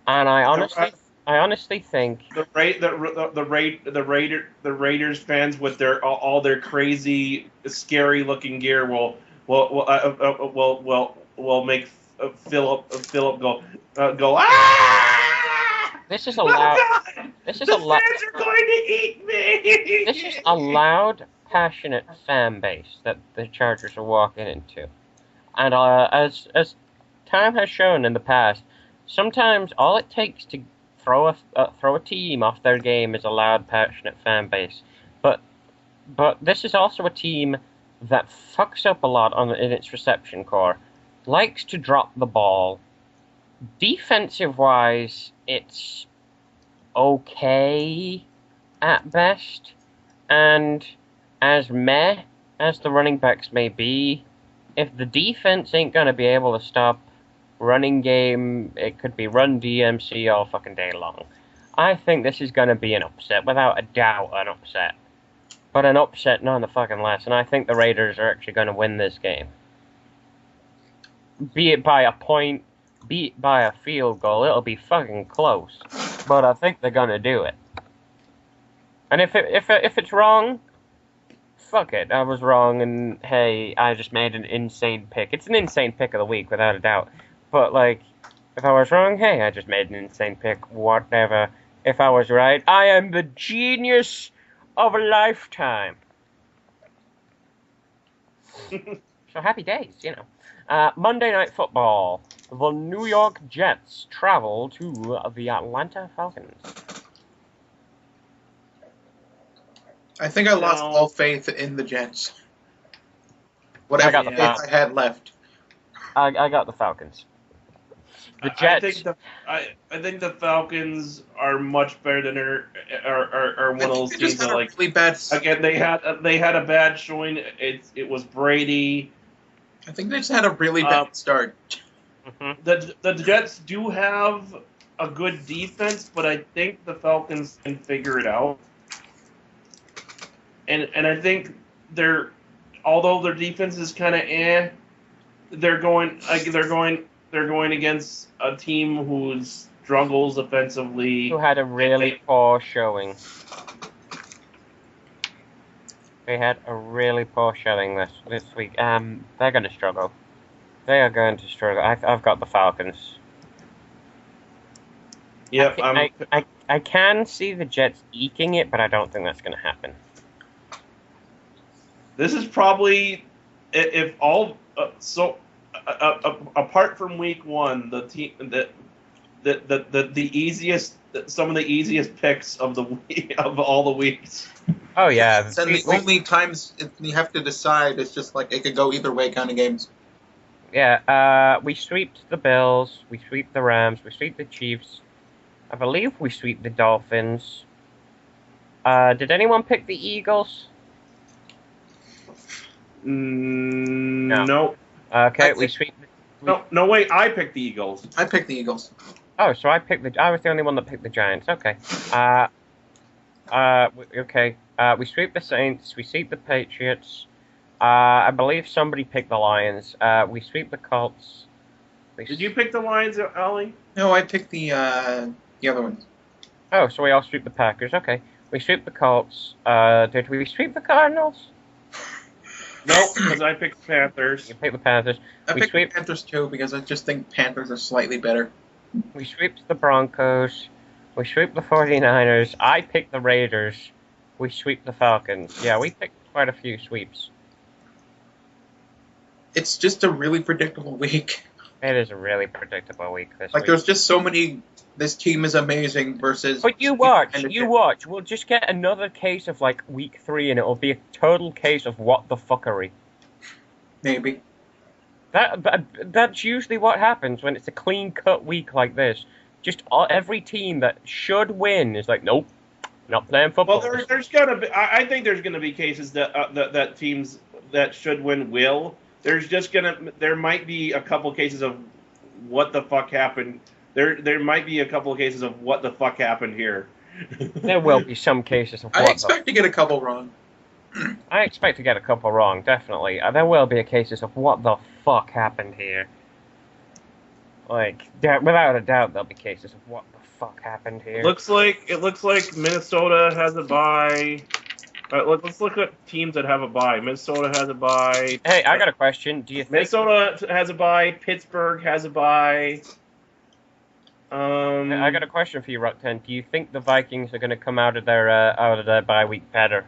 And I honestly think the Raiders fans with all their crazy, scary looking gear will make Philip go ah! this is a loud. This is a loud. Fans are going to eat me. This is a loud, passionate fan base that the Chargers are walking into, and as time has shown in the past, sometimes all it takes throw a team off their game is a loud, passionate fan base. But this is also a team that fucks up a lot in its reception core. Likes to drop the ball. Defensive-wise, it's okay at best. And as meh as the running backs may be, if the defense ain't going to be able to stop running game, it could be run DMC all fucking day long. I think this is going to be an upset, without a doubt an upset. But an upset nonetheless, and I think the Raiders are actually going to win this game. Be it by a point, be it by a field goal, it'll be fucking close. But I think they're going to do it. And if it's wrong, fuck it, I was wrong, and hey, I just made an insane pick. It's an insane pick of the week, without a doubt. But, like, if I was wrong, hey, I just made an insane pick, whatever. If I was right, I am the genius of a lifetime. So happy days, you know. Monday Night Football. The New York Jets travel to the Atlanta Falcons. I think I lost all faith in the Jets. Whatever faith I had left. I got the Falcons. The Jets. I think the Falcons are much better than are one of those teams that, like, really bad. Again, they had a bad showing. It was Brady. I think they just had a really bad start. Mm-hmm. The Jets do have a good defense, but I think the Falcons can figure it out. And I think although their defense is kind of they're going against a team who struggles offensively. Who had a really poor showing. They had a really poor showing this week. They're going to struggle. They are going to struggle. I've got the Falcons. Yep, I can see the Jets eking it, but I don't think that's going to happen. This is probably, if all apart from week one, the team the easiest, some of the easiest picks of the week, of all the weeks. Oh yeah, and the only times you have to decide, it's just like it could go either way kind of games. Yeah, we sweeped the Bills, we sweep the Rams, we sweep the Chiefs. I believe we sweep the Dolphins. Did anyone pick the Eagles? No. Okay, we sweep. No, wait. I picked the Eagles. I picked the Eagles. Oh, so I was the only one that picked the Giants. Okay. Okay. We sweep the Saints. We sweep the Patriots. I believe somebody picked the Lions. We sweep the Colts. Did you pick the Lions, Ollie? No, I picked the other ones. Oh, so we all sweep the Packers. Okay. We sweep the Colts. Did we sweep the Cardinals? Nope, because I picked the Panthers. You picked the Panthers. I picked the Panthers too because I just think Panthers are slightly better. We sweep the Broncos. We sweep the 49ers. I picked the Raiders. We sweep the Falcons. Yeah, we picked quite a few sweeps. It's just a really predictable week. It is a really predictable week this week. There's just so many. This team is amazing versus. But you watch. We'll just get another case of like week 3, and it'll be a total case of what the fuckery. Maybe. That's usually what happens when it's a clean cut week like this. Just every team that should win is like, nope, not playing football. Well, there's gonna be. I think there's gonna be cases that teams that should win will. There might be a couple cases of what the fuck happened. There might be a couple of cases of what the fuck happened here. There will be some cases of what I expect to get a couple wrong. I expect to get a couple wrong, definitely. There will be a cases of what the fuck happened here. Like, without a doubt, there'll be cases of what the fuck happened here. It looks like Minnesota has a bye. Let's look at teams that have a bye. Minnesota has a bye. Hey, I got a question. Do you think Minnesota has a bye? Pittsburgh has a bye. I got a question for you, Rock10. Do you think the Vikings are going to come out of their bye week better?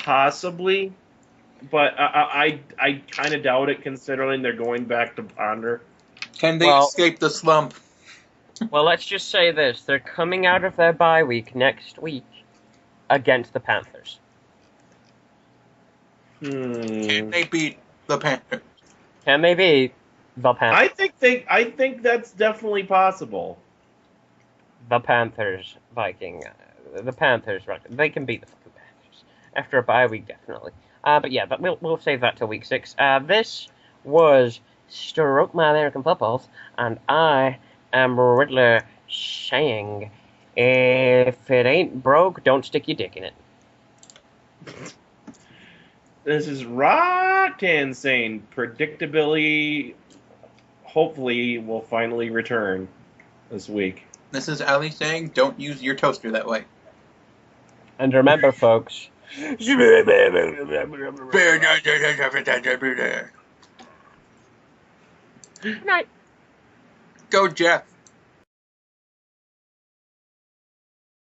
Possibly, but I kind of doubt it, considering they're going back to Ponder. Can they escape the slump? Well, let's just say this. They're coming out of their bye week next week against the Panthers. Can they beat the Panthers? Can they beat the Panthers? I think that's definitely possible. The Panthers, Viking. The Panthers, right? They can beat the fucking Panthers. After a bye week, definitely. But yeah, but we'll save that till week 6. This was Stroke My American Footballs, and I am Riddler saying, if it ain't broke, don't stick your dick in it. This is Rocktan saying predictability hopefully will finally return this week. This is Ali saying, don't use your toaster that way. And remember, folks. Good night. Go, Jeff.